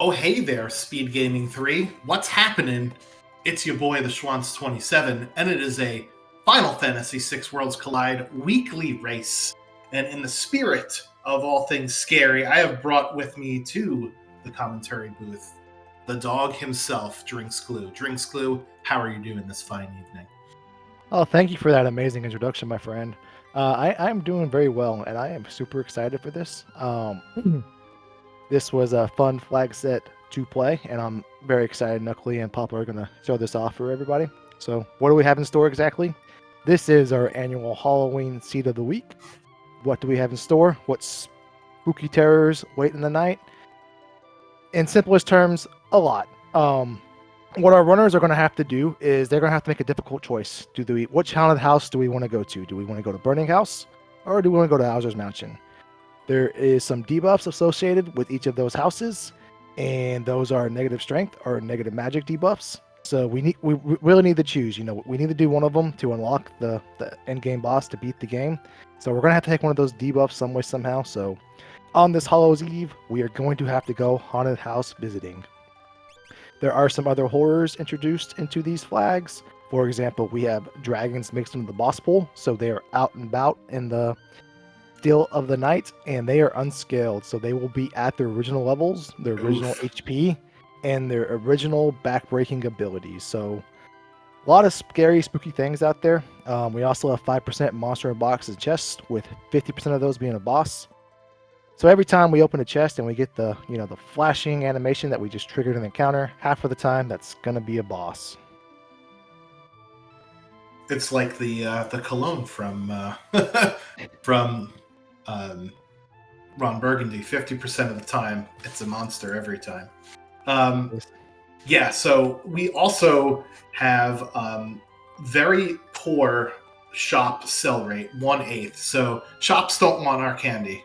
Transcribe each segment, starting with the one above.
Oh, hey there, Speed Gaming 3. What's happening? It's your boy, the Schwantz27, and it is a Final Fantasy VI Worlds Collide weekly race. And in the spirit of all things scary, I have brought with me to the commentary booth the dog himself, Drinks Glue. Drinks Glue, how are you doing this fine evening? Oh, thank you for that amazing introduction, my friend. I'm doing very well, and I am super excited for this. This was a fun flag set to play, and I'm very excited. Knuckly and Papa are going to show this off for everybody. So, what do we have in store exactly? This is our annual Halloween Seed of the Week. What do we have in store? What spooky terrors wait in the night? In simplest terms, a lot. What our runners are going to have to do is they're going to have to make a difficult choice. Which haunted house do we want to go to? Do we want to go to Burning House, or do we want to go to Hauser's Mansion? There is some debuffs associated with each of those houses, and those are negative strength or negative magic debuffs. So we really need to choose. We need to do one of them to unlock the end game boss to beat the game. So we're gonna have to take one of those debuffs some way somehow. So on this Hallows Eve, we are going to have to go haunted house visiting. There are some other horrors introduced into these flags. For example, we have dragons mixed into the boss pool, so they are out and about in the still of the night, and they are unscaled, so they will be at their original levels, their original HP, and their original back-breaking abilities. So a lot of scary, spooky things out there. We also have 5% monster in boxes chests, with 50% of those being a boss. So every time we open a chest and we get the the flashing animation that we just triggered an encounter, half of the time that's gonna be a boss. It's like the cologne from from Ron Burgundy. 50% of the time, it's a monster every time. Yeah, so we also have very poor shop sell rate, 1/8. So shops don't want our candy.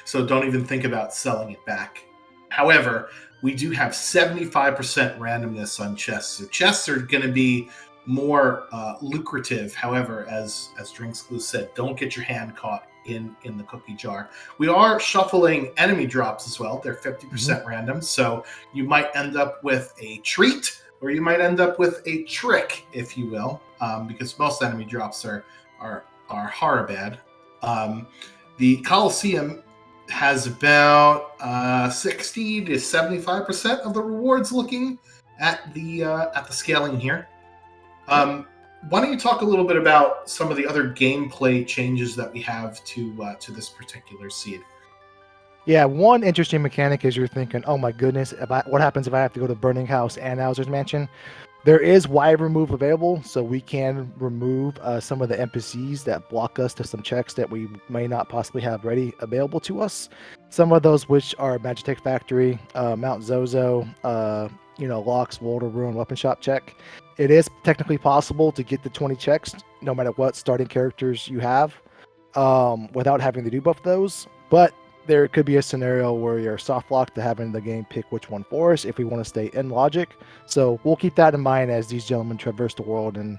So don't even think about selling it back. However, we do have 75% randomness on chests. So chests are going to be more lucrative. However, as Drinks Glue said, don't get your hand caught in the cookie jar. We are shuffling enemy drops as well. They're 50% random, so you might end up with a treat, or you might end up with a trick, if you will, because most enemy drops are horror bad. The Coliseum has about 60 to 75% of the rewards looking at the scaling here. Why don't you talk a little bit about some of the other gameplay changes that we have to this particular seed? Yeah, one interesting mechanic is you're thinking, oh my goodness, what happens if I have to go to Burning House and Hauser's Mansion? There is wide remove available, so we can remove some of the NPCs that block us to some checks that we may not possibly have ready available to us. Some of those which are Magitech Factory, Mount Zozo, Locks, Walter Ruin, Weapon Shop check. It is technically possible to get the 20 checks, no matter what starting characters you have, without having to do both of those. But there could be a scenario where you're soft locked to having the game pick which one for us if we want to stay in logic. So we'll keep that in mind as these gentlemen traverse the world and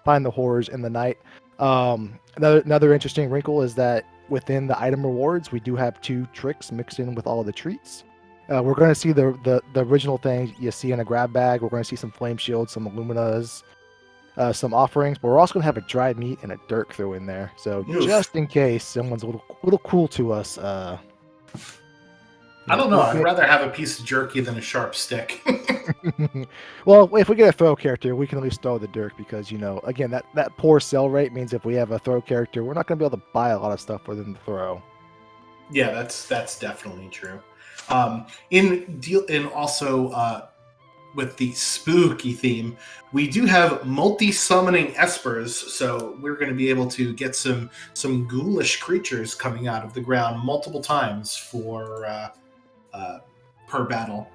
find the horrors in the night. Another interesting wrinkle is that within the item rewards, we do have 2 tricks mixed in with all of the treats. We're going to see the original thing you see in a grab bag. We're going to see some flame shields, some illuminas, some offerings, but we're also going to have a dried meat and a dirk throw in there. So just in case someone's a little cruel to us. I don't know. I'd rather have a piece of jerky than a sharp stick. Well, if we get a throw character, we can at least throw the dirk because, again, that poor sell rate means if we have a throw character, we're not going to be able to buy a lot of stuff for them to throw. Yeah, that's definitely true. With the spooky theme, we do have multi-summoning espers, so we're going to be able to get some ghoulish creatures coming out of the ground multiple times per battle.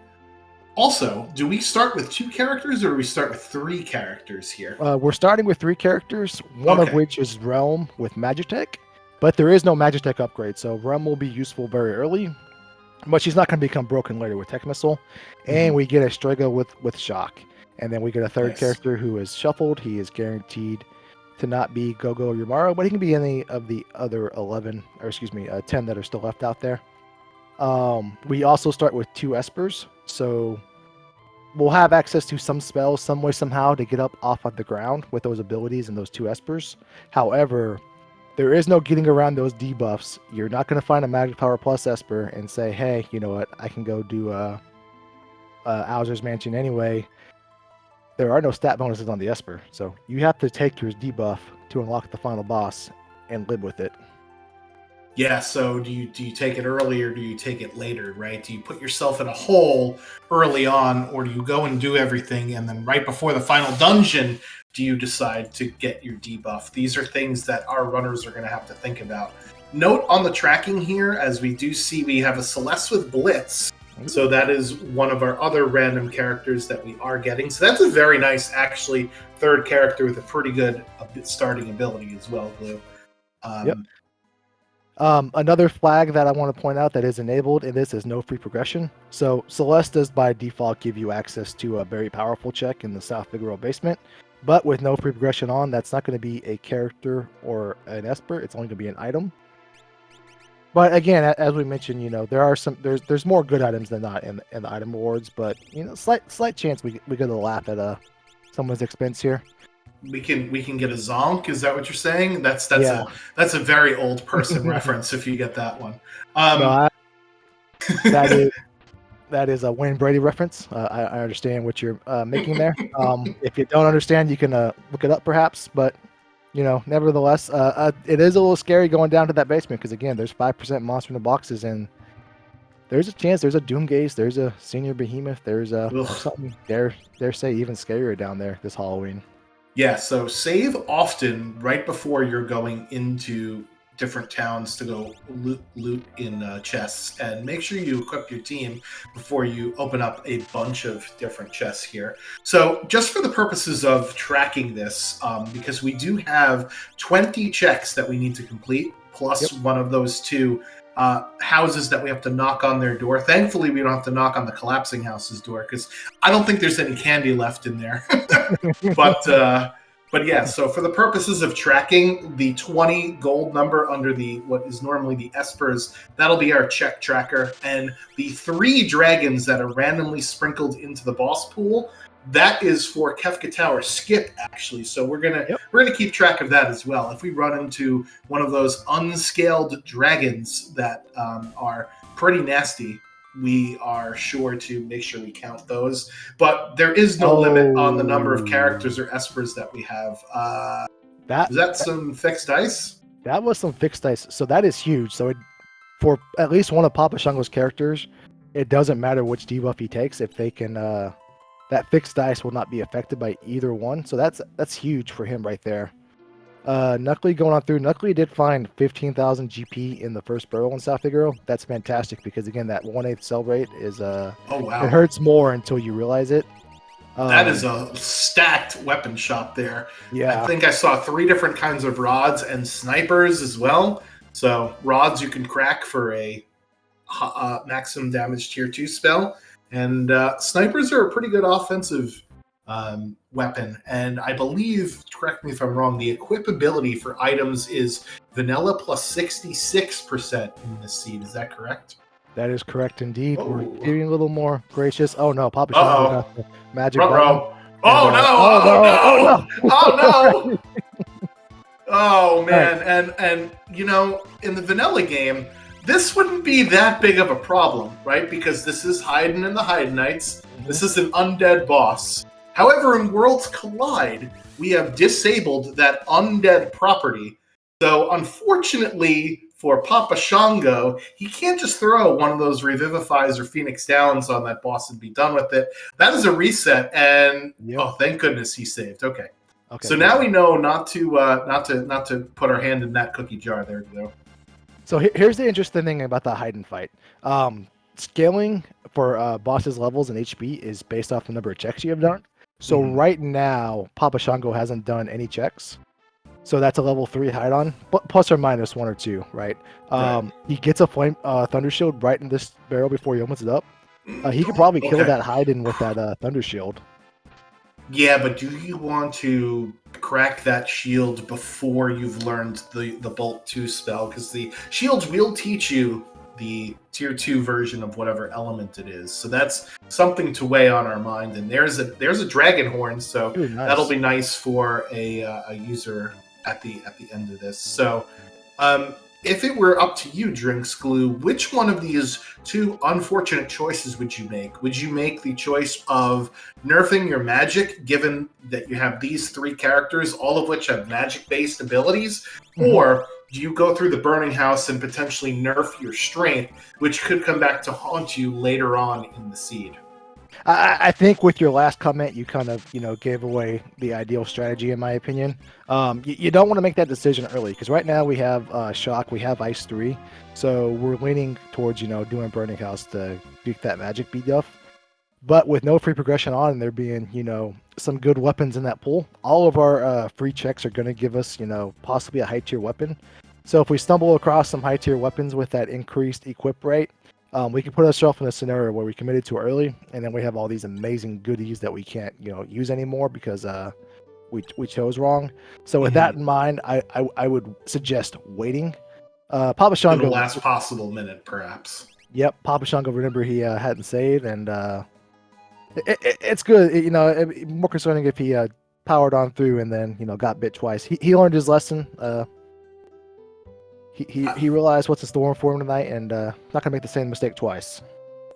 Also, do we start with 2 characters or do we start with 3 characters here? We're starting with 3 characters, one of which is Realm with Magitech, but there is no Magitech upgrade, so Realm will be useful very early. But she's not going to become broken later with Tech Missile. And we get a Strega with Shock. And then we get a third character who is shuffled. He is guaranteed to not be Gogo or Yamaro, but he can be any of the other 10 that are still left out there. We also start with 2 espers, so we'll have access to some spells some way somehow to get up off of the ground with those abilities and those 2 espers. However, there is no getting around those debuffs. You're not going to find a Magic Power Plus Esper and say, hey, you know what, I can go do Owser's Mansion anyway. There are no stat bonuses on the Esper, so you have to take your debuff to unlock the final boss and live with it. Yeah, so do you take it early or do you take it later, right? Do you put yourself in a hole early on, or do you go and do everything and then right before the final dungeon do you decide to get your debuff? These are things that our runners are going to have to think about. Note on the tracking here, as we do see, we have a Celeste with Blitz. So that is one of our other random characters that we are getting. So that's a very nice, actually, third character with a pretty good starting ability as well, Glue. Yep. Another flag that I want to point out that is enabled in this is no free progression. So Celeste does by default give you access to a very powerful check in the South Figueroa basement, but with no free progression on, that's not going to be a character or an Esper. It's only going to be an item. But again, as we mentioned, there are there's more good items than not in the item awards, but slight chance we get a laugh at someone's expense here. We can get a zonk. Is that what you're saying? That's a very old person reference if you get that one. No, that is a Wayne Brady reference. I understand what you're making there. If you don't understand, you can look it up perhaps. But nevertheless, it is a little scary going down to that basement because again, there's 5% monster in the boxes, and there's a chance there's a Doomgaze, there's a Senior Behemoth, there's something dare say even scarier down there this Halloween. Yeah, so save often right before you're going into different towns to go loot in chests, and make sure you equip your team before you open up a bunch of different chests here. So just for the purposes of tracking this, because we do have 20 checks that we need to complete, plus one of those 2 houses that we have to knock on their door. Thankfully, we don't have to knock on the collapsing house's door because I don't think there's any candy left in there. But yeah, so for the purposes of tracking, the 20 gold number under what is normally the Espers, that'll be our check tracker. And the 3 dragons that are randomly sprinkled into the boss pool, that is for Kefka Tower skip, actually. So we're gonna keep track of that as well. If we run into one of those unscaled dragons that are pretty nasty, we are sure to make sure we count those. But there is no limit on the number of characters or espers that we have. Is that some fixed dice? That was some fixed dice. So that is huge. So for at least one of Papa Shango's characters, it doesn't matter which debuff he takes if they can. That fixed dice will not be affected by either one. So that's huge for him right there. Knuckly going on through. Knuckly did find 15,000 GP in the first barrel in South Figueroa. That's fantastic because again, that 1/8 sell rate is oh wow, it hurts more until you realize it. That is a stacked weapon shop there. Yeah, I think I saw 3 different kinds of rods and snipers as well. So rods you can crack for a maximum damage tier 2 spell. And snipers are a pretty good offensive weapon. And I believe, correct me if I'm wrong, the equipability for items is vanilla plus 66% in this seed. Is that correct? That is correct indeed. We're getting a little more gracious. Oh no, Papa Shango got the magic button. Oh no! Oh man! And in the vanilla game, this wouldn't be that big of a problem, right? Because this is Haydn and the Haydnites. This is an undead boss. However, in Worlds Collide, we have disabled that undead property. So unfortunately for Papa Shango, he can't just throw one of those Revivifies or Phoenix Downs on that boss and be done with it. That is a reset, and oh, thank goodness he saved. Okay. So now we know not to put our hand in that cookie jar there, though. So here's the interesting thing about the Haydn fight. Scaling for bosses' levels and HP is based off the number of checks you have done. So right now, Papa Shango hasn't done any checks. So that's a level 3 Haydn, plus or minus 1 or 2, right? He gets a flame Thunder Shield right in this barrel before he opens it up. He could probably kill that Haydn with that Thunder Shield. Yeah, but do you want to crack that shield before you've learned the Bolt 2 spell? Because the shields will teach you the tier 2 version of whatever element it is. So that's something to weigh on our mind. And there's a dragon horn, so Ooh, nice. that'll be nice for a user at the end of this. So if it were up to you, Drinks Glue, which one of these two unfortunate choices would you make? Would you make the choice of nerfing your magic, given that you have these three characters, all of which have magic-based abilities? Mhm. Or do you go through the Burning House and potentially nerf your strength, which could come back to haunt you later on in the seed? I think with your last comment, you kind of, gave away the ideal strategy, in my opinion. You don't want to make that decision early, because right now we have Shock, we have Ice 3, so we're leaning towards, doing Burning House to beat that magic debuff. But with no free progression on, and there being, some good weapons in that pool, all of our free checks are going to give us, possibly a high tier weapon. So if we stumble across some high tier weapons with that increased equip rate, we can put ourselves in a scenario where we committed to early, and then we have all these amazing goodies that we can't, use anymore because we chose wrong. So with that in mind, I would suggest waiting. Papa To Shango, the last possible minute, perhaps. Yep, Papa Shango. Remember, he hadn't saved, and it's good. More concerning if he powered on through and then got bit twice. He learned his lesson. He realized what's in store for him tonight, and not gonna make the same mistake twice.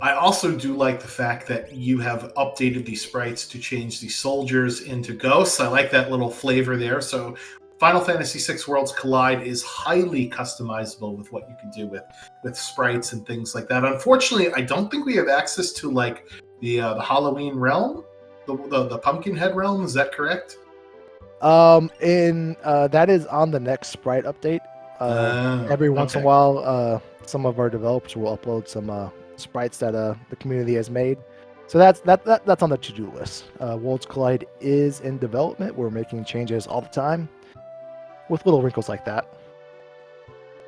I also do like the fact that you have updated the sprites to change the soldiers into ghosts. I like that little flavor there. So Final Fantasy VI Worlds Collide is highly customizable with what you can do with sprites and things like that. Unfortunately, I don't think we have access to like the Halloween realm, the Pumpkinhead realm. Is that correct? That is on the next sprite update. Every once in a while, some of our developers will upload some sprites that the community has made. So that's on the to-do list. Worlds Collide is in development. We're making changes all the time with little wrinkles like that.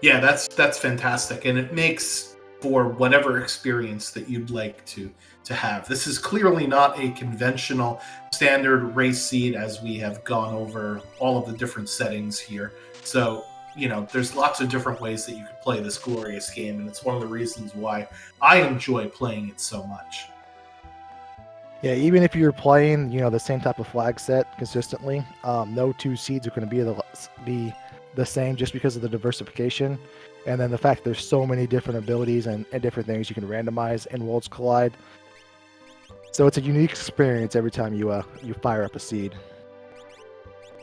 Yeah, that's fantastic, and it makes for whatever experience that you'd like to have. This is clearly not a conventional standard race seed, as we have gone over all of the different settings here. So there's lots of different ways that you could play this glorious game, and it's one of the reasons why I enjoy playing it so much. Yeah, even if you're playing, the same type of flag set consistently, no two seeds are going to be the same just because of the diversification, and then the fact there's so many different abilities and different things you can randomize in Worlds Collide. So it's a unique experience every time you fire up a seed.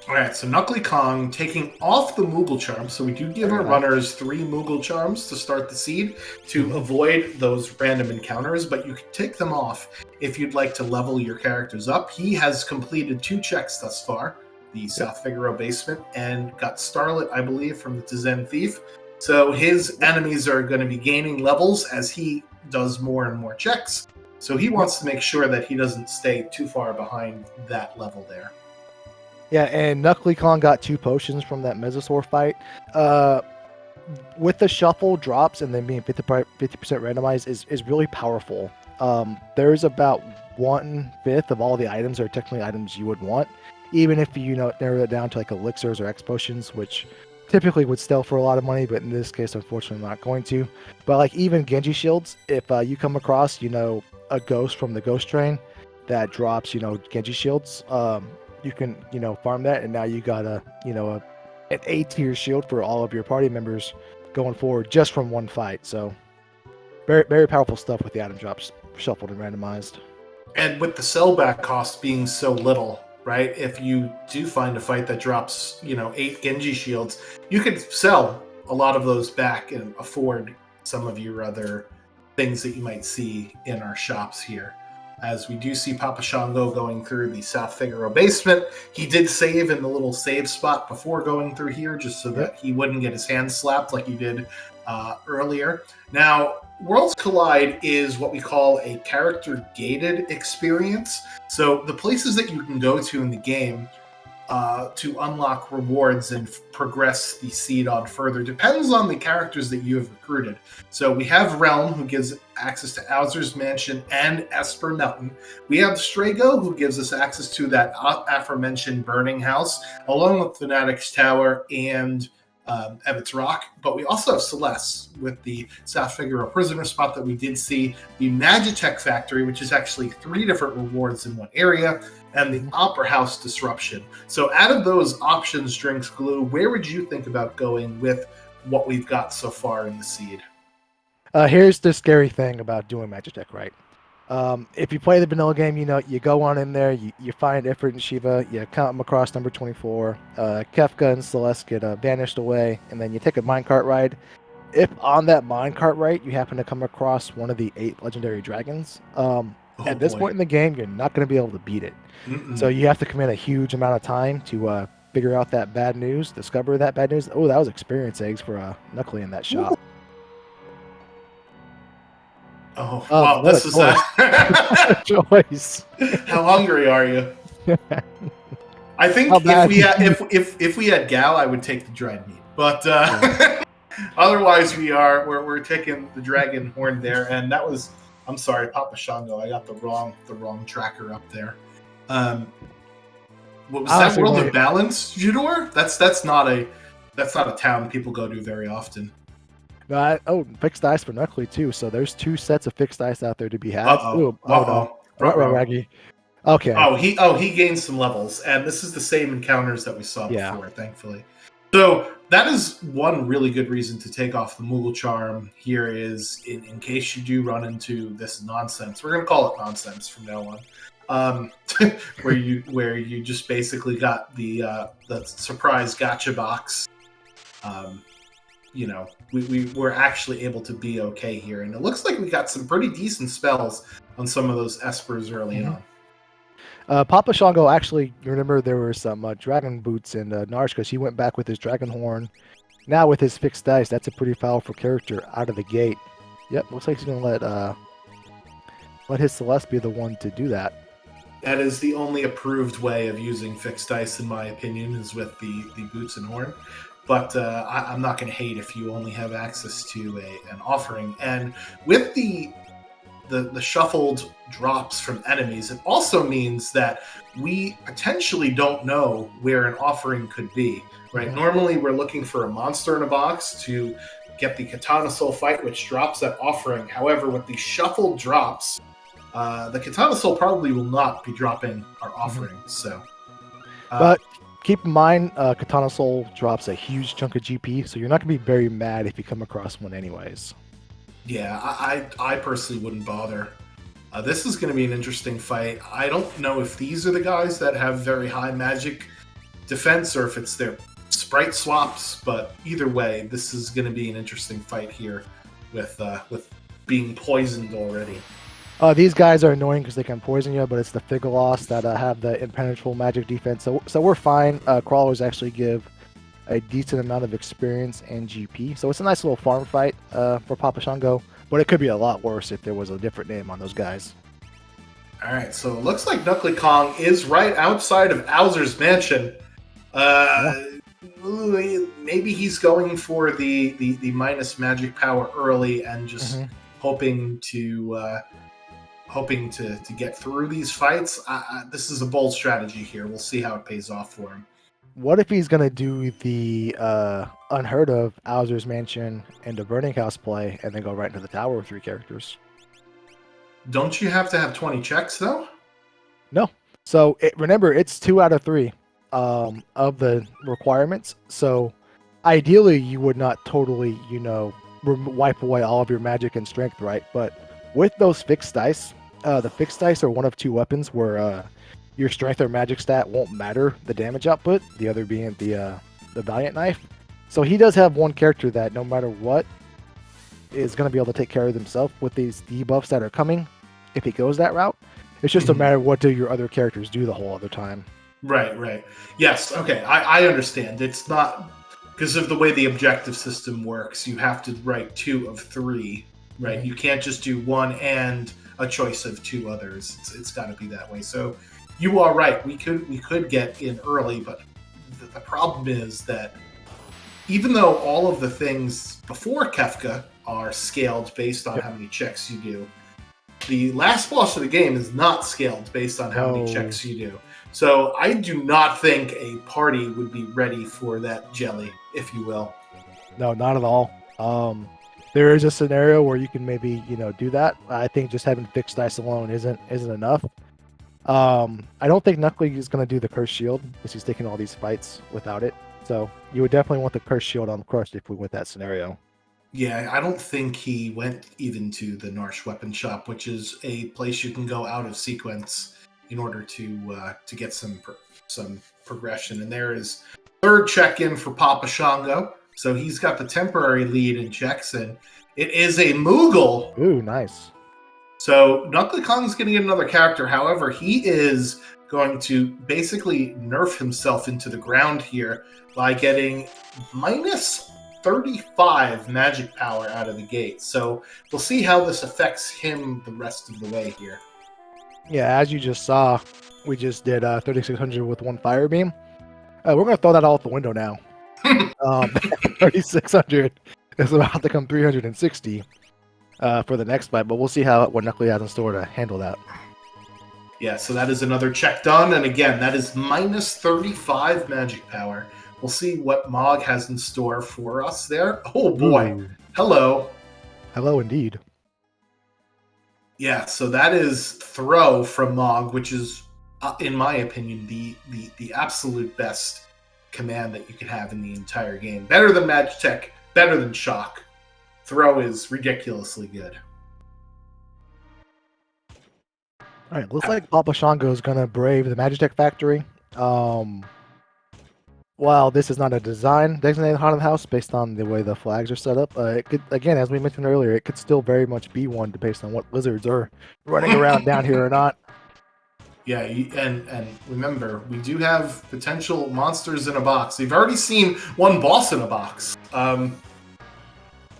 All right, so Knuckly Kong taking off the Moogle Charm. So we do give our runners 3 Moogle Charms to start the seed to avoid those random encounters, but you can take them off if you'd like to level your characters up. He has completed 2 checks thus far, the South Figaro Basement, and got Starlet, I believe, from the Tizen Thief. So his enemies are going to be gaining levels as he does more and more checks. So he wants to make sure that he doesn't stay too far behind that level there. Yeah, and Knuckly Kong got 2 potions from that Mesosaur fight. With the shuffle drops and then being 50% randomized is really powerful. There's about 1/5 of all the items are technically items you would want, even if you narrow it down to like elixirs or X potions, which typically would sell for a lot of money, but in this case, unfortunately, not going to. But like even Genji shields, if you come across a ghost from the ghost train that drops Genji shields, you can farm that, and now you got an A tier shield for all of your party members going forward just from one fight. So very, very powerful stuff with the item drops shuffled and randomized. And with the sellback cost being so little, right? If you do find a fight that drops 8 Genji shields, you could sell a lot of those back and afford some of your other things that you might see in our shops here. As we do see Papa Shango going through the South Figaro Basement. He did save in the little save spot before going through here, just so that he wouldn't get his hand slapped like he did earlier. Now, Worlds Collide is what we call a character-gated experience. So the places that you can go to in the game to unlock rewards and progress the seed on further depends on the characters that you have recruited. So we have Realm, who gives access to Owzer's Mansion and Esper Mountain. We have Strago, who gives us access to that aforementioned Burning House, along with Fanatic's Tower and Evet's Rock, but we also have Celeste with the South Figaro prisoner spot that we did see, the Magitech Factory, which is actually 3 different rewards in one area, and the Opera House Disruption. So out of those options, Drinks Glue, where would you think about going with what we've got so far in the seed? Here's the scary thing about doing Magitech, right? If you play the vanilla game, you go on in there, you find Ifrit and Shiva, you count them across number 24, Kefka and Celeste get vanished away, and then you take a minecart ride. If on that minecart ride you happen to come across one of the 8 legendary dragons, at this point in the game, you're not going to be able to beat it. So you have to commit a huge amount of time to figure out that bad news, discover that bad news. Oh, that was experience eggs for Knuckly in that shop. Oh, wow, this is a choice. How hungry are you? I think if we had Gal, I would take the dried meat, but otherwise we're taking the dragon horn there, and that was, I'm sorry, Papa Shango, I got the wrong tracker up there. What was that? World of Balance, Judor? That's not a town people go to very often. Fixed dice for Knuckly too. So there's 2 sets of fixed dice out there to be had. Raggy. Okay. He gained some levels, and this is the same encounters that we saw before, thankfully. So that is one really good reason to take off the Moogle Charm. Here is in case you do run into this nonsense. We're gonna call it nonsense from now on. Where you just basically got the surprise gotcha box. We were actually able to be okay here, and it looks like we got some pretty decent spells on some of those espers early on. Papa Shango, actually, you remember there were some dragon boots in Narsh because he went back with his dragon horn. Now with his fixed dice, that's a pretty powerful character out of the gate. Yep, looks like he's going to let his Celeste be the one to do that. That is the only approved way of using fixed dice, in my opinion, is with the boots and horn. But I'm not going to hate if you only have access to an offering. And with the shuffled drops from enemies, it also means that we potentially don't know where an offering could be. Right? Normally, we're looking for a monster in a box to get the Katana Soul fight, which drops that offering. However, with the shuffled drops, the Katana Soul probably will not be dropping our offering. So, but keep in mind, Katana Soul drops a huge chunk of GP, so you're not going to be very mad if you come across one anyways. Yeah, I personally wouldn't bother. This is going to be an interesting fight. I don't know if these are the guys that have very high magic defense or if it's their sprite swaps, but either way, this is going to be an interesting fight here with being poisoned already. These guys are annoying because they can poison you, but it's the Figalos that have the impenetrable magic defense, so we're fine. Crawlers actually give a decent amount of experience and GP, so it's a nice little farm fight for Papa Shango, but it could be a lot worse if there was a different name on those guys. All right, so it looks like Knuckly Kong is right outside of Owzer's mansion. Maybe he's going for the minus magic power early and just hoping to get through these fights. This is a bold strategy here. We'll see how it pays off for him. What if he's going to do the unheard of Owzer's Mansion and a Burning House play and then go right into the tower with 3 characters? Don't you have to have 20 checks, though? No. So remember, it's 2 out of 3 of the requirements. So ideally, you would not totally, wipe away all of your magic and strength, right? But with those fixed dice, the fixed dice are one of 2 weapons where your strength or magic stat won't matter the damage output, the other being the Valiant Knife. So he does have one character that no matter what is going to be able to take care of himself with these debuffs that are coming if he goes that route. It's just a matter of what do your other characters do the whole other time. Right. Yes, okay, I understand. It's not because of the way the objective system works. You have to write 2 of 3, right? You can't just do 1 and a choice of 2 others. It's got to be that way. So you are right. We could get in early, but the problem is that even though all of the things before Kefka are scaled based on how many checks you do, the last boss of the game is not scaled based on how many checks you do. So I do not think a party would be ready for that jelly, if you will. No, not at all. There is a scenario where you can maybe do that. I think just having fixed dice alone isn't enough. I don't think Knuckly is going to do the curse shield because he's taking all these fights without it. So you would definitely want the curse shield on Crushed if we went that scenario. Yeah, I don't think he went even to the Narsh Weapon Shop, which is a place you can go out of sequence in order to get some progression. And there is third check-in for Papa Shango. So he's got the temporary lead in checks, and it is a Moogle. Ooh, nice. So Knuckly Kong's going to get another character. However, he is going to basically nerf himself into the ground here by getting minus 35 magic power out of the gate. So we'll see how this affects him the rest of the way here. Yeah, as you just saw, we just did 3600 with one fire beam. We're going to throw that all out the window now. 3600 is about to come 360 for the next fight, but we'll see what Knuckly has in store to handle that. Yeah, so that is another check done, and again, that is minus 35 magic power. We'll see what Mog has in store for us there. Oh boy. Ooh. Hello. Hello indeed. Yeah, so that is throw from Mog, which is, in my opinion, the absolute best command that you could have in the entire game. Better than Magitech, better than Shock. Throw is ridiculously good. All right, looks like Papa Shango is going to brave the Magitech factory. While this is not a design designated haunted house based on the way the flags are set up, it could, again, as we mentioned earlier, it could still very much be one based on what lizards are running around down here or not. Yeah, and remember, we do have potential monsters in a box. We've already seen one boss in a box. I'm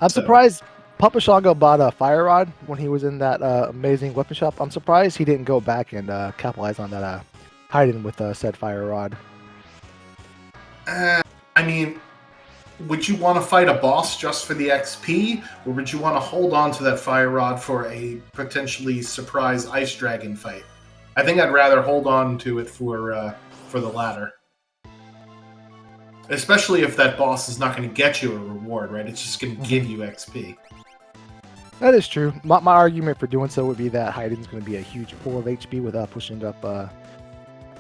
surprised Papa Shango bought a fire rod when he was in that amazing weapon shop. I'm surprised he didn't go back and capitalize on that hiding with said fire rod. I mean, would you want to fight a boss just for the XP, or would you want to hold on to that fire rod for a potentially surprise ice dragon fight? I think I'd rather hold on to it for the latter. Especially if that boss is not going to get you a reward, right? It's just going to give you XP. That is true. My argument for doing so would be that hiding is going to be a huge pool of HP without pushing up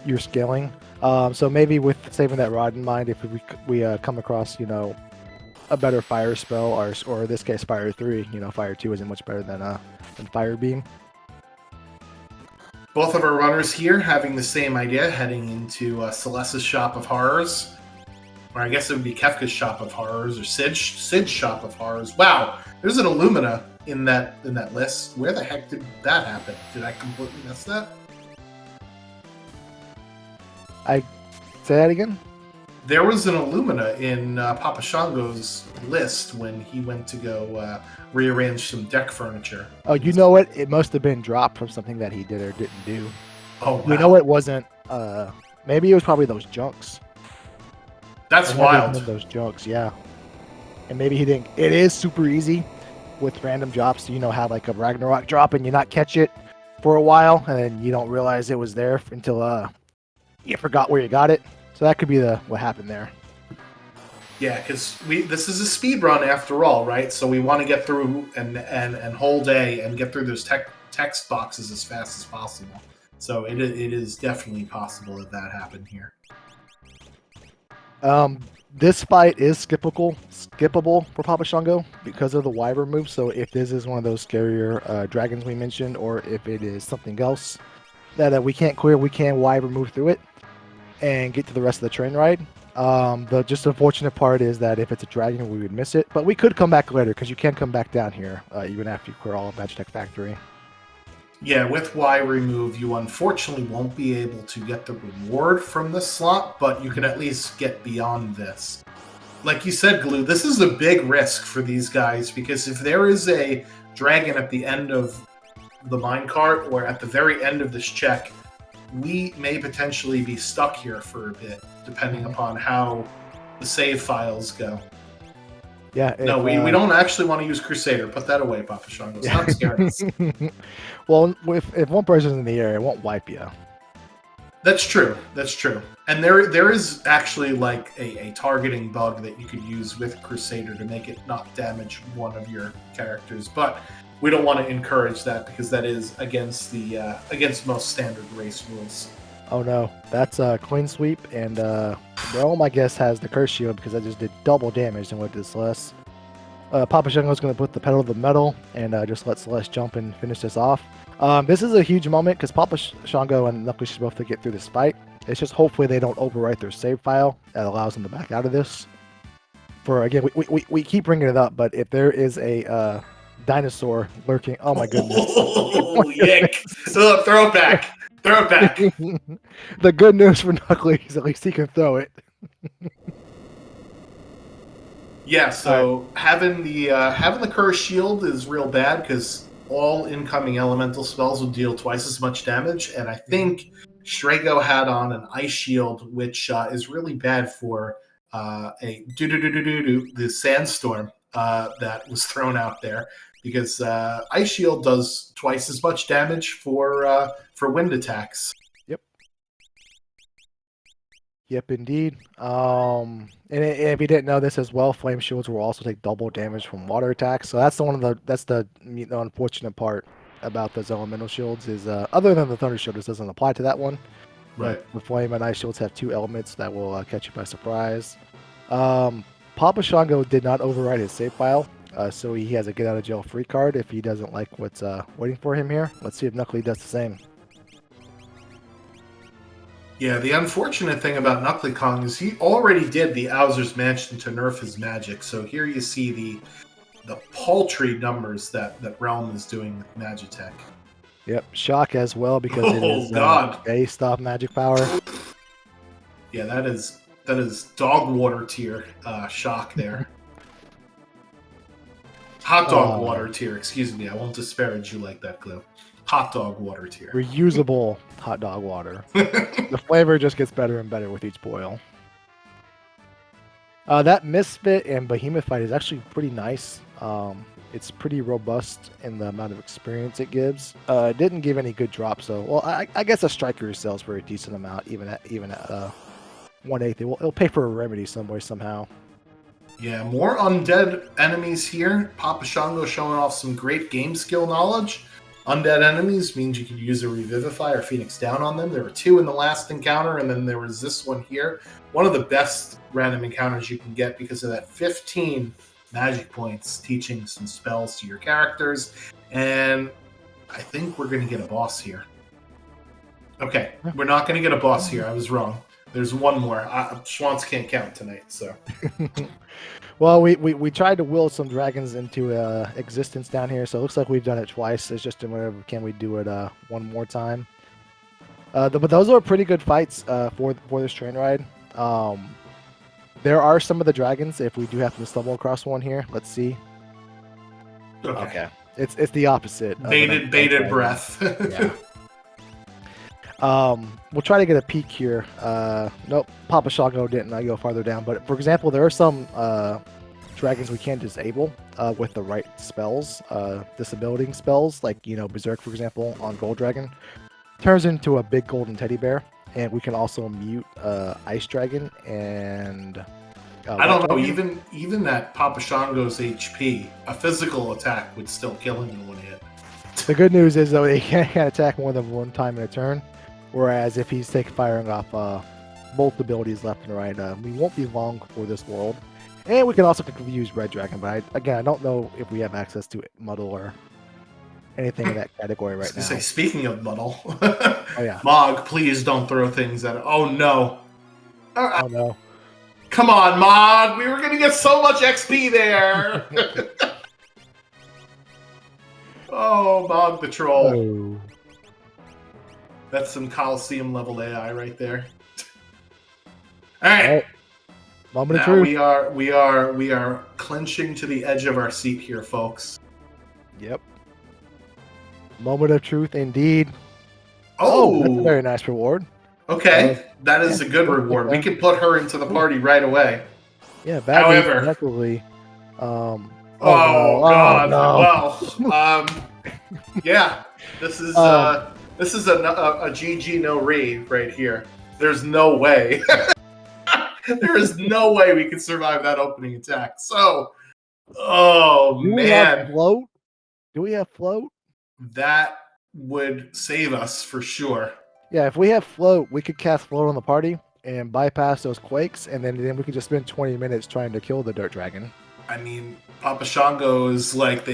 your scaling. So maybe with saving that rod in mind, if we come across, a better fire spell, or in this case, fire 3, fire 2 isn't much better than fire beam. Both of our runners here having the same idea, heading into Celeste's Shop of Horrors. Or I guess it would be Kefka's Shop of Horrors, or Sid's Shop of Horrors. Wow, there's an Illumina in that list. Where the heck did that happen? Did I completely miss that? Say that again? There was an Illumina in Papa Shango's list when he went to go rearrange some deck furniture. Oh, you know what? It must have been dropped from something that he did or didn't do. Oh, wow. We know it wasn't. Maybe it was probably those junks. That's wild. Those junks, yeah. And maybe he didn't. It is super easy with random drops to, have like a Ragnarok drop and you not catch it for a while, and then you don't realize it was there until you forgot where you got it. So that could be what happened there. Yeah, because this is a speed run after all, right? So we want to get through and whole day and get through those text boxes as fast as possible. So it is definitely possible that happened here. This fight is skippable for Papa Shango because of the Wyvern move. So if this is one of those scarier dragons we mentioned, or if it is something else that we can't clear, we can Wyvern move through it and get to the rest of the train ride. The just unfortunate part is that if it's a dragon, we would miss it. But we could come back later because you can come back down here even after you clear all of Magitech Factory. Yeah, with Y remove, you unfortunately won't be able to get the reward from this slot, but you can at least get beyond this. Like you said, Glue, this is a big risk for these guys because if there is a dragon at the end of the minecart or at the very end of this check, we may potentially be stuck here for a bit, depending upon how the save files go. Yeah. No, we don't actually want to use Crusader. Put that away, Papa Shango. It's not scary. Well, if one person's in the air, it won't wipe you. That's true. That's true. And there is actually like a targeting bug that you could use with Crusader to make it not damage one of your characters, but we don't want to encourage that because that is against the against most standard race rules. Oh no, that's a clean sweep, and Realm, I guess, has the curse shield because I just did double damage than what did Celeste. Papa Shango's going to put the pedal to the metal and just let Celeste jump and finish this off. This is a huge moment because Papa Shango and Knuckles should both get through this fight. It's just hopefully they don't overwrite their save file. That allows them to back out of this. For again, we keep bringing it up, but if there is a dinosaur lurking, oh my goodness! Oh, yick! So throw it back. Throw it back. The good news for Knuckles, at least he can throw it. Yeah, so having the curse shield is real bad because all incoming elemental spells will deal twice as much damage, and I think Strago had on an ice shield, which is really bad for the sandstorm that was thrown out there because ice shield does twice as much damage for wind attacks. Yep, indeed. And if you didn't know this as well, flame shields will also take double damage from water attacks. So that's the unfortunate part about those elemental shields is other than the thunder shield, this doesn't apply to that one. Right. But the flame and ice shields have two elements that will catch you by surprise. Papa Shango did not override his save file, so he has a get out of jail free card if he doesn't like what's waiting for him here. Let's see if Knuckly does the same. Yeah, the unfortunate thing about Knuckly Kong is he already did the Owser's Mansion to nerf his magic. So here you see the paltry numbers that Realm is doing with Magitech. Yep, shock as well because it is based off magic power. Yeah, that is dog water tier shock there. Hot dog water tier, excuse me. I won't disparage you like that, Glue. Hot dog water tier. Reusable hot dog water. The flavor just gets better and better with each boil. That Misfit and Behemoth fight is actually pretty nice. It's pretty robust in the amount of experience it gives. It didn't give any good drops, though. Well, I guess a Striker sells for a decent amount, even at 1/8. It'll pay for a remedy some way, somehow. Yeah, more undead enemies here. Papa Shango showing off some great game skill knowledge. Undead enemies means you could use a Revivify or Phoenix Down on them. There were 2 in the last encounter, and then there was this one here. One of the best random encounters you can get because of that 15 magic points teaching some spells to your characters. And I think we're going to get a boss here. Okay, we're not going to get a boss here. I was wrong. There's one more. Schwantz can't count tonight, so... Well, we tried to will some dragons into existence down here, so it looks like we've done it twice. It's just whenever can we do it one more time. But those are pretty good fights for this train ride. There are some of the dragons if we do happen to stumble across one here. Let's see. Okay. It's the opposite. Bated breath. Yeah. We'll try to get a peek here. Nope, Papa Shango didn't go farther down. But for example, there are some dragons we can disable with the right spells, disability spells, like Berserk, for example, on Gold Dragon, turns into a big golden teddy bear, and we can also mute Ice Dragon and. I don't know. Even that Papa Shango's HP, a physical attack would still kill him in one hit. The good news is though he can't attack more than one time in a turn. Whereas if he's firing off both abilities left and right, we won't be long for this world. And we can also use Red Dragon, but I don't know if we have access to Muddle or anything in that category right now. Say, speaking of Muddle, oh yeah, Mog, please don't throw things at it. Oh no! Oh no! Come on, Mog! We were gonna get so much XP there. Oh, Mog the troll. Oh. That's some Coliseum level AI right there. All right. Moment of truth. We are clinching to the edge of our seat here, folks. Yep. Moment of truth, indeed. Oh, that's a very nice reward. Okay, that is a good reward. We can put her into the party right away. Yeah. However, definitely. Oh God. No. Well, yeah. This is This is a GG no re right here. There's no way. There is no way we can survive that opening attack. So, oh Do we have man, float? Do we have float? that would save us for sure. Yeah, if we have float, we could cast float on the party and bypass those quakes, and then we could just spend 20 minutes trying to kill the dirt dragon. I mean, Papa Shango is like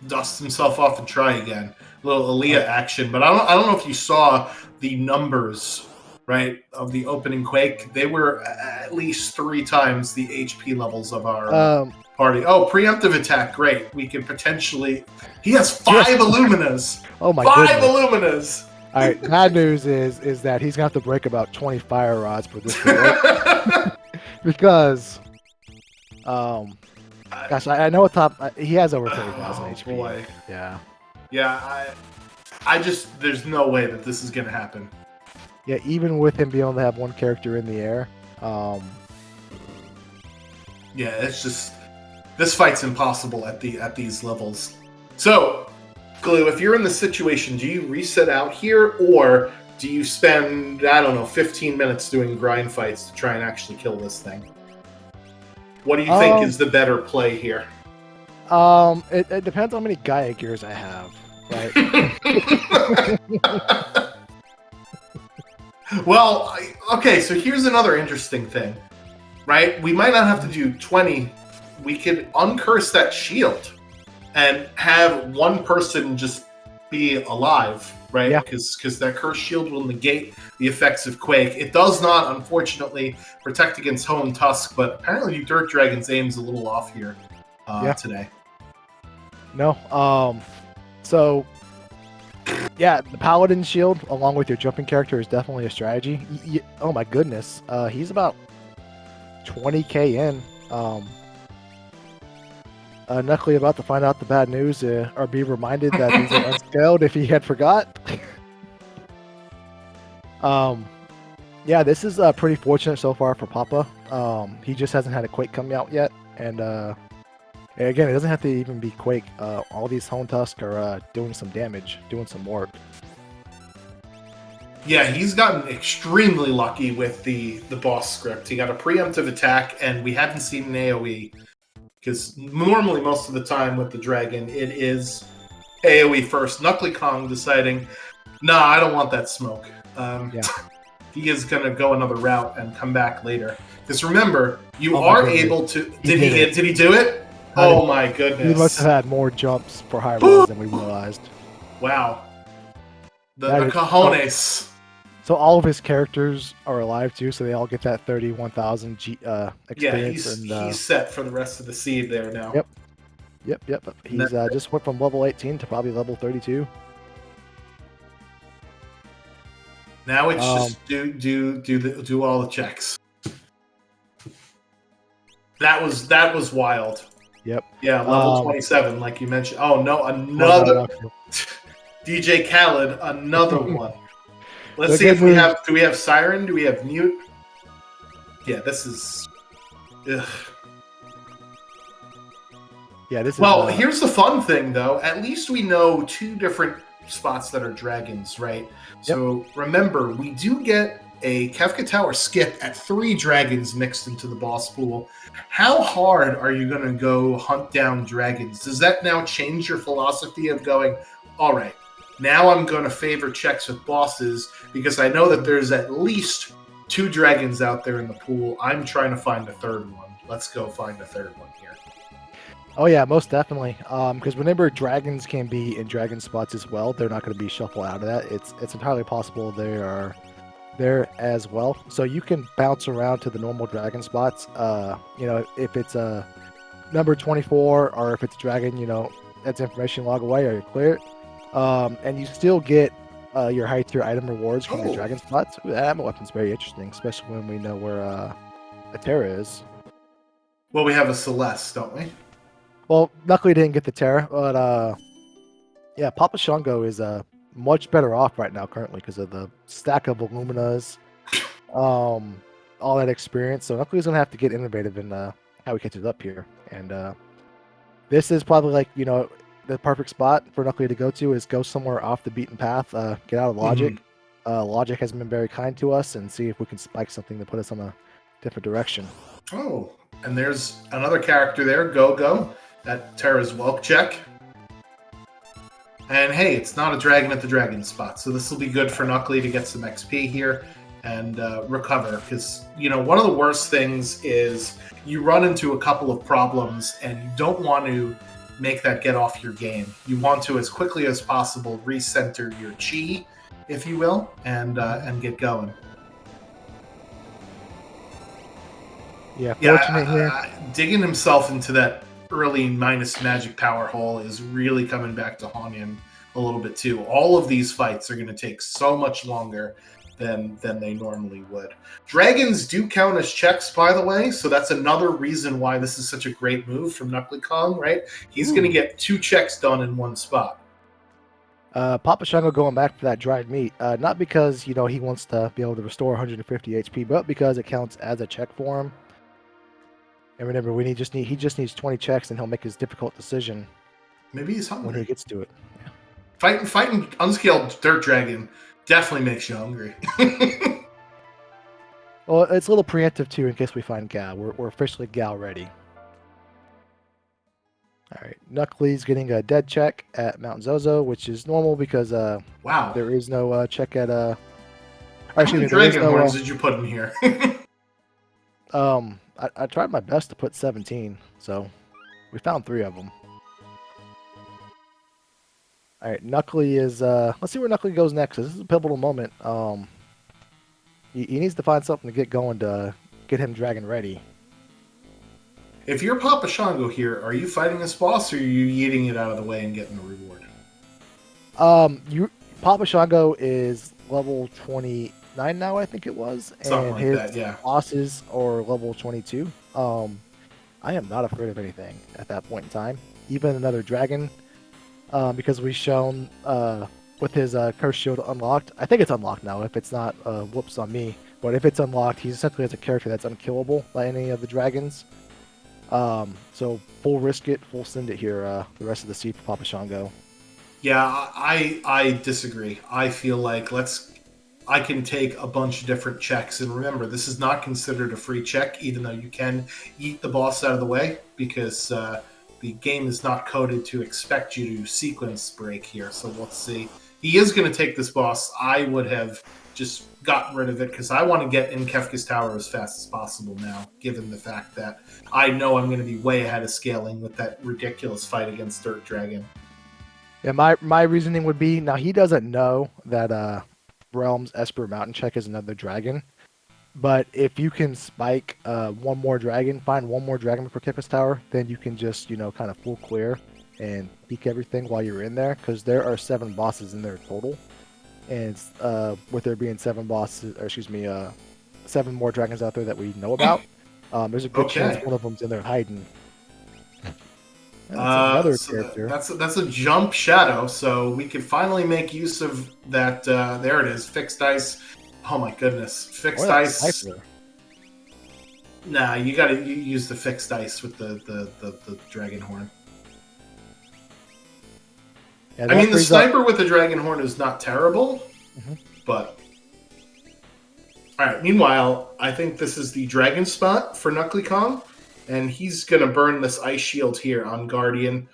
dust himself off and try again. A little Aaliyah action, but I don't know if you saw the numbers, right, of the opening quake. They were at least 3 times the HP levels of our party. Oh, preemptive attack, great. We can potentially. He has 5 Illuminas. Oh my 5 goodness. Illuminas. All right, bad news is that he's going to have to break about 20 fire rods for this to work. Because, gosh, I know he has over 30,000 HP. Boy. Yeah. Yeah, I just, there's no way that this is going to happen. Yeah, even with him being able to have 1 character in the air. Yeah, it's just, this fight's impossible at these levels. So, Glue, if you're in the situation, do you reset out here, or do you spend, I don't know, 15 minutes doing grind fights to try and actually kill this thing? What do you think is the better play here? It depends on how many Gaia gears I have, right? Well, okay, so here's another interesting thing, right? We might not have to do 20. We could uncurse that shield and have 1 person just be alive, right? Yeah. Because that cursed shield will negate the effects of Quake. It does not, unfortunately, protect against Hone Tusk, but apparently Dirt Dragon's aim's a little off here today. No. So, yeah, the Paladin shield, along with your jumping character, is definitely a strategy. Oh my goodness. He's about 20k in. Knuckly about to find out the bad news, or be reminded that these are unscaled if he had forgot. Yeah, this is pretty fortunate so far for Papa. He just hasn't had a Quake come out yet, and again, it doesn't have to even be Quake. All these Hone Tusk are doing some damage, doing some work. Yeah, he's gotten extremely lucky with the boss script. He got a preemptive attack, and we haven't seen an AoE. Because normally, most of the time with the dragon, it is AoE first. Knuckly Kong deciding, nah, I don't want that smoke. He is going to go another route and come back later. Because remember, you are able to... Did he do it? Oh my goodness. He must have had more jumps for high rolls than we realized. Wow. The cojones. So all of his characters are alive too, so they all get that 31,000 experience. Yeah, he's set for the rest of the seed there now. Yep. He's just went from level 18 to probably level 32. Now it's just do all the checks. That was wild. Yep. Yeah, level 27, like you mentioned. Oh no, another DJ Khaled, another one. Let's see if we have. Do we have Siren? Do we have Mute? Yeah, this is. Ugh. Yeah, this is. Well, here's the fun thing, though. At least we know 2 different spots that are dragons, right? Yep. So remember, we do get a Kefka Tower skip at 3 dragons mixed into the boss pool. How hard are you going to go hunt down dragons? Does that now change your philosophy of going, all right, now I'm going to favor checks with bosses because I know that there's at least 2 dragons out there in the pool. I'm trying to find a 3rd one. Let's go find a 3rd one here. Oh yeah, most definitely. Because whenever dragons can be in dragon spots as well, they're not going to be shuffled out of that. It's entirely possible they are there as well. So you can bounce around to the normal dragon spots. If it's a number 24 or if it's a dragon, that's information log away or you clear it. And you still get your high tier item rewards from the dragon spots. Ooh, that weapon's very interesting, especially when we know where Atera is. Well, we have a Celeste, don't we? Well, luckily didn't get the Terra, but yeah, Papa Shango is much better off right now currently because of the stack of Illuminas, all that experience. So luckily he's gonna have to get innovative in how he catches up here. And this is probably like the perfect spot for Knuckly to go to is go somewhere off the beaten path, get out of Logic. Logic has been very kind to us, and see if we can spike something to put us on a different direction. Oh, and there's another character there, Go-Go, at Terra's Welk check. And hey, it's not a dragon at the dragon spot, so this will be good for Knuckly to get some XP here and recover. Because, you know, one of the worst things is you run into a couple of problems and you don't want to make that get off your game. You want to, as quickly as possible, recenter your chi, if you will, and get going. Yeah, fortunate here. Digging himself into that early minus magic power hole is really coming back to haunt him a little bit too. All of these fights are going to take so much longer than they normally would. Dragons do count as checks, by the way, so that's another reason why this is such a great move from Knuckly Kong, right? He's going to get 2 checks done in one spot. Papa Shango going back for that dried meat, not because, you know, he wants to be able to restore 150 HP, but because it counts as a check for him. And remember, he just needs 20 checks, and he'll make his difficult decision. Maybe he's hungry when he gets to it. Yeah. Fighting unscaled dirt dragon definitely makes you hungry. Well, it's a little preemptive too, in case we find Gal. We're officially Gal ready. All right, Knuckly's getting a dead check at Mount Zozo, which is normal because wow, there is no check at How many dragon horns did you put in here? I tried my best to put 17, so we found 3 of them. All right, Knuckly is. Let's see where Knuckly goes next. This is a pivotal moment. He needs to find something to get going to get him dragon ready. If you're Papa Shango here, are you fighting this boss, or are you eating it out of the way and getting the reward? Papa Shango is level 29 now, I think it was, Something and like his that, yeah. bosses are level 22. I am not afraid of anything at that point in time, even another dragon, because we've shown with his curse shield unlocked. I think it's unlocked now. If it's not, whoops on me. But if it's unlocked, he essentially has a character that's unkillable by any of the dragons. So full risk it, full send it here. The rest of the seed for Papa Shango. Yeah, I disagree. I feel like I can take a bunch of different checks, and remember, this is not considered a free check, even though you can eat the boss out of the way, because the game is not coded to expect you to sequence break here. So let's see. He is going to take this boss. I would have just gotten rid of it because I want to get in Kefka's Tower as fast as possible now, given the fact that I know I'm going to be way ahead of scaling with that ridiculous fight against Dirt Dragon. Yeah, my reasoning would be, now he doesn't know that Realm's Esper Mountain check is another dragon, but if you can spike one more dragon, find one more dragon for Kefka's Tower, then you can just, you know, kind of full clear and peek everything while you're in there, because there are 7 bosses in there total. And with there being 7 bosses, or excuse me, 7 more dragons out there that we know about, there's a good chance one of them's in there hiding. Another character. That's a jump shadow, so we could finally make use of that. There it is, fixed ice. Oh my goodness, fixed ice. Sniper. Nah, you gotta use the fixed ice with the dragon horn. Yeah, I mean, the sniper with the dragon horn is not terrible, but... Alright, meanwhile, I think this is the dragon spot for Knuckly Kong, and he's going to burn this ice shield here on Guardian.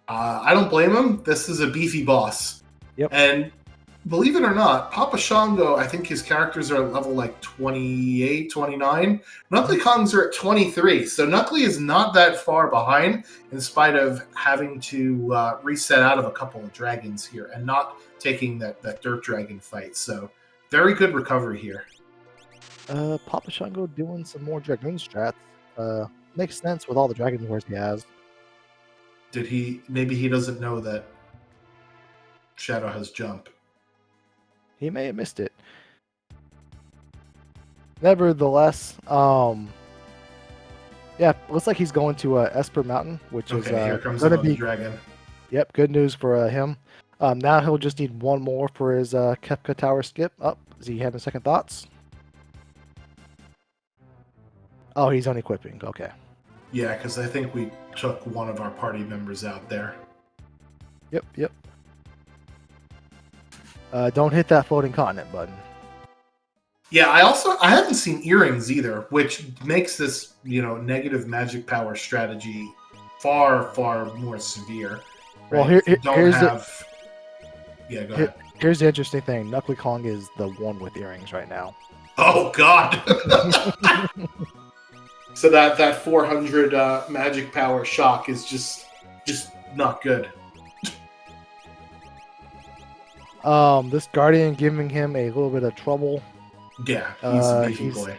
I don't blame him. This is a beefy boss. Yep. And believe it or not, Papa Shango, I think his characters are at level like 28, 29. Knuckly Kongs are at 23. So Knuckly is not that far behind, in spite of having to reset out of a couple of dragons here and not taking that dirt dragon fight. So very good recovery here. Papa Shango doing some more dragoon strats. Makes sense with all the dragon wars he has. Maybe he doesn't know that Shadow has jump. He may have missed it. Nevertheless, yeah, looks like he's going to Esper Mountain, which is here comes going to be dragon. Yep, good news for him. Now he'll just need one more for his Kefka Tower skip. Is he having second thoughts? Oh, he's unequipping. Okay. Yeah, because I think we took one of our party members out there. Yep. Don't hit that floating continent button. Yeah, I haven't seen earrings either, which makes this, negative magic power strategy far, far more severe. Well, Right? If you don't here's have. Yeah, go ahead. Here's the interesting thing. Knuckly Kong is the one with earrings right now. Oh God! So that 400 magic power shock is just not good. This Guardian giving him a little bit of trouble. Yeah, he's a beefy boy.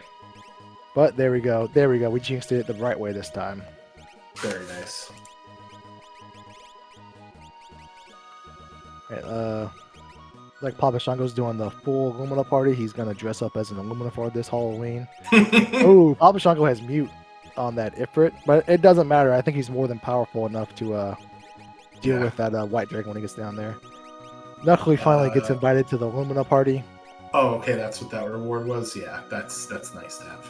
But there we go. We jinxed it the right way this time. Very nice. Like Papa Shango's doing the full Illumina party. He's gonna dress up as an Illumina for this Halloween. Oh, Papa Shango has mute on that Ifrit, but it doesn't matter. I think he's more than powerful enough to deal with that white dragon when he gets down there. Knuckly finally gets invited to the Illumina party. Oh, okay, that's what that reward was. Yeah, that's nice to have.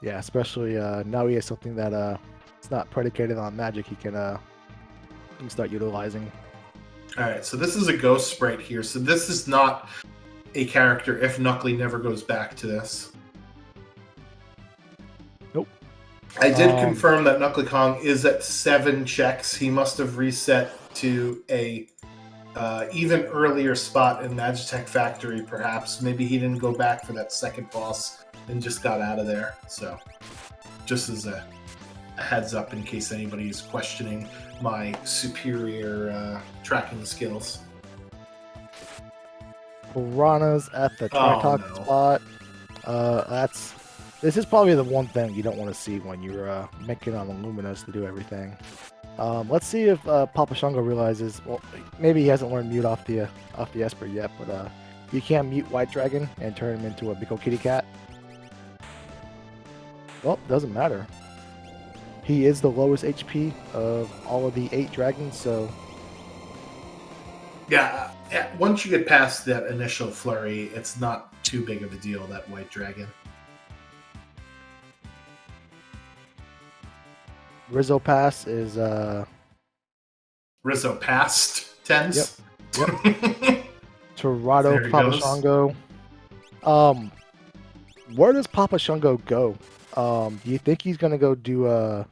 Yeah, especially now he has something that it's not predicated on magic. He can start utilizing. All right, so this is a ghost sprite here. So this is not a character if Knuckly never goes back to this. Nope. I did confirm that Knuckly Kong is at 7 checks. He must have reset to a even earlier spot in Magitech Factory, perhaps. Maybe he didn't go back for that second boss and just got out of there. So just as a heads up in case anybody is questioning my superior tracking skills. Piranhas at the Tritox spot. This is probably the one thing you don't want to see when you're making on Illuminas to do everything. Let's see if Papa Shango realizes. Well, maybe he hasn't learned mute off the Esper yet, but you can mute White Dragon and turn him into a big old kitty cat. Well, doesn't matter. He is the lowest HP of all of the 8 dragons, so... Yeah, once you get past that initial flurry, it's not too big of a deal, that white dragon. Rizzo Pass is... Rizzo passed 10s? Yep. Torado, Papa Shango. Where does Papa Shango go? Do you think he's going to go do...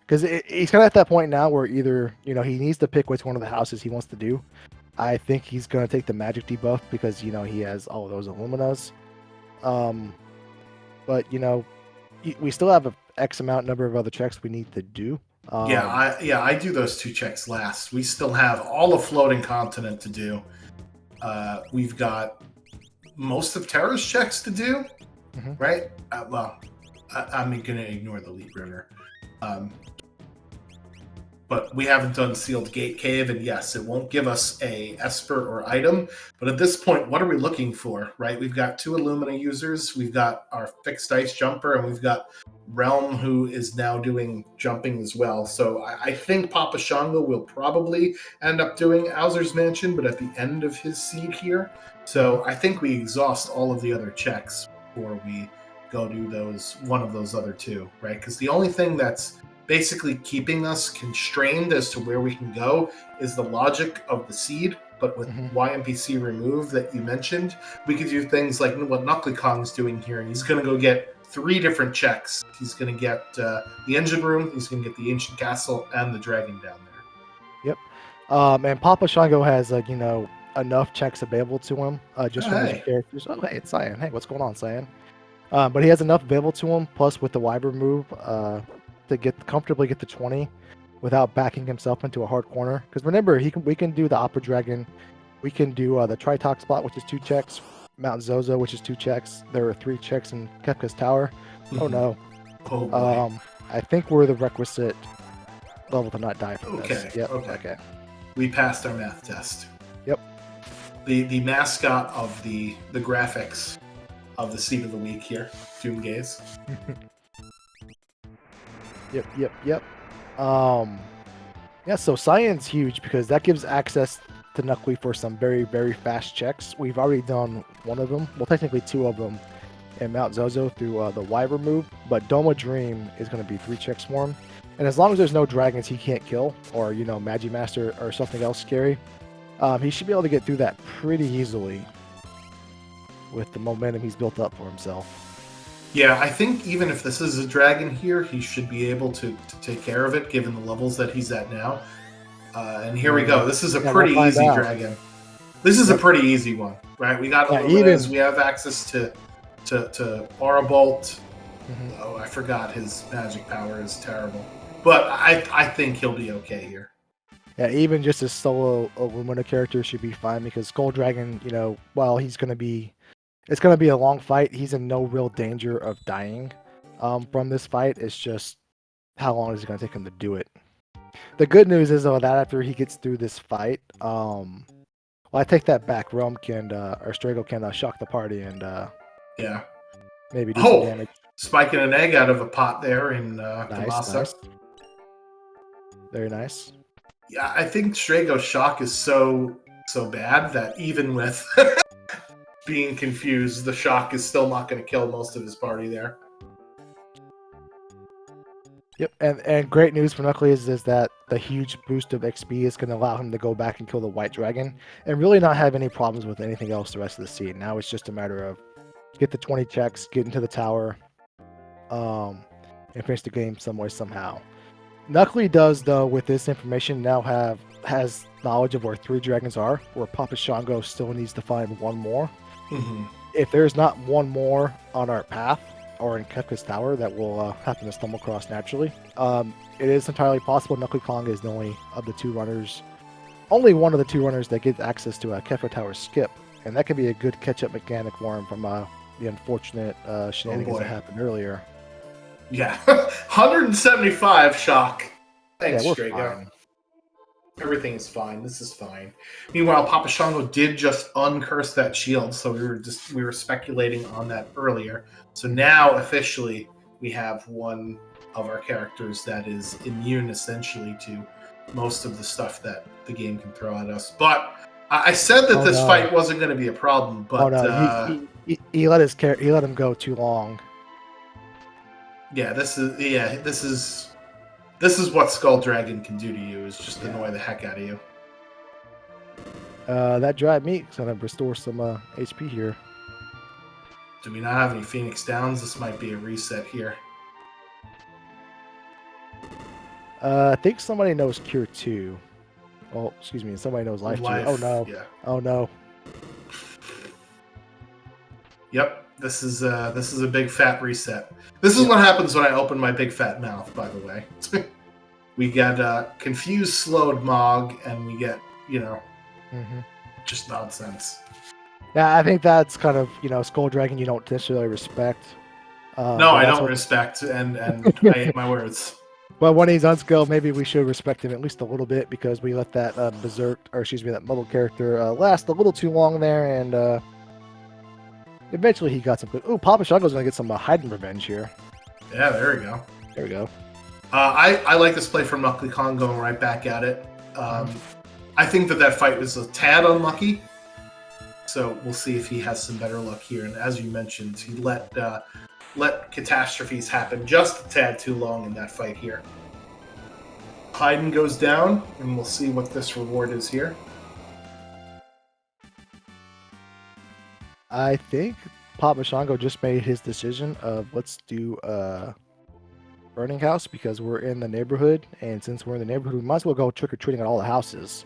Because he's kind of at that point now where either, he needs to pick which one of the houses he wants to do. I think he's going to take the magic debuff because, he has all of those Illuminas. But, we still have an X amount number of other checks we need to do. I do those 2 checks last. We still have all of Floating Continent to do. We've got most of Terra's checks to do, right? I'm going to ignore the Leap River. But we haven't done Sealed Gate Cave, and yes, it won't give us a Esper or item. But at this point, what are we looking for, right? We've got 2 Illumina users, we've got our Fixed Ice Jumper, and we've got Realm, who is now doing jumping as well. So I think Papa Shango will probably end up doing Owser's Mansion, but at the end of his seed here. So I think we exhaust all of the other checks before we go do one of those other 2, right? Because the only thing that's basically keeping us constrained as to where we can go is the logic of the seed. But with YMPC removed that you mentioned, we could do things like what Knuckly Kong's doing here, and he's going to go get 3 different checks. He's going to get the engine room, he's going to get the ancient castle, and the dragon down there. Yep. And Papa Shango has enough checks available to him just from his characters. Oh, hey, it's Cyan. Hey, what's going on, Cyan? But he has enough available to him, plus with the Wyber move, to comfortably get to 20 without backing himself into a hard corner. Because remember, we can do the Opera Dragon, we can do the Tritox spot, which is 2 checks, Mount Zozo, which is 2 checks. There are 3 checks in Kefka's Tower. Oh no. I think we're the requisite level to not die from this. Yep. Okay. We passed our math test. Yep. The mascot of the graphics of the Seed of the Week here, Doomgaze. Yep. Yeah, so Cyan's huge because that gives access to Knuckly for some very, very fast checks. We've already done one of them, well, technically 2 of them in Mount Zozo through the Wyver move, but Doma Dream is going to be 3 checks for him. And as long as there's no dragons he can't kill, or Magi Master or something else scary, he should be able to get through that pretty easily with the momentum he's built up for himself. Yeah, I think even if this is a dragon here, he should be able to take care of it, given the levels that he's at now. And here we go. This is a pretty easy dragon. This is a pretty easy one, right? We got Illuminez. We have access to Aura Bolt. Mm-hmm. Oh, I forgot his magic power is terrible. But I think he'll be okay here. Yeah, even just a solo Illumina character should be fine because Skull Dragon, while it's going to be a long fight, he's in no real danger of dying from this fight. It's just how long is it going to take him to do it. The good news is, though, that after he gets through this fight, well, I take that back. Realm can, or Strago can shock the party and yeah, maybe do some damage. Spiking an egg out of a pot there in nice. Very nice. Yeah, I think Strago's shock is so bad that even with being confused, the shock is still not going to kill most of his party there. Yep, and great news for Knuckly is that the huge boost of XP is going to allow him to go back and kill the White Dragon and really not have any problems with anything else the rest of the scene. Now it's just a matter of get the 20 checks, get into the tower, and finish the game some way, somehow. Knuckly does, though, with this information, now has knowledge of where 3 dragons are, where Papa Shango still needs to find 1 more. Mm-hmm. If there's not 1 more on our path, or in Kefka's Tower, that will happen to stumble across naturally, it is entirely possible Knuckly Kong is the only one of the 2 runners that gets access to a Kefka Tower skip, and that could be a good catch-up mechanic for him from the unfortunate shenanigans that happened earlier. Yeah, 175 shock. Thanks, yeah, Strago. Everything is fine. This is fine. Meanwhile, Papa Shango did just uncurse that shield, so we were speculating on that earlier. So now officially we have one of our characters that is immune essentially to most of the stuff that the game can throw at us. But I said that this fight wasn't going to be a problem, but he let him go too long. Yeah, this is what Skull Dragon can do to you, is just annoy the heck out of you. That dried meat is going to restore some HP here. Do we not have any Phoenix Downs? This might be a reset here. I think somebody knows Cure 2. Oh, excuse me, somebody knows Life 2. Oh, no. Yeah. Oh, no. Yep, this is a big fat reset. This is what happens when I open my big fat mouth, by the way. We get confused, slowed Mog, and we get, just nonsense. Yeah, I think that's kind of, Skull Dragon you don't necessarily respect. No, I don't respect, and I hate my words. But when he's unskilled, maybe we should respect him at least a little bit because we let that that Muddle character last a little too long there, and eventually he got some good. Ooh, Papa Shango's gonna get some hiding revenge here. Yeah, there we go. There we go. I like this play from Knuckly Kong going right back at it. I think that fight was a tad unlucky. So we'll see if he has some better luck here. And as you mentioned, he let catastrophes happen just a tad too long in that fight here. Haydn goes down, and we'll see what this reward is here. I think Papa Shango just made his decision of let's do Burning House because we're in the neighborhood, and since we're in the neighborhood, we might as well go trick-or-treating at all the houses.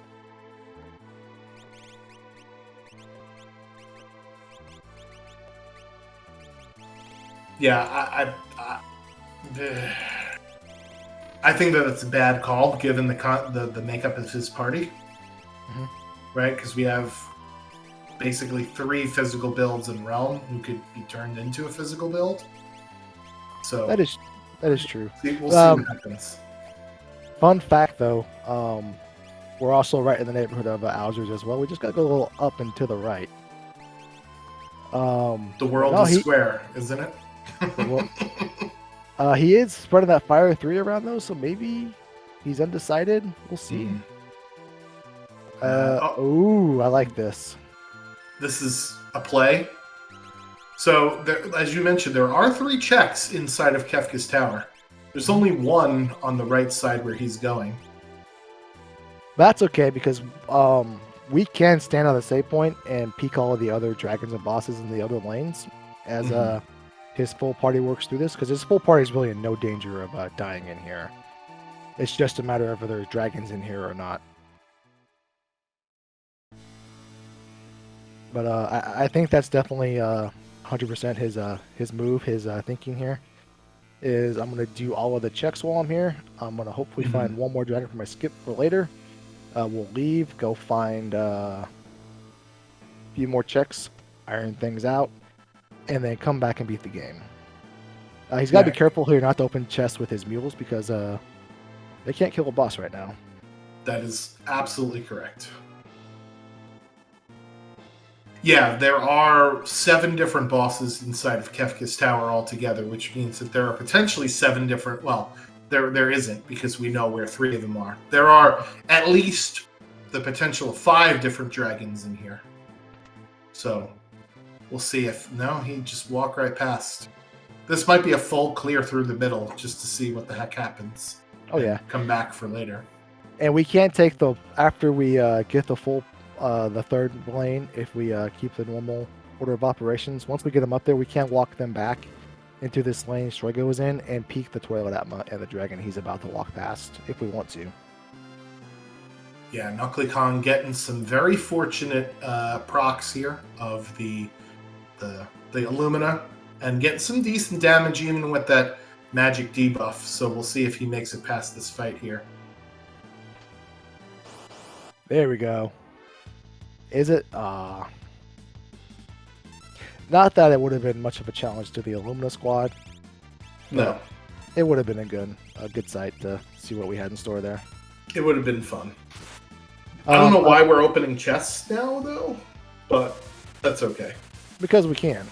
Yeah, I think that it's a bad call given the makeup of his party, right? Because we have basically 3 physical builds in Realm who could be turned into a physical build. So that is true. We'll see what happens. Fun fact, though, we're also right in the neighborhood of Alzer's as well. We just gotta go a little up and to the right. The world is square, isn't it? He is spreading that Fire 3 around though, so maybe he's undecided. We'll see. Ooh, I like this. This is a play. So, as you mentioned, there are 3 checks inside of Kefka's Tower. There's only one on the right side where he's going. That's okay because we can stand on the save point and peek all of the other dragons and bosses in the other lanes as his full party works through this, because his full party is really in no danger of dying in here. It's just a matter of whether there's dragons in here or not. But I think that's definitely 100% his move, his thinking here. Is I'm going to do all of the checks while I'm here. I'm going to hopefully find one more dragon for my skip for later. We'll leave, go find a few more checks, iron things out, and then come back and beat the game. He's got to be careful here not to open chests with his mules because they can't kill a boss right now. That is absolutely correct. Yeah, there are 7 different bosses inside of Kefka's Tower altogether, which means that there are potentially 7 different... Well, there isn't, because we know where 3 of them are. There are at least the potential of 5 different dragons in here. So, we'll see if... No, he just walked right past. This might be a full clear through the middle, just to see what the heck happens. Oh, yeah. Come back for later. And we can't take the... After we get the full... the third lane, if we keep the normal order of operations, once we get them up there, we can't walk them back into this lane Strego is in and peek the toilet at the dragon he's about to walk past if we want to. Yeah, Knuckly Kong getting some very fortunate procs here of the Illumina and getting some decent damage even with that magic debuff. So we'll see if he makes it past this fight here. There we go. Is it? Not that it would have been much of a challenge to the Illumina squad. No. It would have been a good sight to see what we had in store there. It would have been fun. I don't know why we're opening chests now, though, but that's okay. Because we can.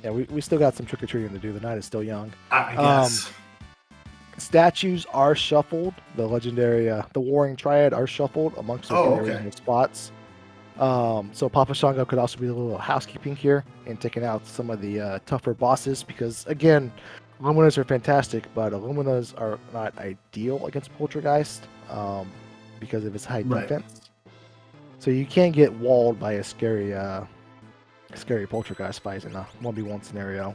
Yeah, we still got some trick-or-treating to do. The night is still young. I guess. Statues are shuffled. The legendary, the Warring Triad are shuffled amongst the spots. So Papa Shango could also be a little housekeeping here and taking out some of the tougher bosses because, again, Illuminas are fantastic, but Illuminas are not ideal against Poltergeist because of its high defense. So you can't get walled by a scary Poltergeist fight in a 1v1 scenario.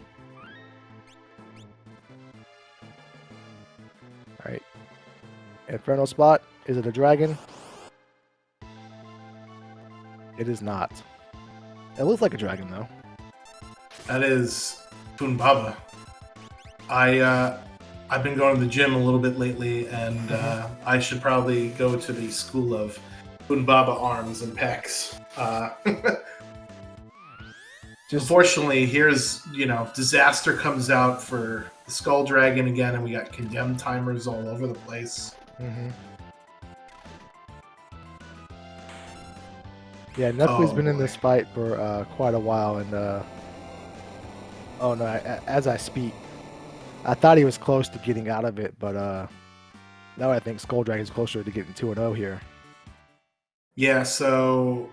Alright. Inferno spot. Is it a dragon? It is not. It looks like a dragon, though. That is Funbaba. I've been going to the gym a little bit lately, and I should probably go to the school of Funbaba arms and pecs. Unfortunately, here's, disaster comes out for the Skull Dragon again, and we got condemned timers all over the place. Yeah, Knuckly's been in this fight for quite a while, and oh no, as I speak, I thought he was close to getting out of it, but now I think Skull Dragon's closer to getting 2-0 here. Yeah, so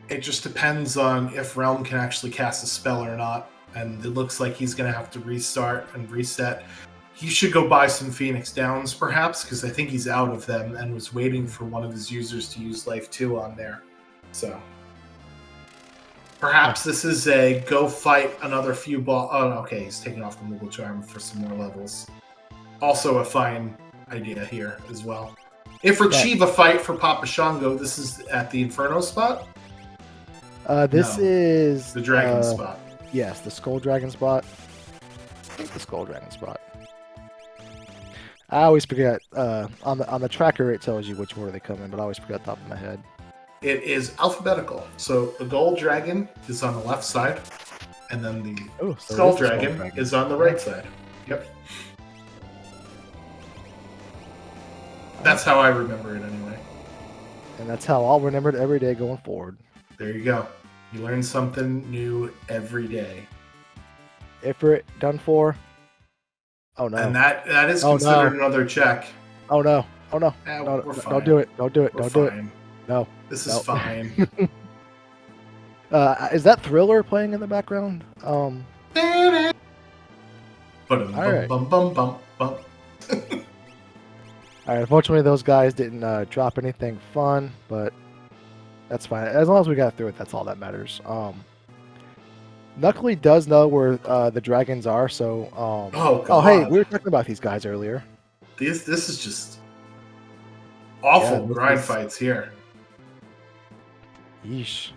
it just depends on if Realm can actually cast a spell or not, and it looks like he's going to have to restart and reset. He should go buy some Phoenix Downs, perhaps, because I think he's out of them and was waiting for one of his users to use Life 2 on there. So perhaps this is a go fight another few ball. Oh, okay, he's taking off the Moogle Charm for some more levels. Also a fine idea here as well. If Rechieve a fight for Papa Shango, this is at the Inferno spot? This is the Dragon spot. Yes, the Skull Dragon spot. I think the Skull Dragon spot. I always forget. On the tracker, it tells you which order they come in, but I always forget the top of my head. It is alphabetical. So the Gold Dragon is on the left side, and then the Skull Dragon is on the right side. Yep. That's how I remember it anyway. And that's how I'll remember it every day going forward. There you go. You learn something new every day. Ifrit done for. Oh no. And that is considered another check. Oh no. Oh no. No, don't do it. Don't do it. Don't do it. No. This is fine. Is that Thriller playing in the background? Oh Bum All right. bum bum bum bum. All right. Unfortunately, those guys didn't drop anything fun, but that's fine. As long as we got through it, that's all that matters. Knuckly does know where the dragons are, so Oh oh hey, god, we were talking about these guys earlier. this is just Yeah, awful this grind is fights here. yeesh.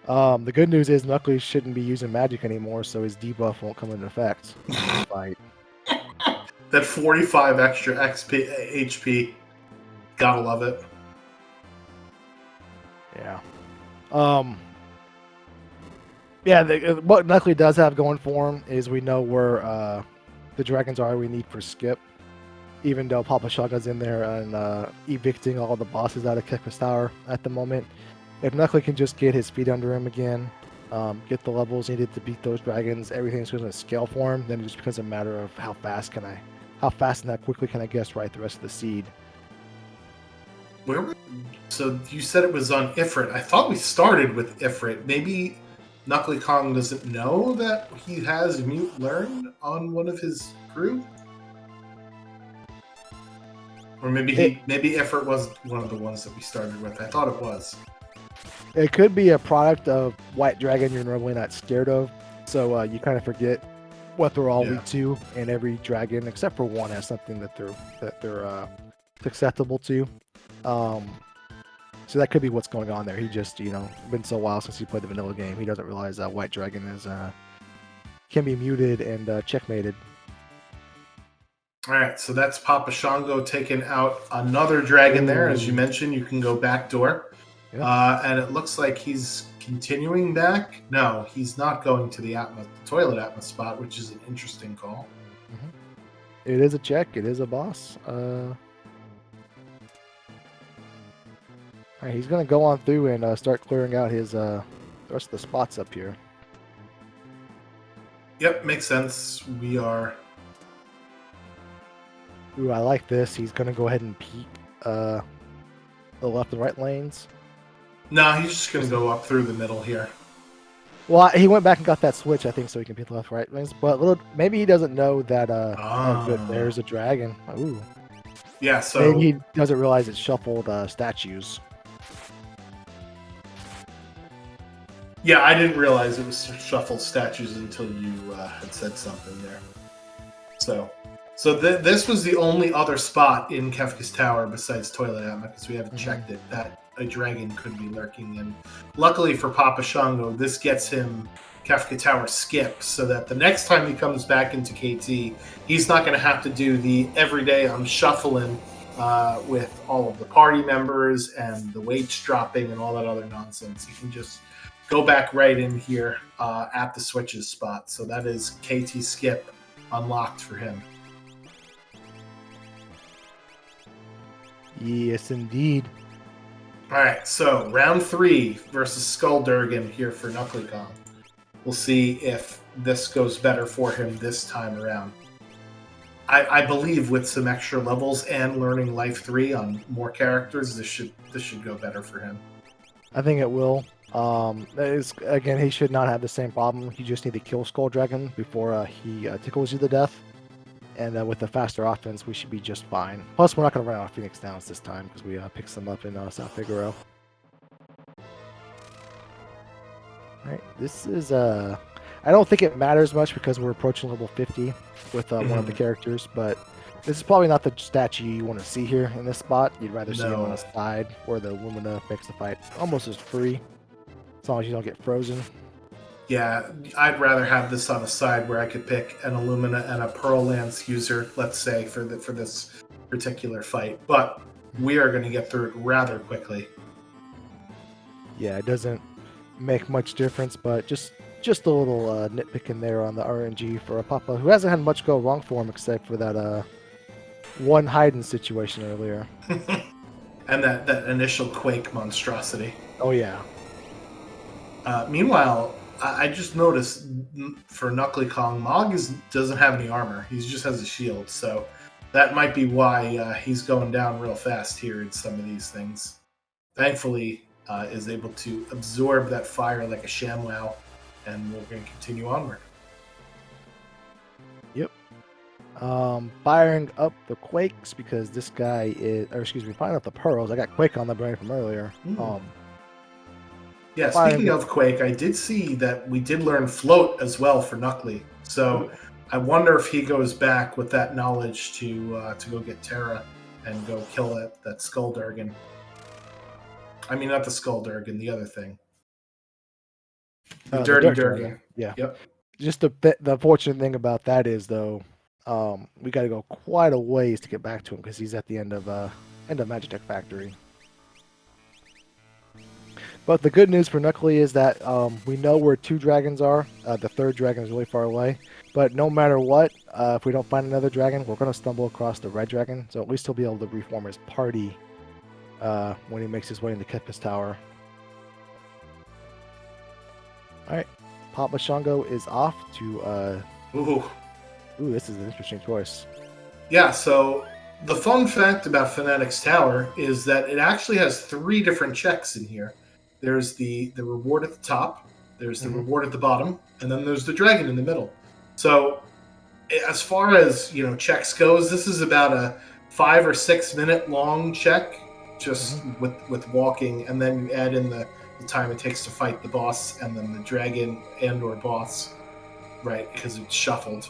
The good news is Knuckly shouldn't be using magic anymore, so his debuff won't come into effect in this fight. That 45 extra XP HP, gotta love it. Yeah. Yeah, what Knuckly does have going for him is we know where the dragons are we need for skip. Even though Papa Shaga's in there and evicting all the bosses out of Kefka's Tower at the moment. If Knuckly can just get his feet under him again, get the levels needed to beat those dragons, everything's going to scale for him. Then it just becomes a matter of how fast and how quickly can I guess right the rest of the seed. So you said it was on Ifrit. I thought we started with Ifrit. Maybe Knuckly Kong doesn't know that he has Mute Learn on one of his crew? Or maybe Ifrit was one of the ones that we started with. I thought it was. It could be a product of White Dragon you're normally not scared of, so you kind of forget what they're all weak to, and every dragon except for one has something that they're susceptible to. So that could be what's going on there. He just, been so while since he played the vanilla game, he doesn't realize that White Dragon is can be muted and checkmated. All right, so that's Papa Shango taking out another dragon there. As you mentioned, you can go back door. Yep. And it looks like he's continuing back. No, he's not going to the toilet Atma spot, which is an interesting call. Mm-hmm. It is a check. It is a boss. All right, he's going to go on through and start clearing out his the rest of the spots up here. Yep, makes sense. We are... Ooh, I like this. He's going to go ahead and peek the left and right lanes. No, he's just going to go up through the middle here. Well, he went back and got that switch, I think, so he can peek the left and right lanes. But maybe he doesn't know that, oh, good, there's a dragon. Ooh. Yeah, so... Maybe he doesn't realize it's shuffled statues. Yeah, I didn't realize it was shuffled statues until you had said something there. So this was the only other spot in Kefka's Tower besides Toilet Atma, because we haven't checked it, that a dragon could be lurking in. Luckily for Papa Shango, this gets him Kefka Tower skip, so that the next time he comes back into KT, he's not going to have to do the everyday I'm shuffling with all of the party members and the weights dropping and all that other nonsense. He can just go back right in here at the switches spot. So that is KT skip unlocked for him. Yes, indeed. All right, so round 3 versus Skulldurgan here for Knuckly Kong. We'll see if this goes better for him this time around. I believe with some extra levels and learning Life 3 on more characters, this should go better for him. I think it will. Again, he should not have the same problem. You just need to kill Skull Dragon before he tickles you to death. And with the faster offense, we should be just fine. Plus, we're not going to run out of Phoenix Downs this time because we picked them up in South Figaro. Alright, this is... I don't think it matters much because we're approaching level 50 with one of the characters, but this is probably not the statue you want to see here in this spot. You'd rather see him on the side where the Lumina makes the fight almost as free, as long as you don't get frozen. Yeah, I'd rather have this on a side where I could pick an Illumina and a Pearl Lance user, let's say, for this particular fight. But we are going to get through it rather quickly. Yeah, it doesn't make much difference, but just a little nitpicking there on the RNG for a Papa who hasn't had much go wrong for him except for that one hiding situation earlier. And that initial Quake monstrosity. Oh, yeah. Meanwhile, I just noticed for Knuckly Kong, Mog doesn't have any armor. He just has a shield, so that might be why he's going down real fast here in some of these things. Thankfully, is able to absorb that fire like a ShamWow, and we're going to continue onward. Yep. Firing up the quakes because this guy firing up the pearls. I got quake on the brain from earlier. Yeah, speaking of quake, I did see that we did learn float as well for Knuckly. So I wonder if he goes back with that knowledge to go get Terra and go kill that Skulldurgan. I mean, not the Skulldurgan, the other thing. The Dirty Durgan. Yeah. Yep. Just the fortunate thing about that is though, we got to go quite a ways to get back to him because he's at the end of Magitech Factory. But the good news for Knuckly is that we know where 2 dragons are. The 3rd dragon is really far away. But no matter what, if we don't find another dragon, we're going to stumble across the red dragon. So at least he'll be able to reform his party when he makes his way into Kepis Tower. Alright, Papa Shango is off to... Ooh, this is an interesting choice. Yeah, so the fun fact about Fanatic's Tower is that it actually has 3 different checks in here. There's the reward at the top, there's the reward at the bottom, and then there's the dragon in the middle. So as far as checks goes, this is about a 5 or 6 minute long check just with walking, and then you add in the time it takes to fight the boss and then the dragon and or boss, right, because it's shuffled.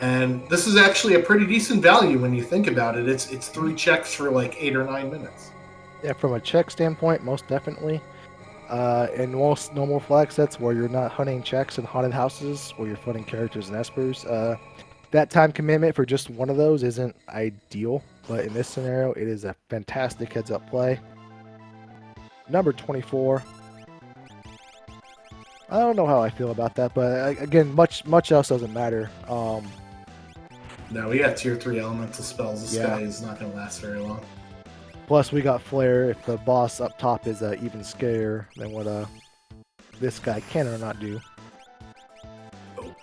And this is actually a pretty decent value when you think about it. It's 3 checks for like 8 or 9 minutes. Yeah, from a check standpoint, most definitely. In most normal flag sets where you're not hunting checks in haunted houses, where you're hunting characters and espers, that time commitment for just one of those isn't ideal. But in this scenario, it is a fantastic heads-up play. Number 24. I don't know how I feel about that, but again, much else doesn't matter. No, we got tier 3 elemental spells. This guy is not going to last very long. Plus, we got Flare if the boss up top is even scarier than what this guy can or not do.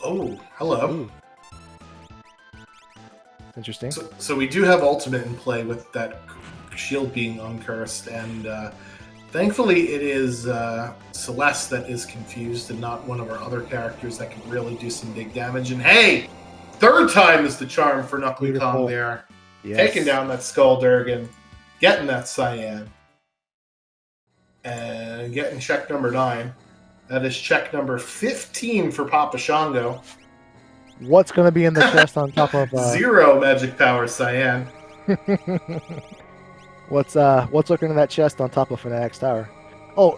Oh, hello. Ooh. Interesting. So we do have ultimate in play with that shield being uncursed, and thankfully it is Celeste that is confused and not one of our other characters that can really do some big damage. And hey, 3rd time is the charm for Knuckly Kong there. Yes. Taking down that Skulldurgan. Getting that cyan. And getting check number 9. That is check number 15 for Papa Shango. What's going to be in the chest on top of... 0 magic power cyan. What's looking in that chest on top of Fanatic's Tower? Oh,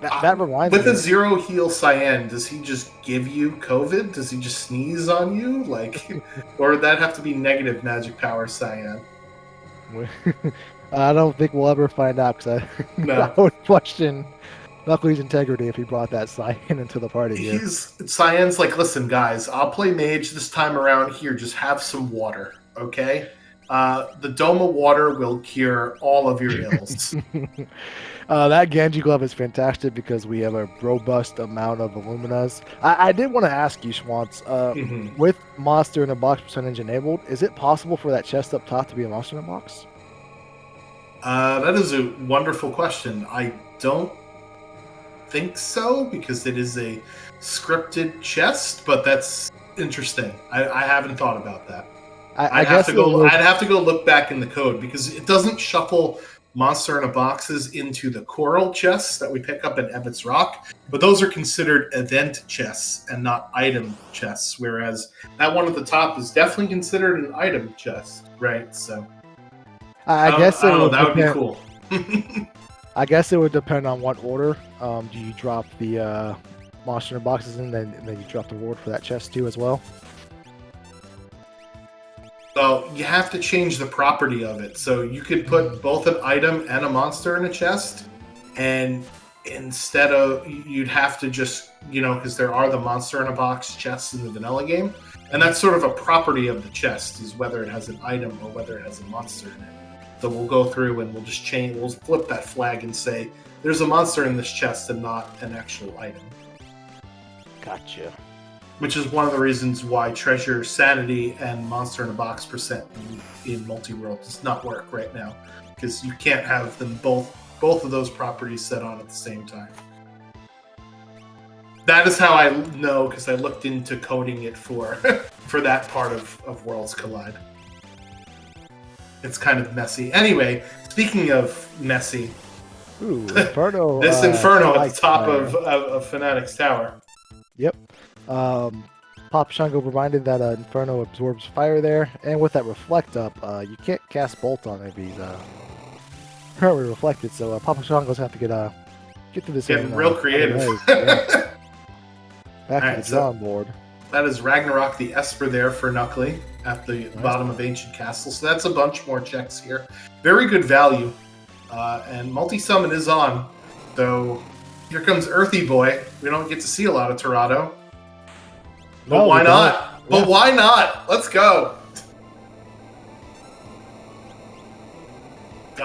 that reminds me. With a 0 heal cyan, does he just give you COVID? Does he just sneeze on you? Or would that have to be negative magic power cyan? I don't think we'll ever find out because I would question Knuckly's integrity if he brought that cyan into the party here. Cyan's like, listen, guys, I'll play mage this time around here. Just have some water, okay? The Dome of Water will cure all of your ills. That Genji glove is fantastic because we have a robust amount of Illuminas. I did want to ask you, Schwantz, with Monster in a Box percentage enabled, is it possible for that chest up top to be a Monster in a Box? That is a wonderful question. I don't think so because it is a scripted chest, but that's interesting. I haven't thought about that. I'd have to go look back in the code because it doesn't shuffle Monster in a Boxes into the coral chests that we pick up in Ebbett's Rock, but those are considered event chests and not item chests, whereas that one at the top is definitely considered an item chest, right? So I guess that would be cool. I guess it would depend on what order. Do you drop the Monster in a Boxes and then you drop the reward for that chest too as well? So you have to change the property of it. So you could put both an item and a monster in a chest, and instead of, you'd have to just, because there are the Monster in a Box chests in the vanilla game, and that's sort of a property of the chest, is whether it has an item or whether it has a monster in it. So we'll go through and we'll flip that flag and say, there's a monster in this chest and not an actual item. Gotcha. Which is one of the reasons why Treasure Sanity and Monster in a Box percent in Multi-World does not work right now, because you can't have them both of those properties set on at the same time. That is how I know, because I looked into coding it for for that part of Worlds Collide. It's kind of messy. Anyway, speaking of messy, Ooh, Inferno. this Inferno at like the top fire. of Fnatic's tower. Yep. Pop Shango reminded that Inferno absorbs fire there, and with that reflect up, you can't cast Bolt on it if he's currently reflected. So Papa Shango's have to get through this. Getting real creative. Yeah. Back to Alright, the drawing board. That is Ragnarok the Esper there for Knuckly at the bottom of Ancient Castle. So that's a bunch more checks here. Very good value. And multi-summon is on. Though here comes Earthy Boy. We don't get to see a lot of Torado. But No, why we not? don't. But Yeah. why not? Let's go.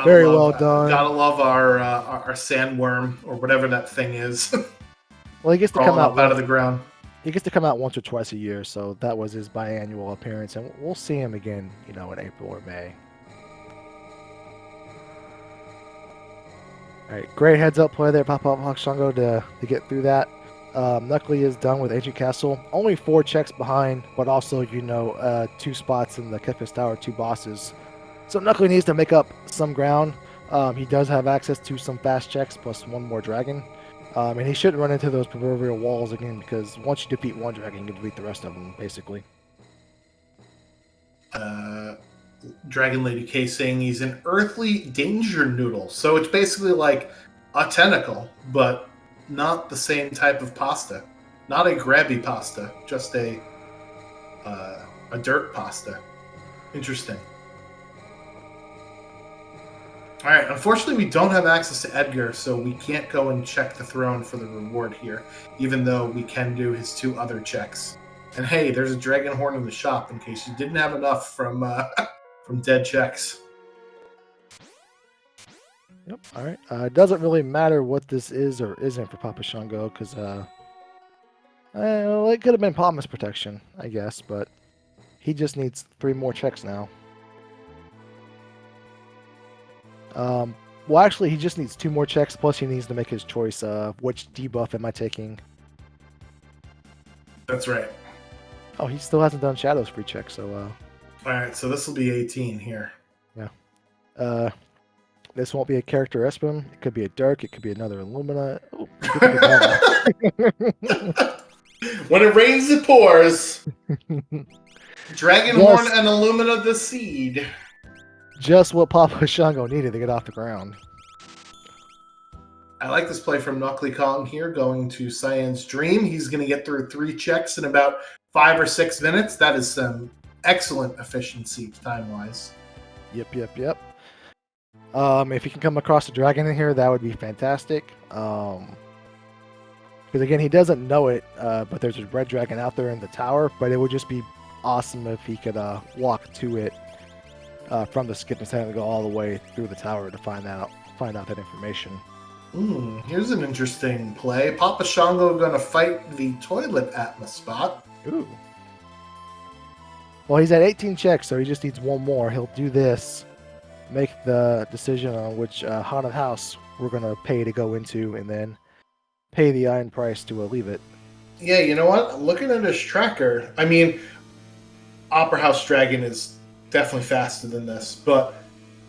Very well done. Gotta love our sandworm or whatever that thing is. Well, he gets to come crawling out up out of the ground. He gets to come out once or twice a year, so that was his biannual appearance, and we'll see him again, in April or May. All right, great heads-up play there, Papa Shango, to get through that. Knuckly is done with Ancient Castle. Only 4 checks behind, but also, 2 spots in the Kefis Tower, 2 bosses. So Knuckly needs to make up some ground. He does have access to some fast checks, plus 1 more dragon. And he shouldn't run into those proverbial walls again, because once you defeat 1 dragon, you can defeat the rest of them, basically. Dragon Lady K saying he's an earthly danger noodle. So it's basically like a tentacle, but not the same type of pasta. Not a grabby pasta, just a dirt pasta. Interesting. All right, unfortunately, we don't have access to Edgar, so we can't go and check the throne for the reward here, even though we can do his 2 other checks. And hey, there's a dragon horn in the shop in case you didn't have enough from dead checks. Yep. All right. It doesn't really matter what this is or isn't for Papa Shango, because it could have been Promise Protection, I guess, but he just needs 3 more checks now. Well, actually, he just needs 2 more checks, plus he needs to make his choice of which debuff am I taking. That's right. Oh, he still hasn't done Shadow's free check, so... All right, so this will be 18 here. Yeah. This won't be a character Espim. It could be a Dark. It could be another Illumina. Oh, when it rains, it pours. Dragon Horn and Illumina the Seed. Just what Papa Shango needed to get off the ground. I like this play from Knuckly Kong here, going to Cyan's Dream. He's going to get through 3 checks in about 5 or 6 minutes. That is some excellent efficiency time-wise. Yep. If you can come across a dragon in here, that would be fantastic. Because again, he doesn't know it, but there's a red dragon out there in the tower. But it would just be awesome if he could walk to it from the skip instead of go all the way through the tower to find out that information. Here's an interesting play. Papa Shango going to fight the toilet Atma spot. Ooh. Well, he's at 18 checks, so he just needs 1 more. He'll do this, make the decision on which haunted house we're going to pay to go into, and then pay the iron price to leave it. Yeah, you know what? Looking at his tracker, I mean, Opera House Dragon is definitely faster than this, but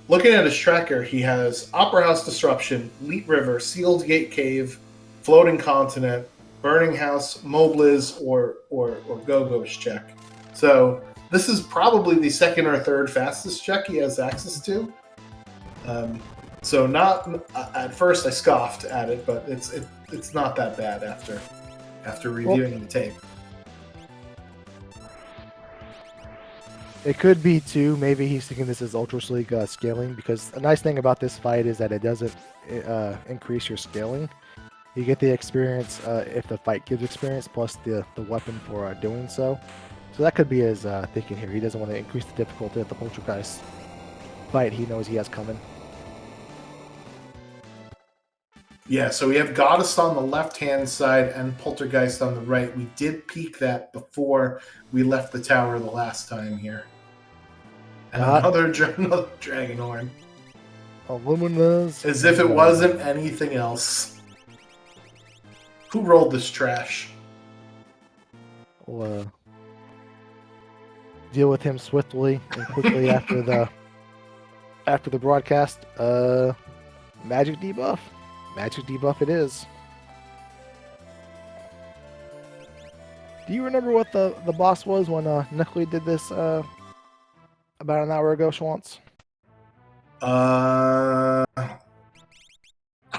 looking at his tracker, he has Opera House Disruption, Leet River, Sealed Gate Cave, Floating Continent, Burning House, Mobliz, or Go-Go's check. So this is probably the 2nd or 3rd fastest check he has access to. So not at first I scoffed at it, but it's not that bad after reviewing the tape. It could be too. Maybe he's thinking this is Ultra League scaling, because a nice thing about this fight is that it doesn't increase your scaling. You get the experience if the fight gives experience, plus the weapon for doing so. So that could be his thinking here. He doesn't want to increase the difficulty of the Poltergeist fight he knows he has coming. Yeah, so we have Goddess on the left-hand side and Poltergeist on the right. We did peek that before we left the tower the last time here. And another Dragon Horn. Illuminas. As if it wasn't anything else. Who rolled this trash? deal with him swiftly and quickly after the broadcast. Magic debuff. Magic debuff it is. Do you remember what the boss was when Nuckley did this about an hour ago, Schwantz? I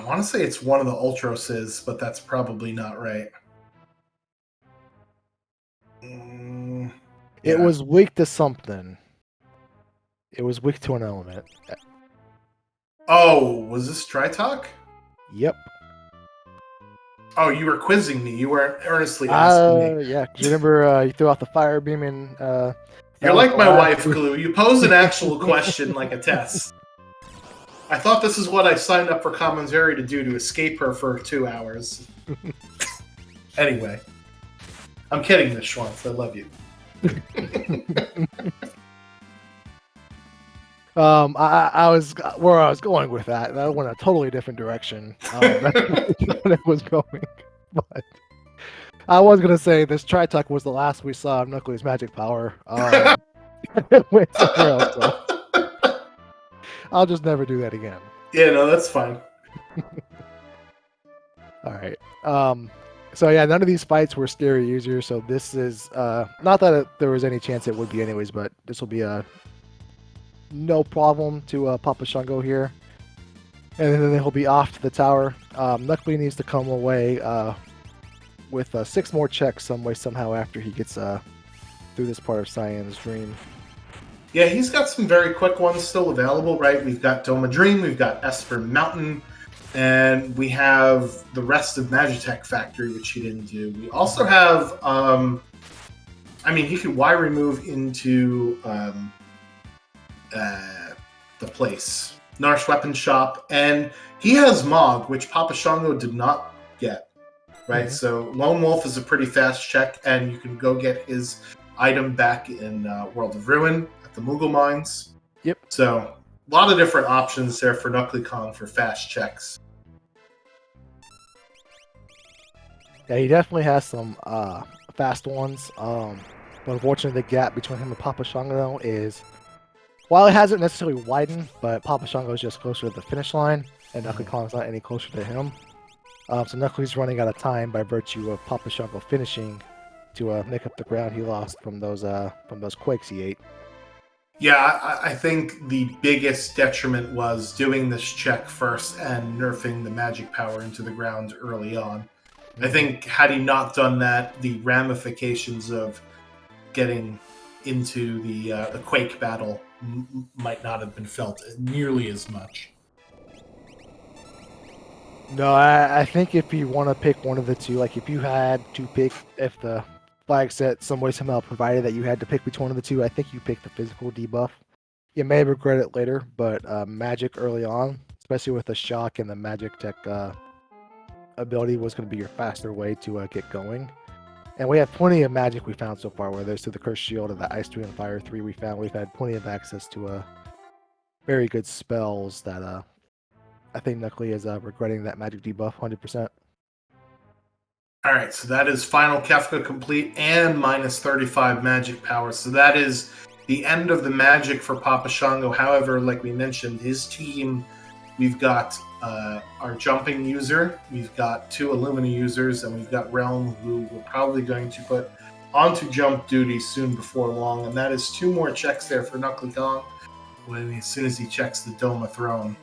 want to say it's one of the Ultroses, but that's probably not right. It was weak to something. It was weak to an element. Oh, was this Tritalk? Yep. Oh, you were quizzing me. You weren't earnestly asking me. Yeah. Do you remember you threw out the fire beam and You're like my wife, Glue. You pose an actual question like a test. I thought this is what I signed up for commentary to do, to escape her for 2 hours. Anyway. I'm kidding, Miss Schwantz. I love you. I was where I was going with that. That went a totally different direction. That's what it was going. But I was gonna say this Tritalk was the last we saw of Nucley's magic power. It went somewhere else. So I'll just never do that again. Yeah, no, that's fine. All right. So yeah, none of these fights were scary users. So this is not that there was any chance it would be anyways, but this will be a no problem to Papa Shango here. And then he'll be off to the tower. Nuckley needs to come away with 6 more checks some way, somehow after he gets through this part of Cyan's dream. Yeah, he's got some very quick ones still available, right? We've got Doma Dream, we've got Esper Mountain, and we have the rest of Magitech Factory, which he didn't do. We also have, he could Y remove into the place, Narsh Weapon Shop, and he has Mog, which Papa Shango did not get, right? Mm-hmm. So Lone Wolf is a pretty fast check, and you can go get his item back in World of Ruin at the Moogle Mines. Yep. So a lot of different options there for Knuckly Kong for fast checks. Yeah, he definitely has some fast ones. But unfortunately, the gap between him and Papa Shango is, while it hasn't necessarily widened, but Papa Shango is just closer to the finish line, and Knuckly Kong's not any closer to him. So Knuckly's running out of time by virtue of Papa Shango finishing to make up the ground he lost from those quakes he ate. Yeah, I think the biggest detriment was doing this check first and nerfing the magic power into the ground early on. I think had he not done that, the ramifications of getting into the Quake battle might not have been felt nearly as much. No, I think if you want to pick one of the two, like if you had to pick, if the flag set some way somehow provided that you had to pick between one of the two, I think you pick the physical debuff. You may regret it later, but magic early on, especially with the shock and the magic tech ability, was going to be your faster way to get going. And we have plenty of magic we found so far, whether it's through the Curse Shield or the Ice 3 and Fire 3 we found. We've had plenty of access to very good spells that I think Knuckly is regretting that magic debuff 100%. All right, so that is Final Kefka complete and minus 35 magic power. So that is the end of the magic for Papa Shango. However, like we mentioned, his team, we've got our jumping user, we've got 2 Illumina users, and we've got Realm, who we're probably going to put onto jump duty soon before long. And that is 2 more checks there for Knuckly Kong as soon as he checks the Doma Throne.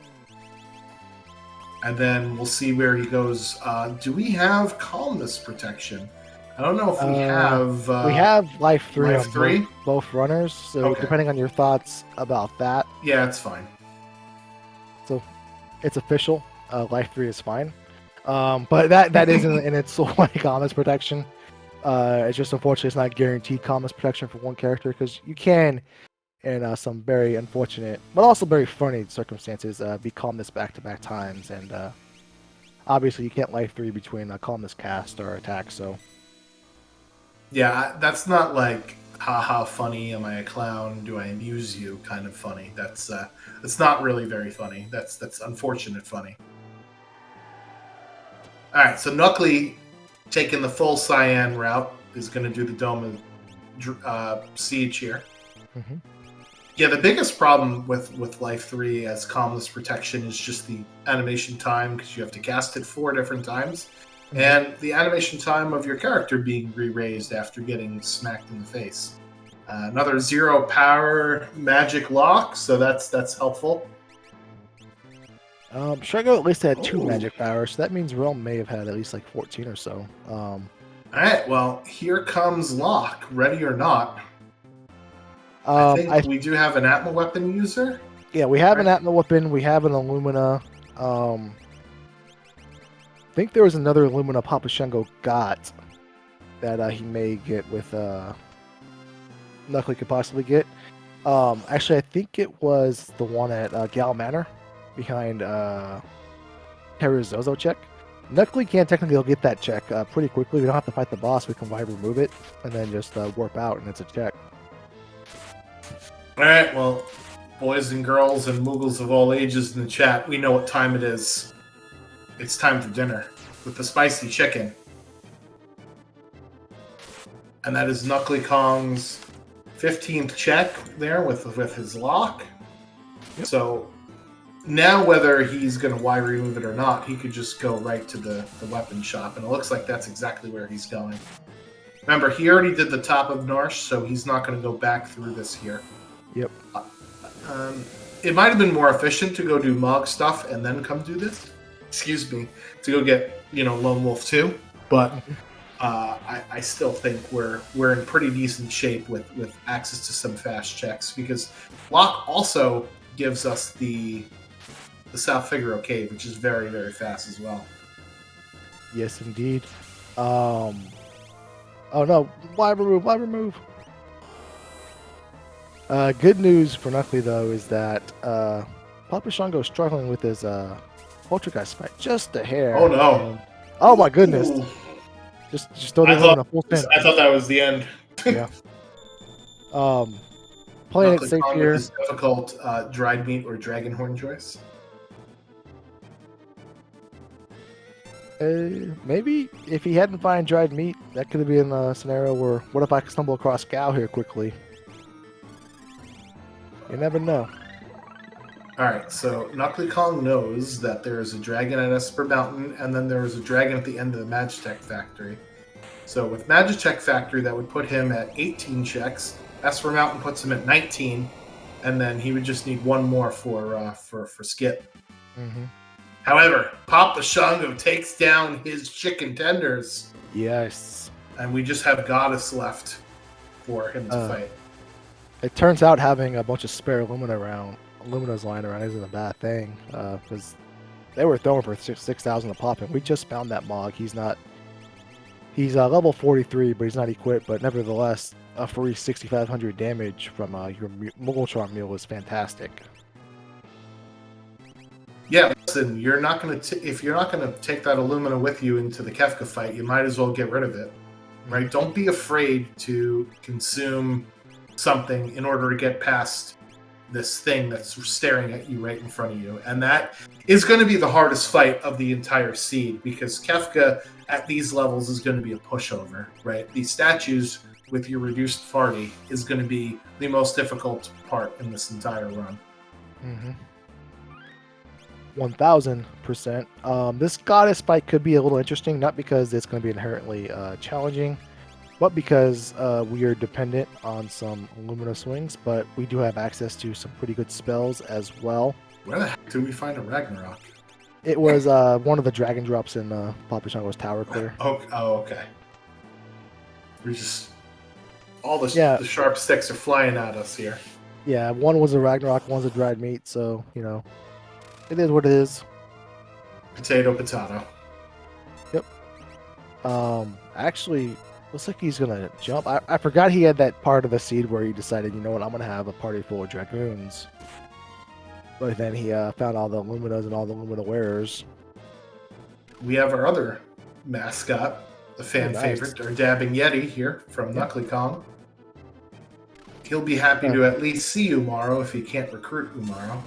And then we'll see where he goes. Do we have Calmness Protection? I don't know if we have... we have Life 3 Life on 3? Both runners, so okay. Depending on your thoughts about that. Yeah, it's fine. So it's official. Life 3 is fine. But that isn't in its soul like Calmness Protection. It's just unfortunately it's not guaranteed Calmness Protection for one character, because you can, in some very unfortunate but also very funny circumstances, be Calmness back-to-back times, and obviously you can't Life 3 between Calmness cast or attack, so... Yeah, that's not like, haha, funny, am I a clown, do I amuse you kind of funny. That's not really very funny. That's unfortunate funny. Alright, so Knuckly, taking the full Cyan route, is going to do the Doma Siege here. Mm-hmm. Yeah, the biggest problem with Life 3 as Calmless Protection is just the animation time, because you have to cast it 4 different times. Mm-hmm. And the animation time of your character being re-raised after getting smacked in the face. Another 0 power magic lock, so that's helpful. Shrego at least had 2 Ooh. magic powers, so that means Realm may have had at least like 14 or so. All right, well, here comes Locke, ready or not. I think we do have an Atma weapon user. Yeah, we have an Atma weapon. We have an Illumina. I think there was another Illumina Papa Shango got that he may get with Knuckly could possibly get. Actually, I think it was the one at Gal Manor behind Terrazozo check. Knuckly can technically go get that check pretty quickly. We don't have to fight the boss. We can vibe remove it and then just warp out, and it's a check. All right, well, boys and girls and Moogles of all ages in the chat, we know what time it is. It's time for dinner with the spicy chicken. And that is Knuckly Kong's 15th check there with his lock. Yep. So now whether he's going to Y remove it or not, he could just go right to the weapon shop. And it looks like that's exactly where he's going. Remember, he already did the top of Narsh, so he's not going to go back through this here. Yep. It might have been more efficient to go do Mog stuff and then come do this. Excuse me. To go get, Lone Wolf 2. But I still think we're in pretty decent shape with access to some fast checks, because Locke also gives us the South Figaro Cave, which is very, very fast as well. Yes, indeed. Oh no, why remove? Good news for Knuckly, though, is that Papa Shango is struggling with his Poltergeist fight. Just a hair. Oh, no. Oh, my goodness. Ooh. Just throw that in a full spin. I thought that was the end. Yeah. Playing it safe here. Is difficult dried meat or dragon horn choice? Maybe if he hadn't found dried meat, that could have been a scenario where, what if I stumble across Gal here quickly? You never know. Alright, so Knuckly Kong knows that there is a dragon at Esper Mountain, and then there is a dragon at the end of the Magitech Factory. So with Magitech Factory, that would put him at 18 checks. Esper Mountain puts him at 19, and then he would just need one more for Skip. Mm-hmm. However, Papa Shango takes down his chicken tenders. Yes. And we just have Goddess left for him to fight. It turns out having a bunch of spare Illuminas lying around isn't a bad thing, because they were throwing for 6,000 a pop, and we just found that Mog. He's level 43, but he's not equipped, but nevertheless, a free 6,500 damage from your Muggletron meal is fantastic. Yeah, listen, if you're not going to take that Illumina with you into the Kefka fight, you might as well get rid of it, right? Mm-hmm. Don't be afraid to consume something in order to get past this thing that's staring at you right in front of you. And that is going to be the hardest fight of the entire seed, because Kefka at these levels is going to be a pushover, right? These statues with your reduced farty is going to be the most difficult part in this entire run. Mm-hmm. 1000%. This Goddess fight could be a little interesting, not because it's going to be inherently challenging, but because we are dependent on some Illumina swings, but we do have access to some pretty good spells as well. Where the heck did we find a Ragnarok? It was one of the dragon drops in Papa Shango's tower clear. Oh, okay. We're just... all the sharp sticks are flying at us here. Yeah, one was a Ragnarok, one's a dried meat, so, it is what it is. Potato. Yep. Actually, looks like he's gonna jump. I forgot he had that part of the seed where he decided, I'm gonna have a party full of dragoons. But then he found all the Illuminas and all the Illumina wearers. We have our other mascot, the fan favorite, our dabbing Yeti here from Knuckly Kong. He'll be happy to at least see Umaro if he can't recruit Umaro.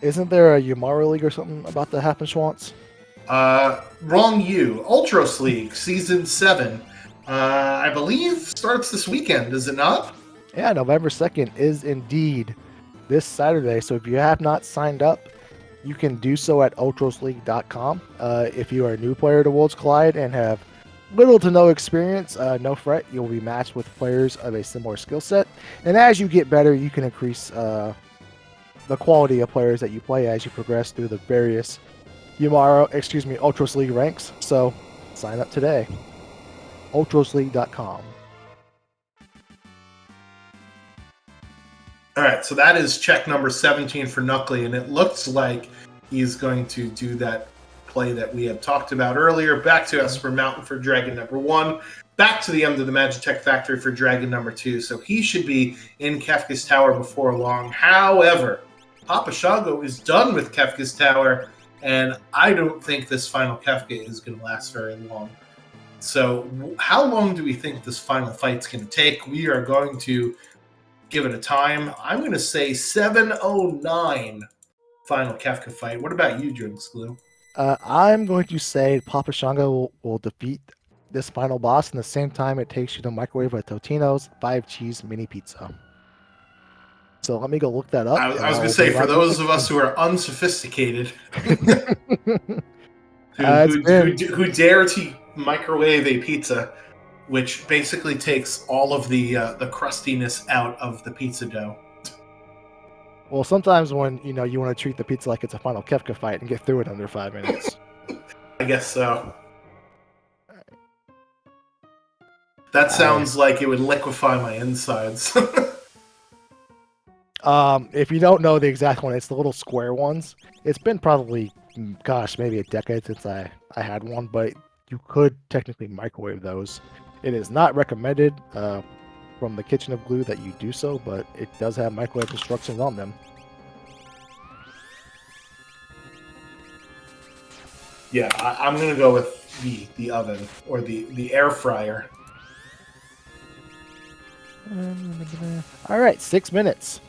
Isn't there a Umaro League or something about to happen, Schwantz? Wrong you. Ultros League, Season 7. I believe starts this weekend, is it not? Yeah, November 2nd is indeed this Saturday. So if you have not signed up, you can do so at ultrasleague.com. If you are a new player to Worlds Collide and have little to no experience, no fret. You'll be matched with players of a similar skill set. And as you get better, you can increase the quality of players that you play as you progress through the various Ultras League ranks. So sign up today. ultrasleague.com. All right, so that is check number 17 for Knuckly, and it looks like he's going to do that play that we had talked about earlier. Back to Esper Mountain for Dragon number 1. Back to the end of the Magitech Factory for Dragon number 2. So he should be in Kefka's Tower before long. However, Papa Shango is done with Kefka's Tower, and I don't think this final Kefka is going to last very long. So how long do we think this final fight's going to take? We are going to give it a time. I'm going to say 7:09 final Kefka fight. What about you, Drinks Glue? I'm going to say Papa Shango will defeat this final boss in the same time it takes you to microwave a Totino's 5-cheese mini pizza. So let me go look that up. I was going to say, for those of us who are unsophisticated, who dare to microwave a pizza, which basically takes all of the crustiness out of the pizza dough. Well, sometimes when you want to treat the pizza like it's a final Kefka fight and get through it under 5 minutes. I guess so. That sounds like it would liquefy my insides. If you don't know the exact one, it's the little square ones. It's been probably, maybe a decade since I had one, but you could technically microwave those. It is not recommended from the Kitchen of Glue that you do so, but it does have microwave instructions on them. Yeah, I'm going to go with the oven or the air fryer. All right, 6 minutes.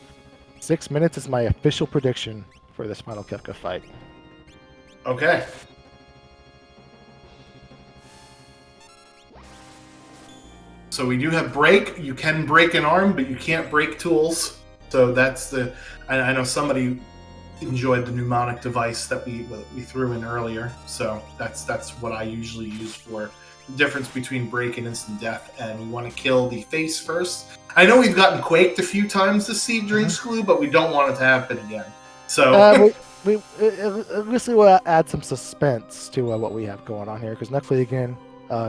6 minutes is my official prediction for this final Kefka fight. Okay. So we do have break. You can break an arm, but you can't break tools. So that's the... I know somebody enjoyed the mnemonic device that we threw in earlier. So that's what I usually use for the difference between break and instant death. And we want to kill the face first. I know we've gotten quaked a few times this seed during Glue, but we don't want it to happen again. So we obviously will add some suspense to what we have going on here, because Knuckly again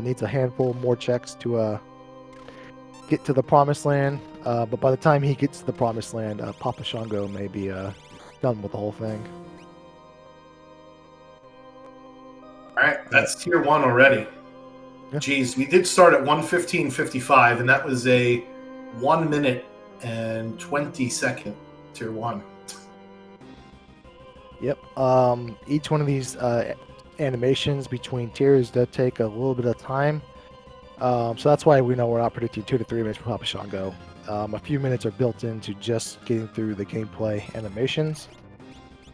needs a handful more checks to get to the promised land. But by the time he gets to the promised land, Papa Shango may be done with the whole thing. All right, that's tier 1 already. Yeah. Jeez, we did start at 1:15:55, and that was a 1 minute and 20 second tier 1. Yep. Each one of these animations between tiers does take a little bit of time. So that's why we know we're not predicting 2 to 3 minutes for Papa Shango. A few minutes are built into just getting through the gameplay animations.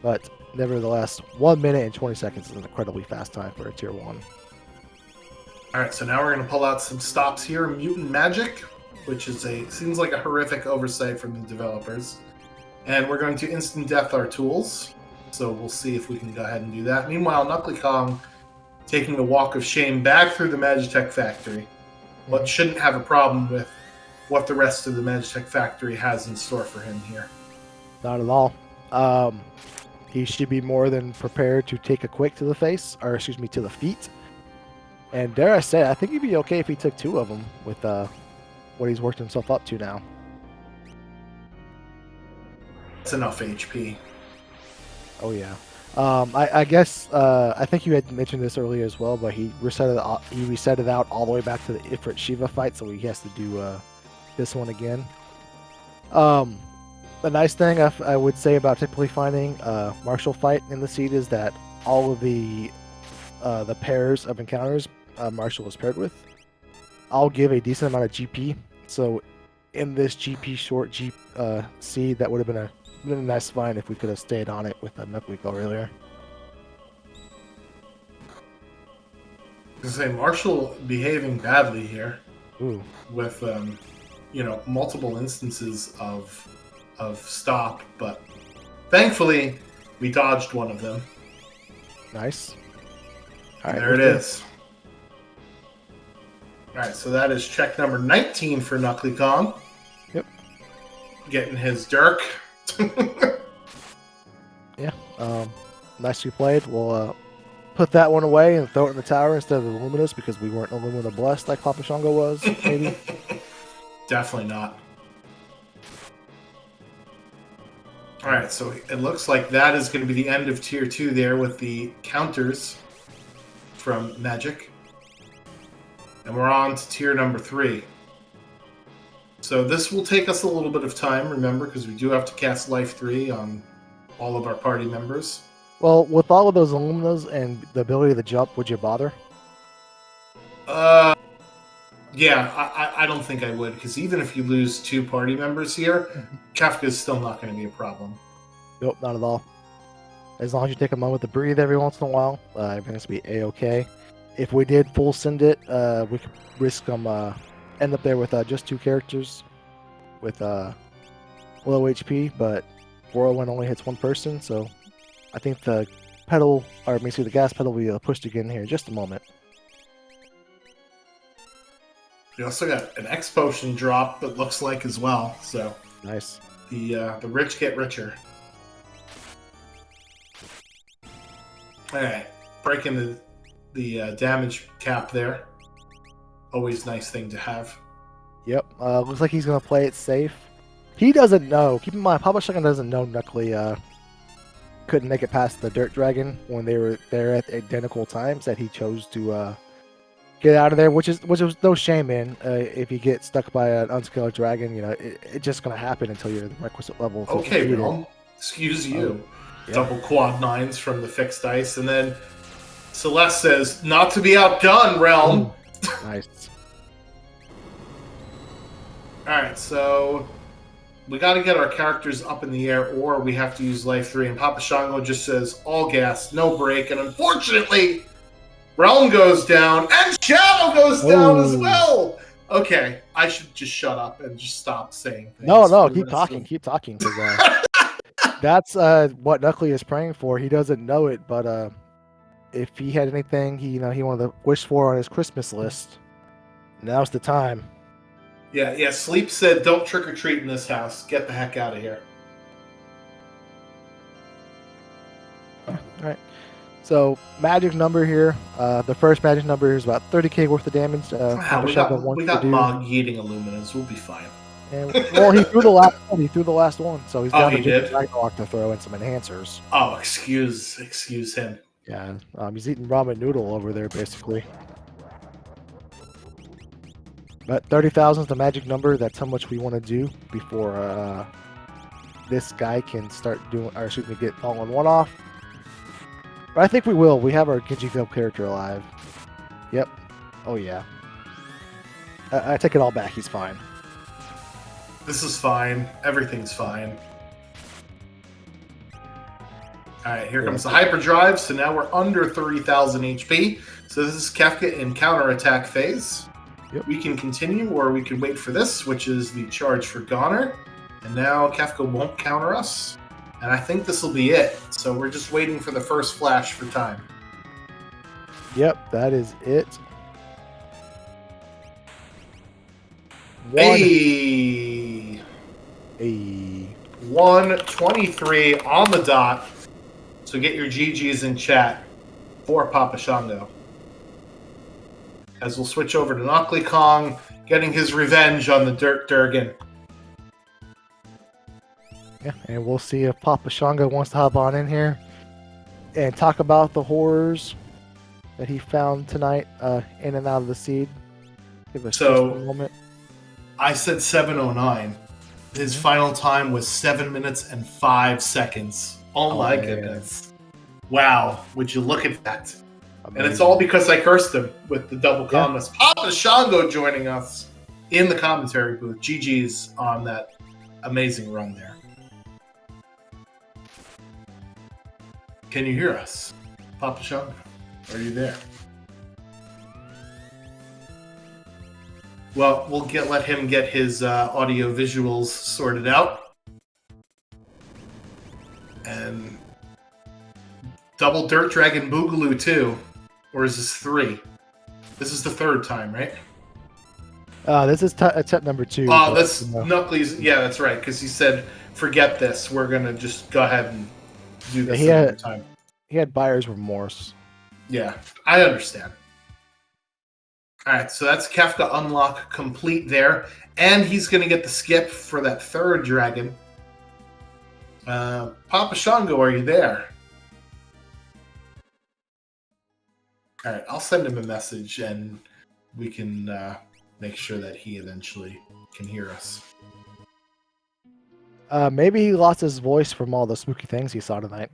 But nevertheless, 1 minute and 20 seconds is an incredibly fast time for a tier 1. Alright, so now we're going to pull out some stops here. Mutant Magic, which is seems like a horrific oversight from the developers. And we're going to instant death our tools. So we'll see if we can go ahead and do that. Meanwhile, Knuckly Kong taking the walk of shame back through the Magitech Factory, but shouldn't have a problem with what the rest of the Magitech Factory has in store for him here. Not at all. He should be more than prepared to take a quick to the face, or excuse me, to the feet. And dare I say, I think he'd be okay if he took 2 of them with what he's worked himself up to now. That's enough HP. Oh yeah. I guess I think you had mentioned this earlier as well, but he reset it out all the way back to the Ifrit Shiva fight, so he has to do this one again. The nice thing I would say about typically finding a martial fight in the seed is that all of the pairs of encounters Marshall is paired with, I'll give a decent amount of GP. So in this GP short seed, that would have been a nice find if we could have stayed on it with a Knuckly earlier. I was going to say, Marshall behaving badly here. Ooh. With multiple instances of stop, but thankfully we dodged one of them. Nice. All right, there it is. All right, so that is check number 19 for Knuckly Kong. Yep. Getting his dirk. Yeah. Nicely played. We'll put that one away and throw it in the tower instead of the Luminous because we weren't Illumina blessed like Papa Shango was, maybe. Definitely not. All right, so it looks like that is going to be the end of Tier 2 there with the counters from Magic. And we're on to Tier number 3. So this will take us a little bit of time, remember, because we do have to cast Life 3 on all of our party members. Well, with all of those Illuminas and the ability to jump, would you bother? Yeah, I don't think I would, because even if you lose 2 party members here, Kafka is still not going to be a problem. Nope, not at all. As long as you take a moment to breathe every once in a while, everything's going to be A-okay. If we did full send it, we could risk them end up there with just 2 characters with low HP, but Whirlwind only hits 1 person, so I think the pedal, or basically the gas pedal, will be pushed again here in just a moment. We also got an X potion drop, it looks like, as well. So nice. The rich get richer. All right, breaking the damage cap there. Always nice thing to have. Yep. Looks like he's gonna play it safe. He doesn't know. Keep in mind, Papa Shango doesn't know Knuckly couldn't make it past the Dirt Dragon when they were there at identical times. That he chose to get out of there, which was no shame in. If you get stuck by an unscaled dragon, it's just gonna happen until you're the requisite level. Okay, Realm. Excuse you. Yeah. Double quad 9s from the fixed dice, and then Celeste says, "Not to be outdone, Realm." Nice. All right, so we got to get our characters up in the air, or we have to use Life 3. And Papa Shango just says, "All gas, no break." And unfortunately, Realm goes down, and Shadow goes down as well. Okay, I should just shut up and just stop saying things. No, keep talking. That's what Knuckly is praying for. He doesn't know it, but if he had anything he wanted to wish for on his Christmas list, now's the time. Yeah. Sleep said, "Don't trick or treat in this house. Get the heck out of here." All right. So magic number here. The first magic number is about 30k worth of damage. We got Mog eating Illuminas. We'll be fine. And, well, he threw the last one. He threw the last one, so he's down to Ragnarok to throw in some enhancers. Oh, excuse him. Yeah, he's eating ramen noodle over there, basically. But 30,000 is the magic number. That's how much we want to do before this guy can start doing, or excuse me, get all in one off. But I think we will. We have our Genji Film character alive. Yep. Oh yeah. I take it all back. He's fine. This is fine. Everything's fine. Alright, here comes the hyperdrive. So now we're under 30,000 HP. So this is Kefka in counterattack phase. Yep. We can continue, or we can wait for this, which is the charge for Goner. And now Kefka won't counter us. And I think this will be it. So we're just waiting for the first flash for time. Yep, that is it. Hey! 123 on the dot. So get your GGs in chat for Papa Shango. As we'll switch over to Knuckly Kong, getting his revenge on the Dirt Durgan. Yeah, and we'll see if Papa Shango wants to hop on in here and talk about the horrors that he found tonight in and out of the seed. Give us just a moment. I said 7:09. His final time was 7 minutes and 5 seconds. Oh my goodness. Wow, would you look at that? Amazing. And it's all because I cursed him with the double comments. Papa Shango joining us in the commentary booth. GG's on that amazing run there. Can you hear us? Papa Shango, are you there? Well, we'll let him get his audio visuals sorted out. And double Dirt Dragon Boogaloo too. Or is this 3? This is the 3rd time, right? This is attempt number 2. Oh, that's Knuckles. Yeah, that's right. Because he said, "Forget this. We're gonna just go ahead and do this another time." He had buyer's remorse. Yeah, I understand. All right, so that's Kefka unlock complete there, and he's gonna get the skip for that 3rd dragon. Papa Shango, are you there? All right, I'll send him a message, and we can make sure that he eventually can hear us. Maybe he lost his voice from all the spooky things he saw tonight.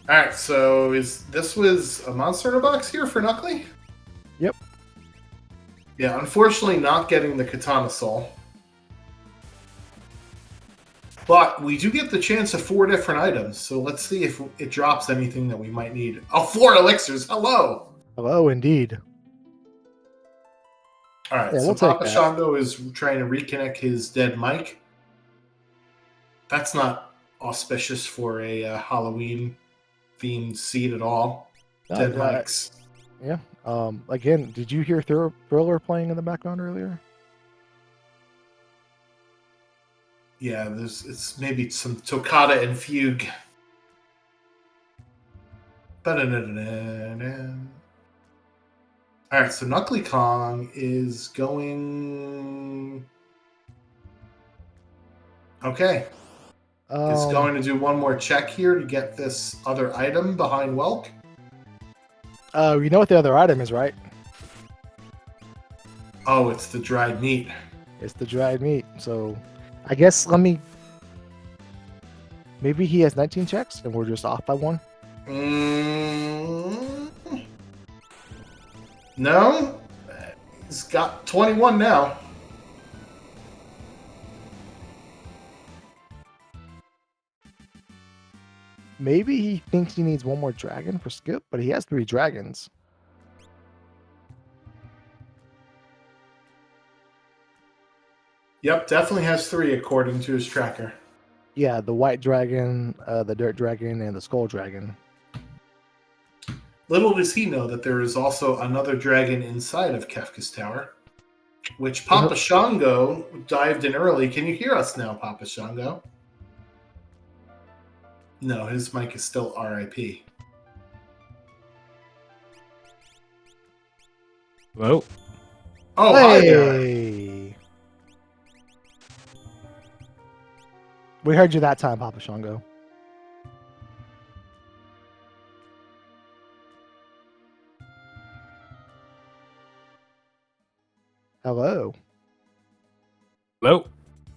All right, so this was a monster in a box here for Knuckly? Yep. Yeah, unfortunately not getting the Katana Soul. But we do get the chance of 4 different items, so let's see if it drops anything that we might need. Oh, 4 elixirs! Hello! Hello, indeed. Alright, so Papa Shango is trying to reconnect his dead mic. That's not auspicious for a Halloween-themed seed at all. Dead mics. Yeah. Again, did you hear Thriller playing in the background earlier? Yeah, it's maybe some Toccata and Fugue. Alright, so Knuckly Kong is going... Okay. It's going to do one more check here to get this other item behind Welk. You know what the other item is, right? Oh, it's the dried meat. It's the dried meat. So, I guess maybe he has 19 checks and we're just off by 1. No. He's got 21 now. Maybe he thinks he needs 1 more dragon for skip, but he has 3 dragons. Yep, definitely has 3 according to his tracker. Yeah, the white dragon, the dirt dragon, and the skull dragon. Little does he know that there is also another dragon inside of Kefka's tower, which Papa Shango dived in early. Can you hear us now, Papa Shango? No, his mic is still RIP. Hello? Oh, hey! Hi there. We heard you that time, Papa Shango. Hello. Hello?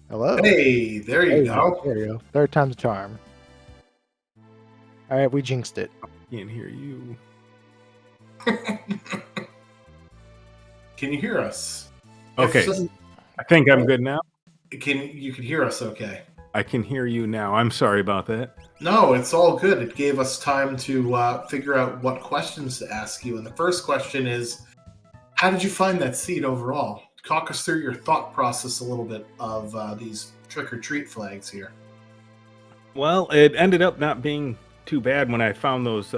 Hello. Hey, there you go. There you go. 3rd time's a charm. All right, we jinxed it. Can't hear you. Can you hear us? Okay. I think I'm good now. You can hear us okay? I can hear you now. I'm sorry about that. No, it's all good. It gave us time to figure out what questions to ask you. And the first question is, how did you find that seed overall? Talk us through your thought process a little bit of these trick-or-treat flags here. Well, it ended up not being too bad when I found those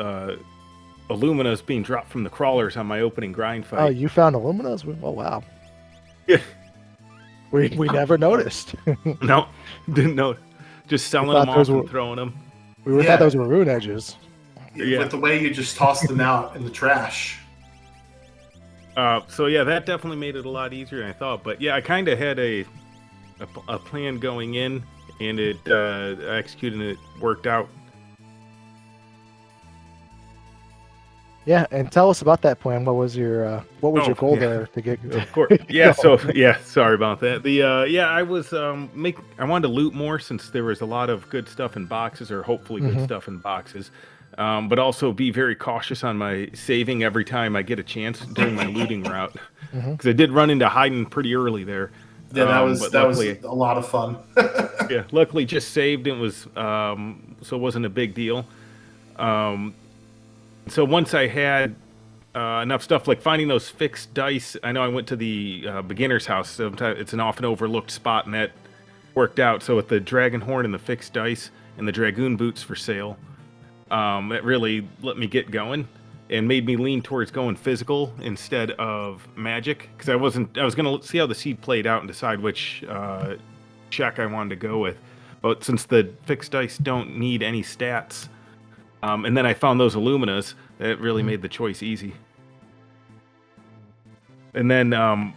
Illuminas being dropped from the crawlers on my opening grind fight. Oh, you found Illuminas? Oh, wow. Yeah. We never noticed. No, didn't know. Just selling them off and throwing them. We thought those were rune edges. Yeah. With the way you just tossed them out in the trash. So yeah, that definitely made it a lot easier than I thought. But yeah, I kind of had a plan going in, and it executed and it worked out. Yeah, and tell us about that plan. What was your goal there to get? Of course, yeah. So yeah, sorry about that. I was I wanted to loot more since there was a lot of good stuff in boxes, or hopefully good stuff in boxes. But also be very cautious on my saving every time I get a chance during my looting route, because I did run into hiding pretty early there. Yeah, But that was luckily, a lot of fun. yeah, luckily just saved and was so it wasn't a big deal. Um, so once I had enough stuff like finding those fixed dice, I know I went to the beginner's house. Sometimes it's an often overlooked spot, and that worked out. So with the dragon horn and the fixed dice and the dragoon boots for sale, it really let me get going and made me lean towards going physical instead of magic, because I was going to see how the seed played out and decide which check I wanted to go with. But since the fixed dice don't need any stats, and then I found those Illuminas, it really made the choice easy. And then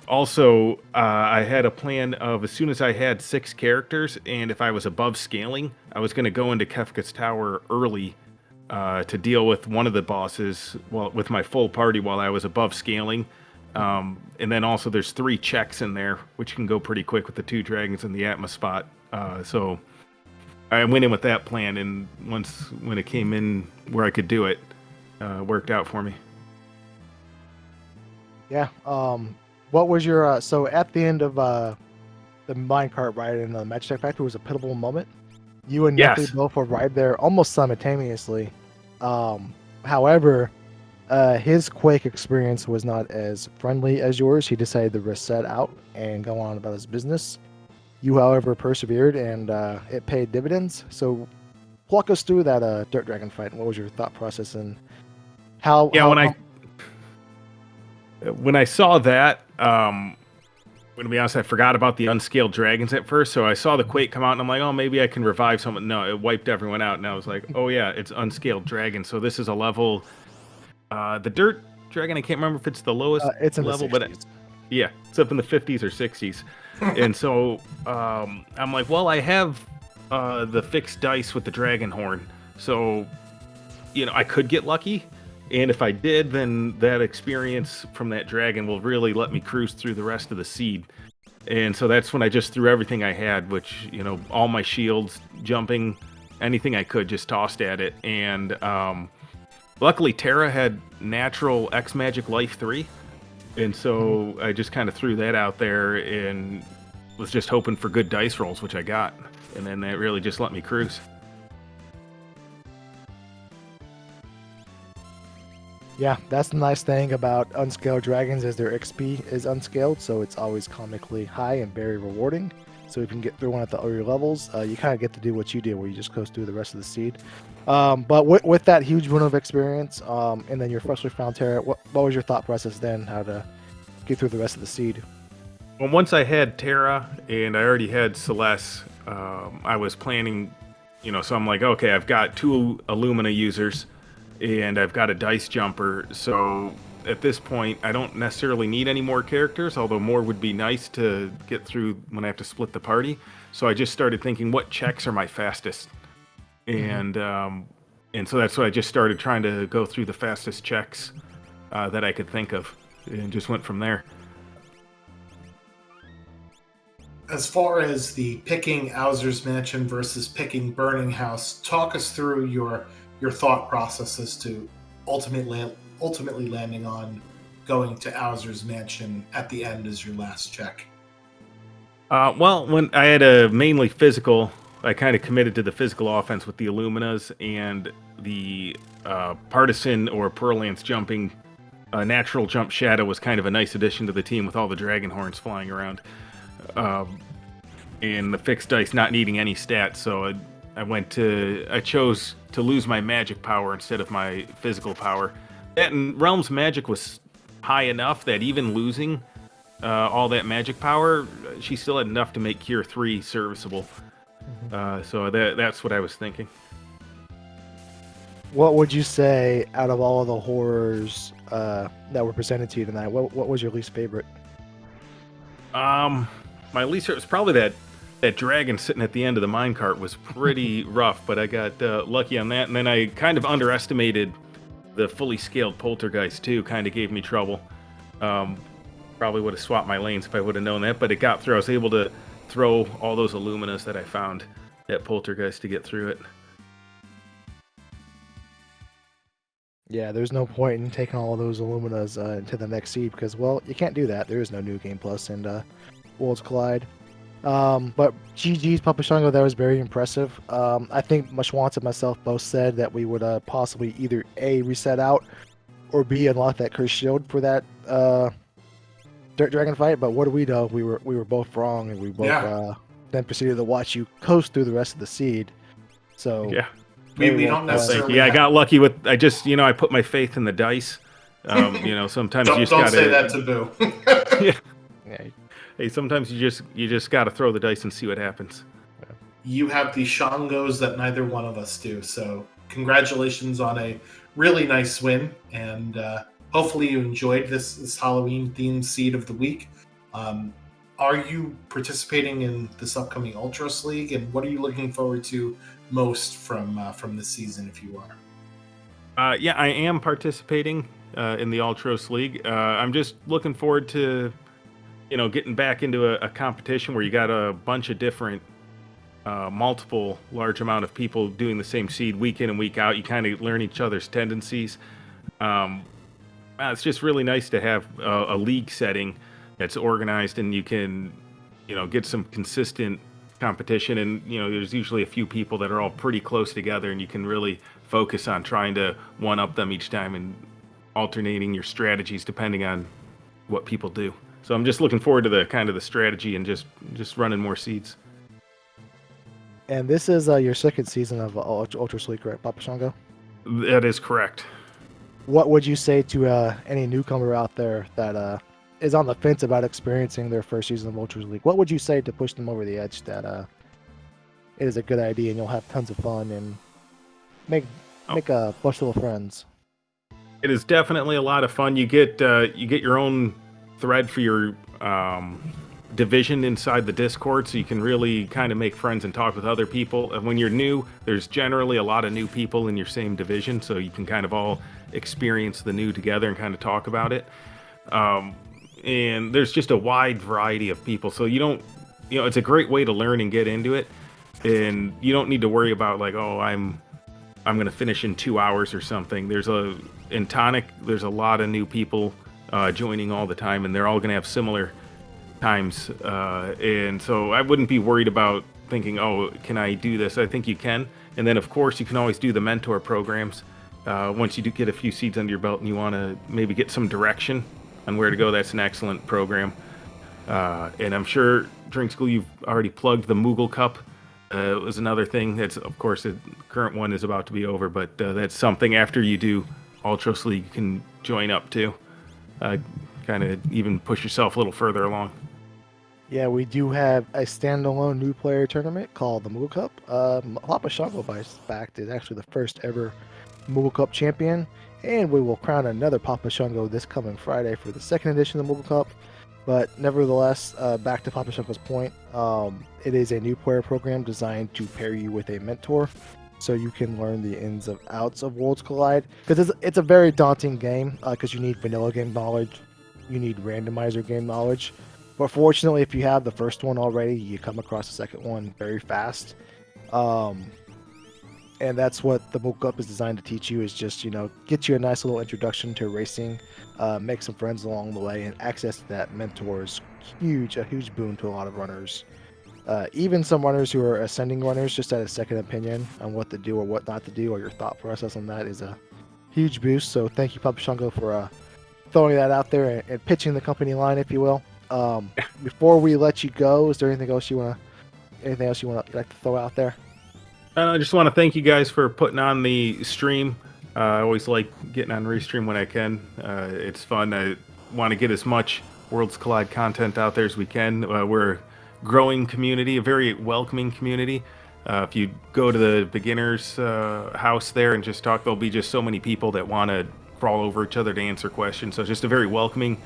also, I had a plan of as soon as I had 6 characters, and if I was above scaling, I was going to go into Kefka's Tower early to deal with one of the bosses with my full party while I was above scaling. And then also there's 3 checks in there, which can go pretty quick with the 2 dragons and the Atma spot. So I went in with that plan, and when it came in where I could do it, worked out for me. Yeah. What was your so at the end of the minecart ride in the Magic Factory was a pivotal moment. You and Neckley Yes. both were right there almost simultaneously. However, his Quake experience was not as friendly as yours. He decided to reset out and go on about his business. You, however, persevered, and it paid dividends. So, walk us through that Dirt Dragon fight. What was your thought process and how? Yeah, how, when I saw that, to be honest, I forgot about the unscaled dragons at first. So I saw the Quake come out, and I'm like, oh, maybe I can revive someone. No, it wiped everyone out, and I was like, oh yeah, it's unscaled dragon. So this is a level. The Dirt Dragon, I can't remember if it's the lowest it's in level, the 60s. but yeah, it's up in the 50s or 60s. And so I'm like, well, I have the fixed dice with the dragon horn, so I could get lucky. And if I did, then that experience from that dragon will really let me cruise through the rest of the seed. And so that's when I just threw everything I had, which, all my shields, jumping, anything I could, just tossed at it. And luckily, Terra had natural X Magic Life 3. And so I just kind of threw that out there and was just hoping for good dice rolls, which I got. And then that really just let me cruise. Yeah, that's the nice thing about unscaled dragons is their XP is unscaled, so it's always comically high and very rewarding. So if you can get through one at the earlier levels, you kind of get to do what you did, where you just coast through the rest of the seed. But with that huge run of experience, and then your freshly found Terra, what was your thought process then, how to get through the rest of the seed? Well, once I had Terra and I already had Celeste, I was planning, so I'm like, okay, I've got 2 Illumina users, and I've got a dice jumper, so at this point I don't necessarily need any more characters, although more would be nice to get through when I have to split the party. So I just started thinking, what checks are my fastest? And so that's why I just started trying to go through the fastest checks that I could think of, and just went from there. As far as the picking Owser's Mansion versus picking Burning House, talk us through your thought process as to ultimately landing on going to Owser's Mansion at the end as your last check. Well, when I had a mainly physical, I kind of committed to the physical offense with the Illuminas, and the Partisan or Pearl Lance jumping natural jump shadow was kind of a nice addition to the team with all the dragon horns flying around. And the fixed dice not needing any stats, so I chose to lose my magic power instead of my physical power. That and Realm's magic was high enough that even losing all that magic power, she still had enough to make Cure 3 serviceable. So that's what I was thinking. What would you say out of all of the horrors that were presented to you tonight? What was your least favorite? My least favorite was probably that dragon sitting at the end of the minecart was pretty rough, but I got lucky on that. And then I kind of underestimated the fully scaled poltergeist too. Kind of gave me trouble. Probably would have swapped my lanes if I would have known that, but it got through. I was able to throw all those Illuminas that I found at poltergeist to get through it. Yeah, there's no point in taking all of those Illuminas into the next seed because, well, you can't do that. There is no new game plus, and Worlds Collide. But GG's Papa Shango, that was very impressive. I think Mashwant and myself both said that we would possibly either A, reset out, or B, unlock that cursed shield for that Dirt Dragon fight. But what do we know? We were both wrong, and we both then proceeded to watch you coast through the rest of the seed. So Yeah. We very don't well done. Thank necessarily. you. Yeah, I got lucky with. I just, I put my faith in the dice. Sometimes you just Don't gotta. say that to Boo. Yeah. Yeah, Hey, sometimes you just gotta throw the dice and see what happens. You have the Shangos that neither one of us do. So congratulations on a really nice win, and hopefully you enjoyed this Halloween themed seed of the week. Are you participating in this upcoming Ultros League, and what are you looking forward to most from this season, if you are? Yeah, I am participating in the Ultros League. I'm just looking forward to, getting back into a competition where you got a bunch of different, multiple large amount of people doing the same seed week in and week out. You kind of learn each other's tendencies. It's just really nice to have a league setting that's organized, and you can, get some consistent competition. And there's usually a few people that are all pretty close together, and you can really focus on trying to one up them each time and alternating your strategies depending on what people do. So I'm just looking forward to the kind of the strategy and just running more seeds. And this is your second season of Ultros League, correct, Papa Shango? That is correct. What would you say to any newcomer out there that is on the fence about experiencing their first season of Ultros League? What would you say to push them over the edge that it is a good idea and you'll have tons of fun and make a bunch of little friends? It is definitely a lot of fun. You get your own thread for your division inside the Discord, so you can really kind of make friends and talk with other people. And when you're new, there's generally a lot of new people in your same division, so you can kind of all experience the new together and kind of talk about it. And there's just a wide variety of people, so you don't, it's a great way to learn and get into it. And you don't need to worry about like, oh, I'm going to finish in 2 hours or something. In Tonic, there's a lot of new people joining all the time, and they're all going to have similar times. And so I wouldn't be worried about thinking, oh, can I do this? I think you can. And then, of course, you can always do the mentor programs. Once you do get a few seeds under your belt and you want to maybe get some direction on where to go, that's an excellent program. And I'm sure, Drink School, you've already plugged the Moogle Cup. It was another thing. That's, of course, the current one is about to be over, but that's something after you do Ultros League you can join up to. Kind of even push yourself a little further along. Yeah, we do have a standalone new player tournament called the Moogle Cup. Papa Shango, by fact, is actually the first ever Moogle Cup champion, and we will crown another Papa Shango this coming Friday for the second edition of the Moogle Cup. But nevertheless, back to Papa Shango's point, it is a new player program designed to pair you with a mentor, so you can learn the ins and outs of Worlds Collide. Because it's a very daunting game, because you need vanilla game knowledge, you need randomizer game knowledge. But fortunately, if you have the first one already, you come across the second one very fast. And that's what the Moogle Cup is designed to teach you, is just, get you a nice little introduction to racing, make some friends along the way, and access to that mentor is a huge boon to a lot of runners. Even some runners who are ascending runners, just at a second opinion on what to do or what not to do, or your thought process on that is a huge boost. So thank you, Papa Shango, for throwing that out there and pitching the company line, if you will. Before we let you go, is there anything else you want to like to throw out there? I just want to thank you guys for putting on the stream. I always like getting on Restream when I can. It's fun. I want to get as much Worlds Collide content out there as we can. We're a growing community, a very welcoming community. If you go to the beginners house there and just talk, there'll be just so many people that want to crawl over each other to answer questions. So it's just a very welcoming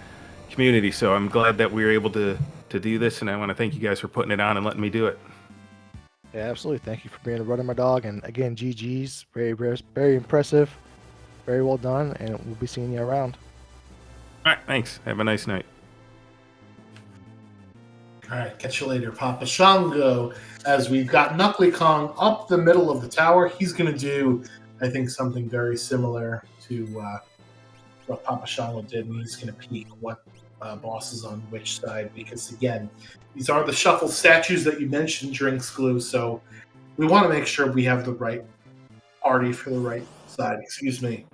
community. So I'm glad that we were able to do this, and I want to thank you guys for putting it on and letting me do it. Yeah, absolutely. Thank you for being a runner, my dog. And again, GG's. Very, very, very impressive. Very well done. And we'll be seeing you around. All right. Thanks. Have a nice night. All right. Catch you later, Papa Shango. As we've got Knuckly Kong up the middle of the tower, he's going to do, I think, something very similar to what Papa Shango did. And he's going to peek what bosses on which side, because again, these are the shuffle statues that you mentioned during Sklu, so we want to make sure we have the right party for the right side. Excuse me.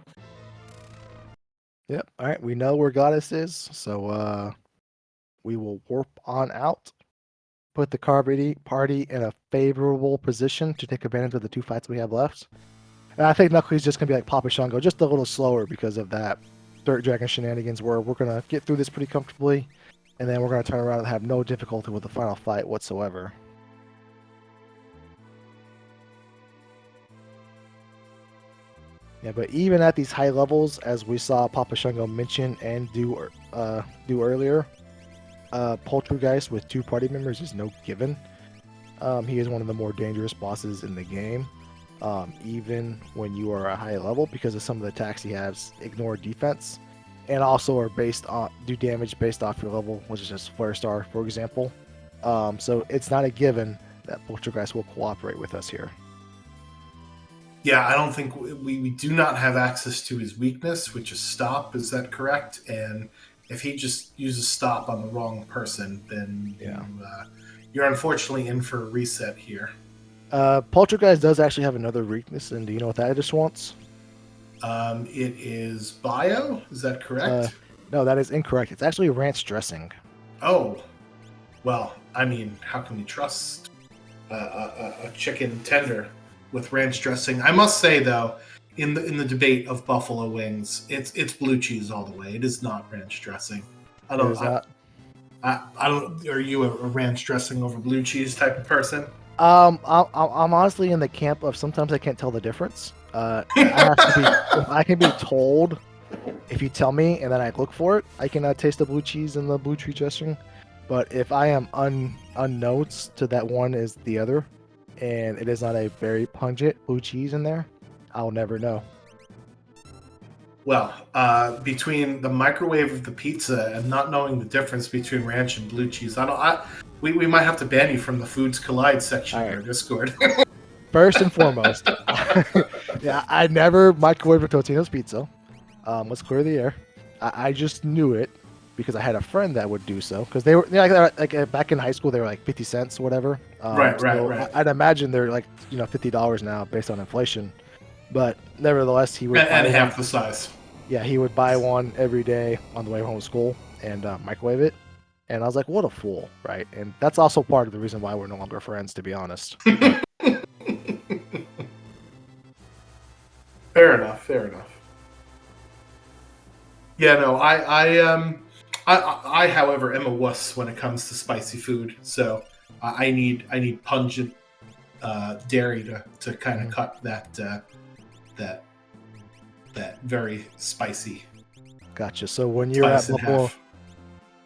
Yep. All right. We know where Goddess is, so we will warp on out. Put the party in a favorable position to take advantage of the 2 fights we have left. And I think Knuckles just gonna be like Papa Shango, just a little slower because of that Dirt Dragon shenanigans. Where we're gonna get through this pretty comfortably, and then we're gonna turn around and have no difficulty with the final fight whatsoever. Yeah, but even at these high levels, as we saw Papa Shango mention and do earlier, Poltergeist with 2 party members is no given. He is one of the more dangerous bosses in the game, even when you are a high level, because of some of the attacks he has ignore defense, and also are do damage based off your level, which is just Flare Star, for example. So it's not a given that Poltergeist will cooperate with us here. Yeah, I don't think we do not have access to his weakness, which is stop. Is that correct? And if he just uses stop on the wrong person, then you're unfortunately in for a reset here. Poltergeist does actually have another weakness, and do you know what that just wants? It is bio. Is that correct? No, that is incorrect. It's actually ranch dressing. Oh, well, I mean, how can we trust a chicken tender with ranch dressing? I must say, though, in the debate of buffalo wings, it's blue cheese all the way. It is not ranch dressing. I don't. Are you a ranch dressing over blue cheese type of person? I'm honestly in the camp of sometimes I can't tell the difference. I can be told if you tell me, and then I look for it. I can taste the blue cheese and the blue cheese dressing. But if I am unknowns to that one is the other, and it is not a very pungent blue cheese in there, I'll never know. Well, between the microwave of the pizza and not knowing the difference between ranch and blue cheese, we might have to ban you from the Foods Collide section of our Discord. First and foremost, yeah, I never microwaved a Totino's pizza. Let's clear the air. I just knew it because I had a friend that would do so, because they were like back in high school they were like 50 cents or whatever. Right. I'd imagine they're like $50 now based on inflation. But nevertheless, he would and half the size. Yeah, he would buy one every day on the way home from school and microwave it. And I was like, what a fool, right? And that's also part of the reason why we're no longer friends, to be honest. Fair enough. Yeah, no, I, however, am a wuss when it comes to spicy food. So I need pungent dairy to kind of cut that very spicy. Gotcha. So when you're at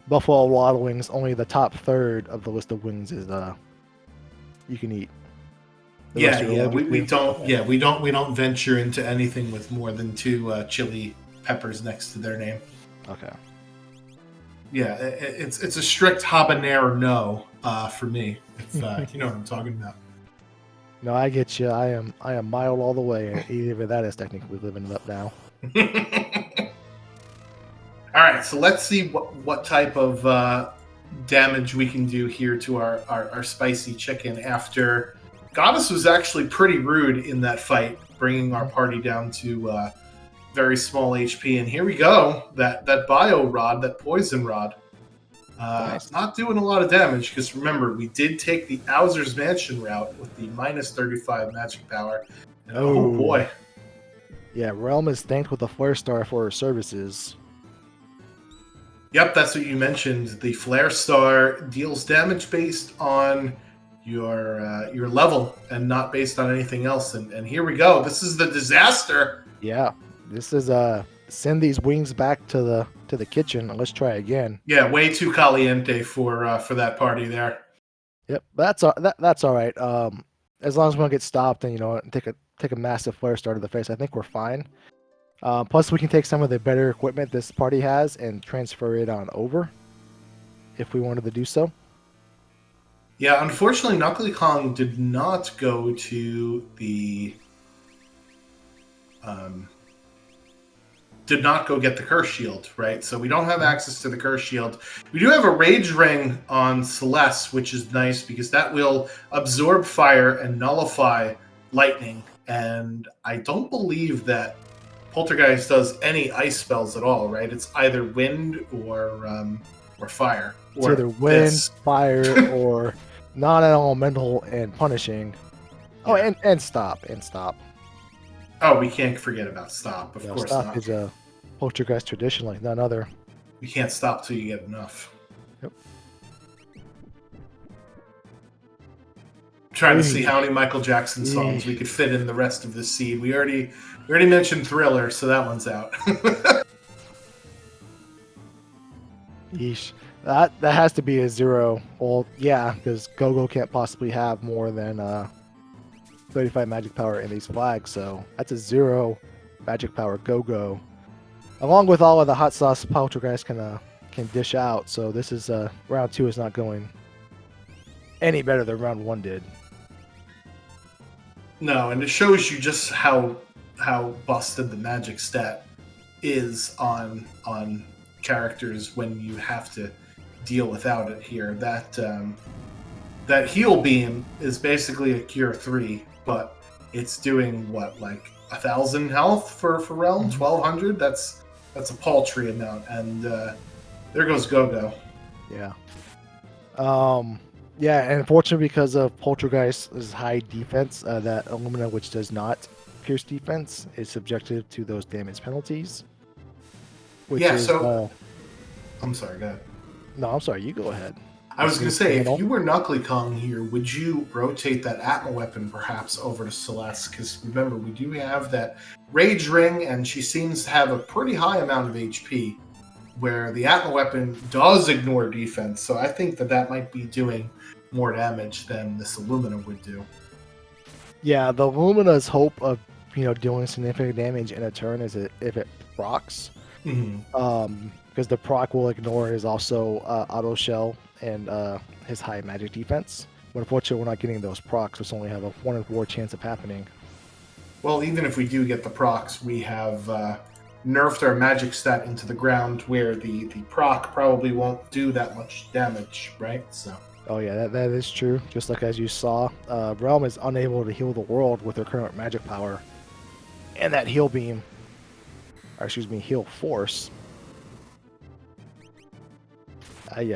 Buffalo Wild Wings, only the top third of the list of wings is you can eat. We don't venture into anything with more than 2 chili peppers next to their name. Okay. Yeah, it's a strict habanero no for me. If you know what I'm talking about. No, I get you. I am mild all the way. Even that is technically living it up now. All right, so let's see what type of damage we can do here to our spicy chicken after Goddess was actually pretty rude in that fight, bringing our party down to very small HP. And here we go, that bio rod, that poison rod. Nice. Not doing a lot of damage, because remember, we did take the Owzer's Mansion route with the minus 35 magic power. And oh boy. Yeah, Realm is thanked with a Flare Star for her services. Yep, that's what you mentioned. The Flare Star deals damage based on your level and not based on anything else. And here we go. This is the disaster. Yeah, this is send these wings back to the kitchen and let's try again. Yeah, way too caliente for that party there. Yep, that's all right. As long as we don't get stopped and take a massive Flare Star to the face, I think we're fine. Plus, we can take some of the better equipment this party has and transfer it on over if we wanted to do so. Yeah, unfortunately, Knuckly Kong did not go to the did not go get the curse shield, right? So we don't have access to the curse shield. We do have a rage ring on Celeste, which is nice because that will absorb fire and nullify lightning. And I don't believe that Poltergeist does any ice spells at all, right? It's either wind or fire. It's either wind, fire, or non-elemental and punishing. Oh, Yeah. and stop. Oh, we can't forget about stop. Of course stop not. is a Poltergeist tradition like none other. You can't stop till you get enough. Yep. Trying to see how many Michael Jackson songs we could fit in the rest of this seed. We already mentioned Thriller, so that one's out. Yeesh. That has to be a 0. Well, yeah, because Go-Go can't possibly have more than 35 magic power in these flags, so that's a 0 magic power Go-Go. Along with all of the hot sauce Poltergeist can dish out, so this is round 2 is not going any better than round 1 did. No, and it shows you just how busted the magic stat is on characters when you have to deal without it here. That heal beam is basically a cure 3, but it's doing what, like 1,000 health for Realm, 1,200. That's a paltry amount, and there goes Go-Go. Yeah. Yeah, and unfortunately, because of Poltergeist's high defense, that Illumina, which does not pierce defense, is subjected to those damage penalties. Which is, I'm sorry, go ahead. No, I'm sorry, you go ahead. I was going to say, if you were Knuckly Kong here, would you rotate that Atma weapon perhaps over to Celeste? Because remember, we do have that Rage Ring, and she seems to have a pretty high amount of HP, where the Atma weapon does ignore defense. So I think that might be doing more damage than this Illumina would do. Yeah, the Illumina's hope of doing significant damage in a turn is if it procs. Because the proc will ignore his also auto shell and his high magic defense. But unfortunately, we're not getting those procs, which only have a 1 in 4 chance of happening. Well, even if we do get the procs, we have nerfed our magic stat into the ground, where the proc probably won't do that much damage, right? So. Oh yeah, that is true. Just like as you saw, Realm is unable to heal the world with her current magic power, and that heal beam, or excuse me, heal force. And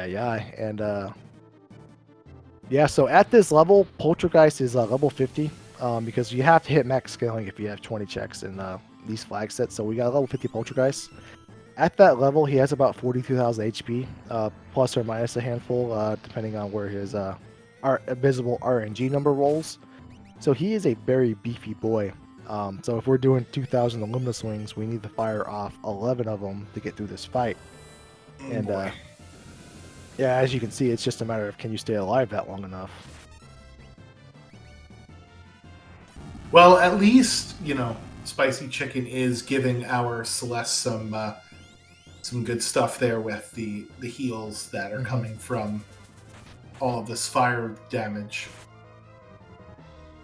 yeah, so at this level, Poltergeist is level 50, because you have to hit max scaling if you have 20 checks in these flag sets. So we got a level 50 Poltergeist. At that level, he has about 42,000 HP, plus or minus a handful, depending on where his visible RNG number rolls. So he is a very beefy boy. So if we're doing 2,000 Illumina swings, we need to fire off 11 of them to get through this fight. And yeah, as you can see, it's just a matter of can you stay alive that long enough. Well, at least, Spicy Chicken is giving our Celeste some good stuff there with the heals that are coming from all of this fire damage.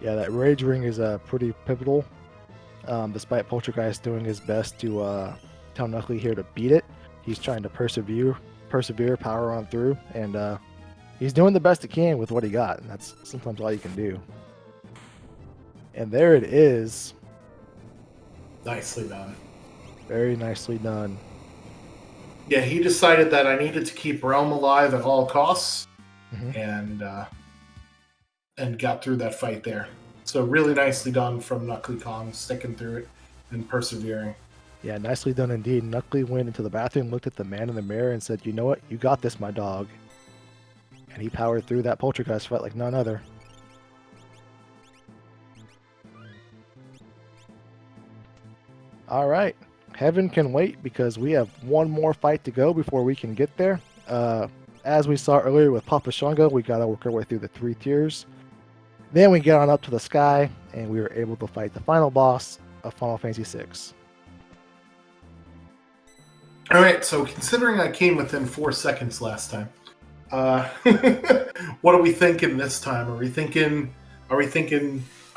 Yeah, that Rage Ring is pretty pivotal. Despite Poltergeist doing his best to tell Knuckly here to beat it, he's trying to persevere, power on through, and he's doing the best he can with what he got, and that's sometimes all you can do. And there it is. Nicely done. Very nicely done. Yeah, he decided that I needed to keep Realm alive at all costs, and got through that fight there. So really nicely done from Knuckly Kong, sticking through it and persevering. Yeah, nicely done indeed. Knuckly went into the bathroom, looked at the man in the mirror, and said, "You know what? You got this, my dog." And he powered through that Poltergeist fight like none other. All right. Heaven can wait because we have one more fight to go before we can get there. As we saw earlier with Papa Shunga, we got to work our way through the 3 tiers. Then we get on up to the sky, and we were able to fight the final boss of Final Fantasy VI. All right, so considering I came within 4 seconds last time, what are we thinking this time? Are we thinking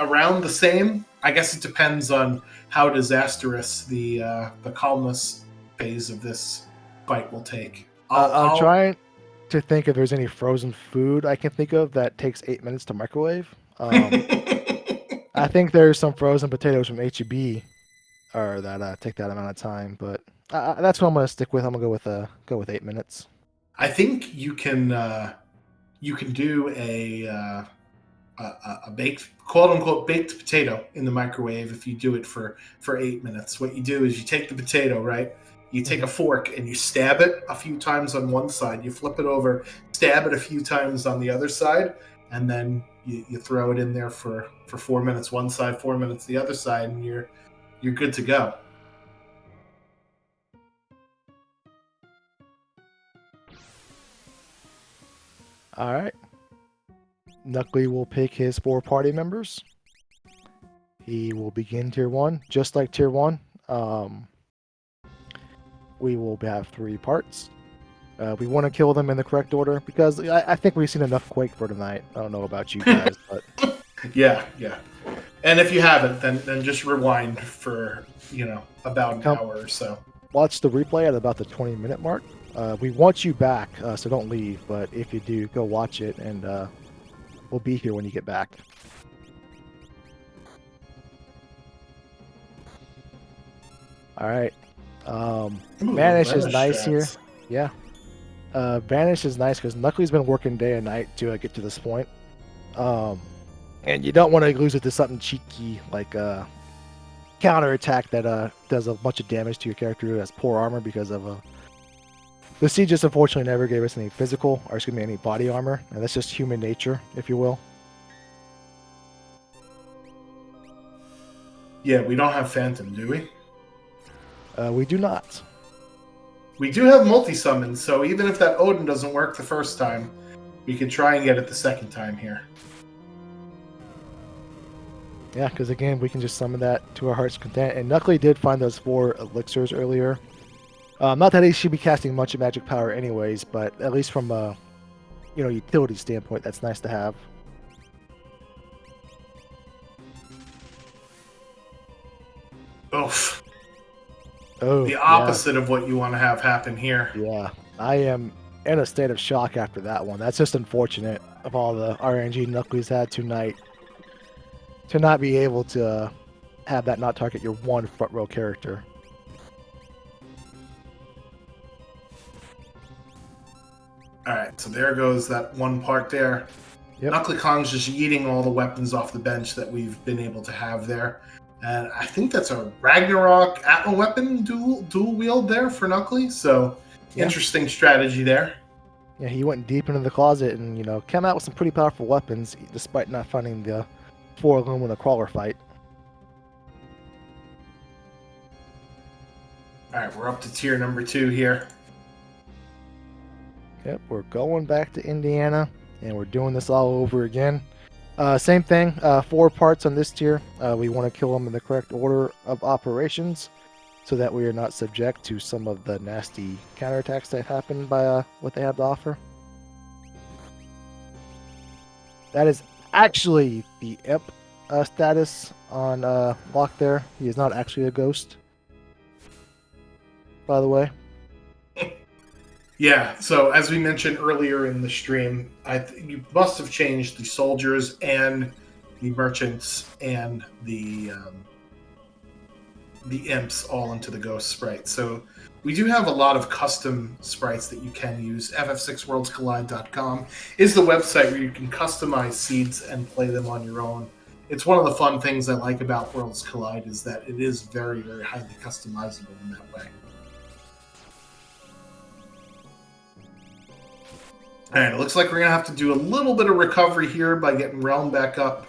around the same. I guess it depends on how disastrous the calmness phase of this fight will take. I'm trying to think if there's any frozen food I can think of that takes 8 minutes to microwave. I think there's some frozen potatoes from HEB or that take that amount of time, but that's what I'm gonna stick with. I'm gonna go with 8 minutes. I think you can do a baked, quote unquote, baked potato in the microwave if you do it for 8 minutes. What you do is you take the potato, right? You take a fork and you stab it a few times on one side. You flip it over, stab it a few times on the other side, and then you throw it in there for 4 minutes one side, 4 minutes the other side, and you're good to go. All right. Knuckly will pick his 4 party members. He will begin tier 1, just like tier 1. We will have 3 parts. We want to kill them in the correct order because I think we've seen enough Quake for tonight. I don't know about you guys, but yeah. And if you haven't, then just rewind for about an hour or so. Watch the replay at about the 20-minute mark. We want you back, so don't leave. But if you do, go watch it, and we'll be here when you get back. All right. Vanish is nice here. Yeah. Vanish is nice because Knuckly's been working day and night to get to this point. And you don't want to lose it to something cheeky like counter attack that does a bunch of damage to your character who has poor armor because of the siege just unfortunately never gave us any physical, or excuse me, any body armor, and that's just human nature, if you will. Yeah, we don't have Phantom, do we? We do not. We do have multi-summon, so even if that Odin doesn't work the first time, we could try and get it the second time here. Yeah, because again, we can just summon that to our heart's content. And Knuckly did find those 4 elixirs earlier. Not that he should be casting much magic power anyways, but at least from a utility standpoint, that's nice to have. Oof. Oh, the opposite of what you want to have happen here. Yeah, I am in a state of shock after that one. That's just unfortunate of all the RNG Knuckly's had tonight to not be able to have that not target your one front row character. Alright, so there goes that one part there. Yep. Knuckly Kong's just yeeting all the weapons off the bench that we've been able to have there. And I think that's a Ragnarok Atma weapon dual wield there for Knuckly. So interesting strategy there. Yeah, he went deep into the closet and, came out with some pretty powerful weapons despite not finding the 4 Lumina crawler fight. Alright, we're up to tier number 2 here. Yep, we're going back to Indiana and we're doing this all over again. Same thing, 4 parts on this tier. We want to kill them in the correct order of operations so that we are not subject to some of the nasty counterattacks that happen by what they have to offer. That is actually the Imp status on Locke there. He is not actually a ghost, by the way. Yeah, so as we mentioned earlier in the stream, you must have changed the soldiers and the merchants and the imps all into the ghost sprites. So we do have a lot of custom sprites that you can use. ff6worldscollide.com is the website where you can customize seeds and play them on your own. It's one of the fun things I like about Worlds Collide is that it is very, very highly customizable in that way. Alright, it looks like we're going to have to do a little bit of recovery here by getting Realm back up.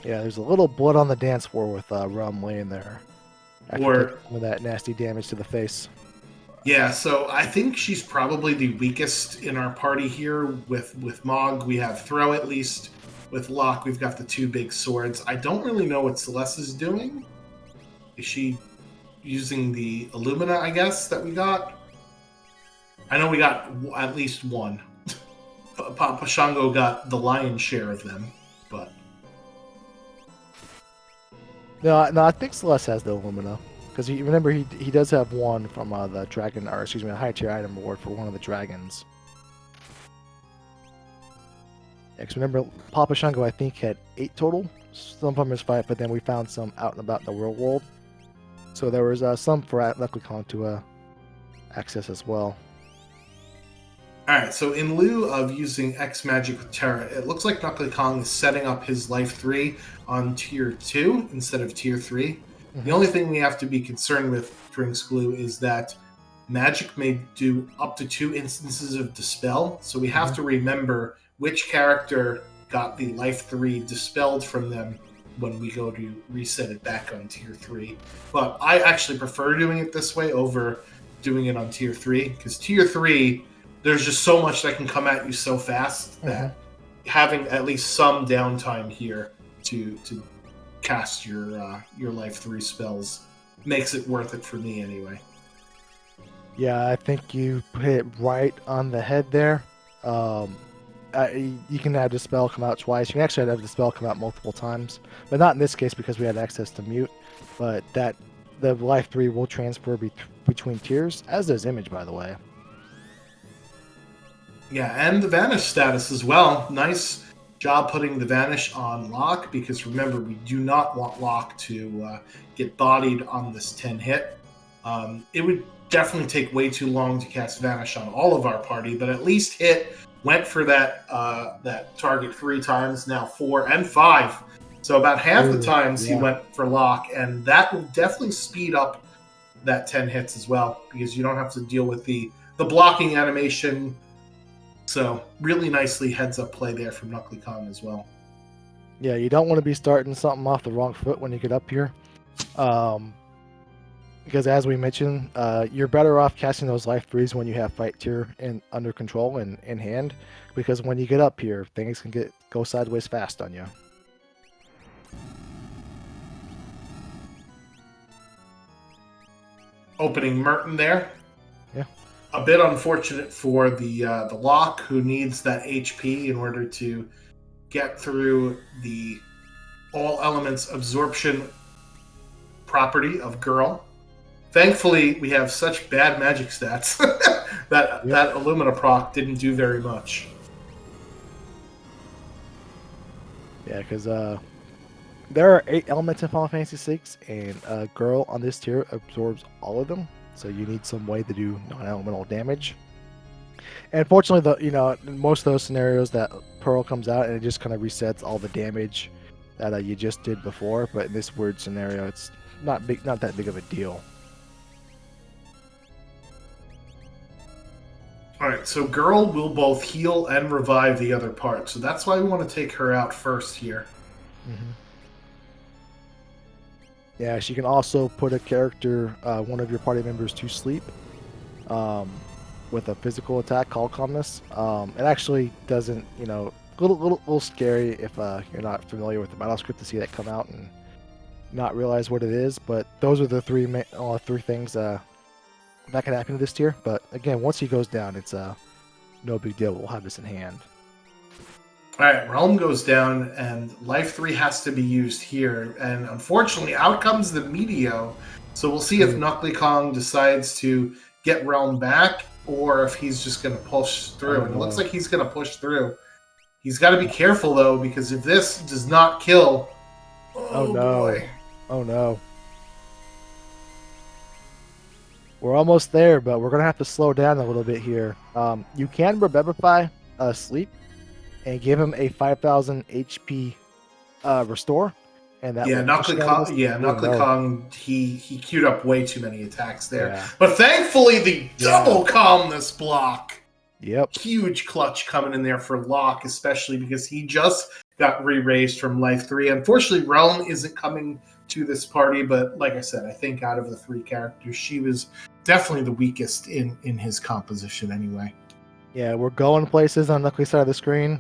Yeah, there's a little blood on the dance floor with Realm laying there. After some of that nasty damage to the face. Yeah, so I think she's probably the weakest in our party here. With Mog, we have Throw at least. With Locke, we've got the 2 big swords. I don't really know what Celeste is doing. Is she using the Illumina, I guess, that we got? I know we got at least one Papa Shango got the lion's share of them, but No, I think Celeste has the Illumina. Because remember, he does have one from the dragon, or excuse me, a high tier item reward for one of the dragons. Yeah, 'cause remember, Papa Shango, I think, had 8 total. Some from his fight, but then we found some out and about in the real world. So there was some for Leprechaun to access as well. all right. So in lieu of using X Magic with Terra, it looks like Knuckly Kong is setting up his Life 3 on Tier 2 instead of Tier 3. The only thing we have to be concerned with, Drinks Glue, is that magic may do up to 2 instances of Dispel, so we have to remember which character got the Life 3 dispelled from them when we go to reset it back on Tier 3. But I actually prefer doing it this way over doing it on Tier 3, because Tier 3, there's just so much that can come at you so fast that having at least some downtime here to cast your Life 3 spells makes it worth it for me anyway. Yeah, I think you hit it right on the head there. You can have the spell come out twice. You can actually have the spell come out multiple times, but not in this case because we had access to mute. But the Life 3 will transfer between tiers, as does Image, by the way. Yeah, and the Vanish status as well. Nice job putting the Vanish on Locke, because remember, we do not want Locke to get bodied on this 10 hit. It would definitely take way too long to cast Vanish on all of our party, but at least Hit went for that target 3 times, now 4 and 5. So about half the times he went for Locke, and that will definitely speed up that 10 hits as well, because you don't have to deal with the blocking animation. So really nicely heads up play there from Knuckly Kong as well. Yeah, you don't want to be starting something off the wrong foot when you get up here. Because as we mentioned, you're better off casting those Life 3s when you have fight tier under control and in hand, because when you get up here, things can go sideways fast on you. Opening Merton there. Yeah. A bit unfortunate for the Locke, who needs that HP in order to get through the all elements absorption property of Girl. Thankfully, we have such bad magic stats that Illumina proc didn't do very much. Yeah, because there are 8 elements in Final Fantasy VI, and Girl on this tier absorbs all of them. So you need some way to do non-elemental damage. And fortunately, in most of those scenarios, that Pearl comes out and it just kind of resets all the damage that you just did before. But in this weird scenario, it's not that big of a deal. All right, so Girl will both heal and revive the other part, so that's why we want to take her out first here. Yeah, she can also put a character, one of your party members, to sleep with a physical attack called Calmness. It actually doesn't, a little scary if you're not familiar with the battle script to see that come out and not realize what it is. But those are the three things that can happen to this tier. But again, once he goes down, it's no big deal. We'll have this in hand. All right, Realm goes down, and Life 3 has to be used here. And unfortunately, out comes the Meteo. So we'll see if Knuckly Kong decides to get Realm back, or if he's just going to push through. And it looks like he's going to push through. He's got to be careful, though, because if this does not kill... Oh no. Boy. Oh, no. We're almost there, but we're going to have to slow down a little bit here. You can Rebebify Sleep and give him a 5,000 HP restore. And that Knuckly Kong, he queued up way too many attacks there. Yeah. But thankfully, the double calmness block. Yep. Huge clutch coming in there for Locke, especially because he just got re-raised from Life 3. Unfortunately, Realm isn't coming to this party, but like I said, I think out of the 3 characters, she was definitely the weakest in his composition anyway. Yeah, we're going places on Knuckly's side of the screen.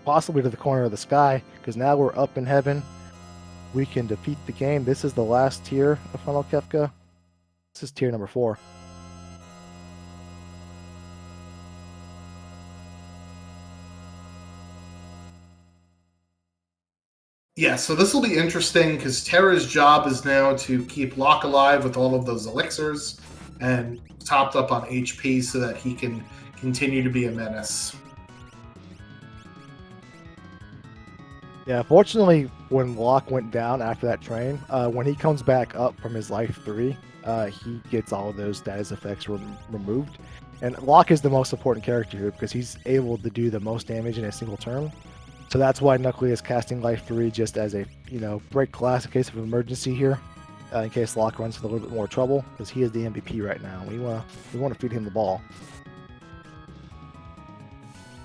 Possibly to the corner of the sky, because now we're up in heaven. We can defeat the game. This is the last tier of Funnel Kefka. This is tier number 4. Yeah, so this will be interesting because Terra's job is now to keep Locke alive with all of those elixirs and topped up on HP so that he can continue to be a menace. Yeah, fortunately, when Locke went down after that train, when he comes back up from his life 3, he gets all of those status effects removed. And Locke is the most important character here because he's able to do the most damage in a single turn. So that's why Knuckly is casting life 3 just as a, break glass in case of emergency here, in case Locke runs into a little bit more trouble, because he is the MVP right now. We want to feed him the ball.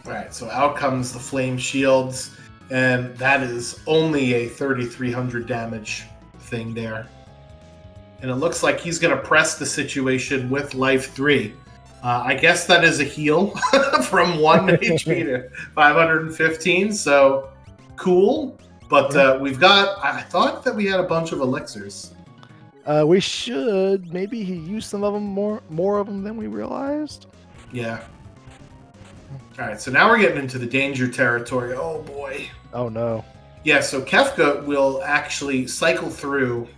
All right, so out comes the flame shields, and that is only a 3,300 damage thing there. And it looks like he's going to press the situation with life 3. I guess that is a heal from 1 HP to 515, so cool. But we've got, I thought that we had a bunch of elixirs. We should. Maybe he used some of them, more of them than we realized. Yeah. All right, so now we're getting into the danger territory. Oh, boy. Oh, no. Yeah, so Kefka will actually cycle through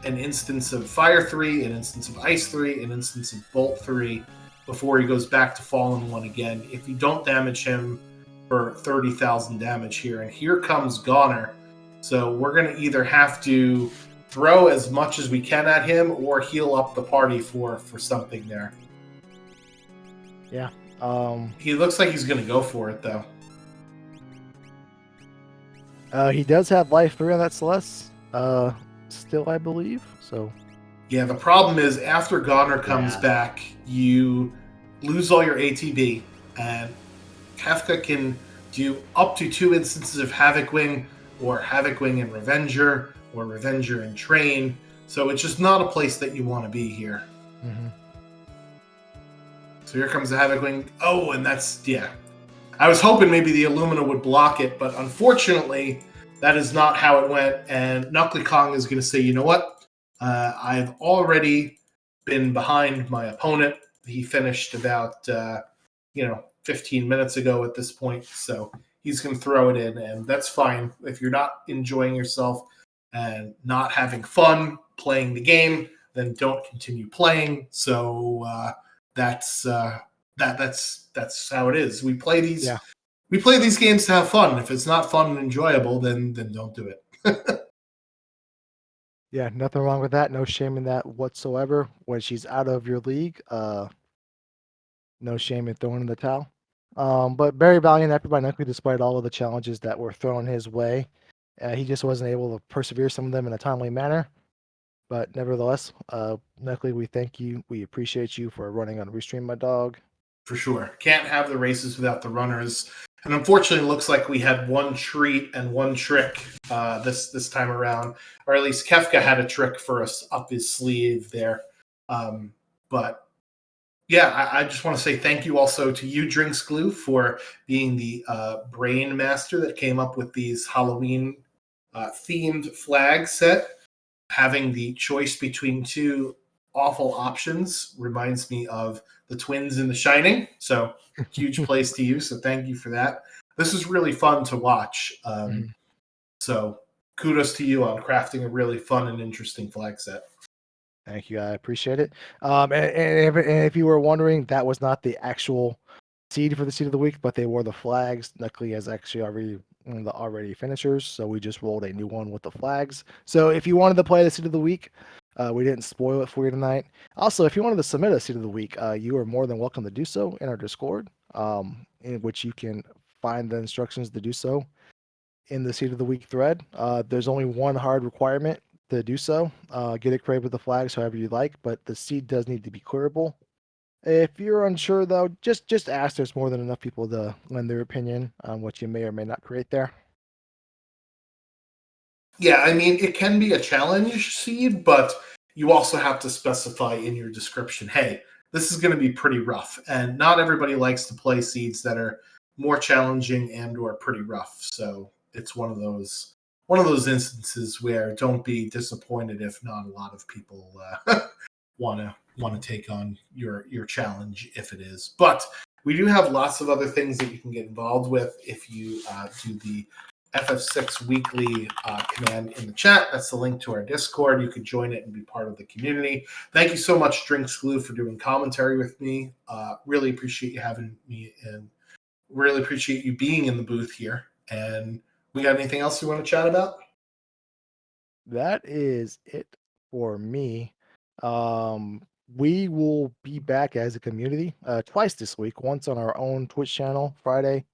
an instance of Fire 3, an instance of Ice 3, an instance of Bolt 3, before he goes back to Fallen 1 again. If you don't damage him for 30,000 damage here, and here comes Goner. So we're going to either have to throw as much as we can at him or heal up the party for something there. Yeah. He looks like he's going to go for it, though. He does have life 3 on that Celeste, still, I believe. So. Yeah, the problem is after Goner comes back, you lose all your ATB, and Kefka can do up to 2 instances of Havoc Wing, or Havoc Wing and Revenger, or Revenger and Train. So it's just not a place that you want to be here. Mm-hmm. So here comes the Havoc Wing. Oh, and that's, yeah. I was hoping maybe the Illumina would block it, but unfortunately, that is not how it went. And Knuckly Kong is going to say, you know what? I've already been behind my opponent. He finished about, 15 minutes ago at this point. So he's going to throw it in, and that's fine. If you're not enjoying yourself and not having fun playing the game, then don't continue playing. So that's how it is. We play these. Yeah. We play these games to have fun. If it's not fun and enjoyable, then don't do it. Yeah, nothing wrong with that. No shame in that whatsoever. When she's out of your league, no shame in throwing in the towel. But very valiant effort by Knuckly despite all of the challenges that were thrown his way. He just wasn't able to persevere some of them in a timely manner. But nevertheless, Knuckly, we thank you. We appreciate you for running on Restream, my dog. For sure. Can't have the races without the runners. And unfortunately, it looks like we had one treat and one trick this time around. Or at least Kefka had a trick for us up his sleeve there. But yeah, I just want to say thank you also to you, Drinks Glue, for being the brain master that came up with these Halloween themed flag set. Having the choice between 2 awful options reminds me of the twins in The Shining. So huge place to you. So thank you for that. This is really fun to watch. So kudos to you on crafting a really fun and interesting flag set. Thank you. I appreciate it. And if you were wondering, that was not the actual seed for the seed of the week, but they were the flags. Knuckly has actually already one of the already finishers, so we just rolled a new one with the flags. So if you wanted to play the seed of the week, we didn't spoil it for you tonight. Also, if you wanted to submit a seed of the week, you are more than welcome to do so in our Discord, in which you can find the instructions to do so in the seed of the week thread. There's only one hard requirement to do so. Get it created with the flags however you like, but the seed does need to be clearable. If you're unsure, though, just ask. There's more than enough people to lend their opinion on what you may or may not create there. Yeah, I mean, it can be a challenge seed, but you also have to specify in your description, hey, this is going to be pretty rough. And not everybody likes to play seeds that are more challenging and or pretty rough. So it's one of those instances where don't be disappointed if not a lot of people want to take on your challenge if it is. But we do have lots of other things that you can get involved with if you do the FF6 weekly command in the chat. That's the link to our Discord. You can join it and be part of the community. Thank you so much, Drinks Glue, for doing commentary with me. Really appreciate you having me, and really appreciate you being in the booth here. And we got anything else you want to chat about? That is it for me. We will be back as a community twice this week. Once on our own Twitch channel, Friday,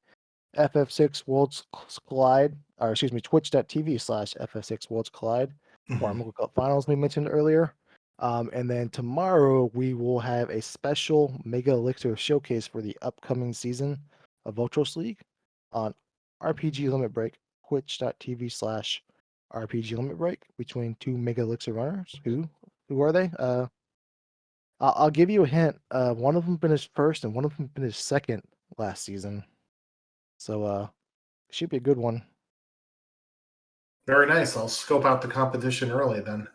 FF6 Worlds Collide, or excuse me, twitch.tv/FF6 Worlds Collide, for our Mobile Cup Finals we mentioned earlier. And then tomorrow we will have a special Mega Elixir showcase for the upcoming season of Ultros League on RPG Limit Break, twitch.tv/RPG Limit Break, between two Mega Elixir runners. Who are they? I'll give you a hint. One of them finished first, and one of them finished second last season. So it should be a good one. Very nice. I'll scope out the competition early then.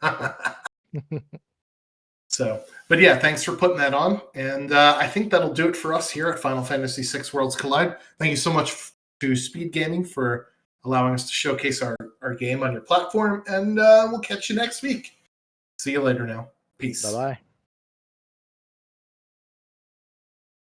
So, but yeah, thanks for putting that on. And I think that'll do it for us here at Final Fantasy VI Worlds Collide. Thank you so much to SpeedGaming for allowing us to showcase our game on your platform. And we'll catch you next week. See you later now. Peace. Bye-bye.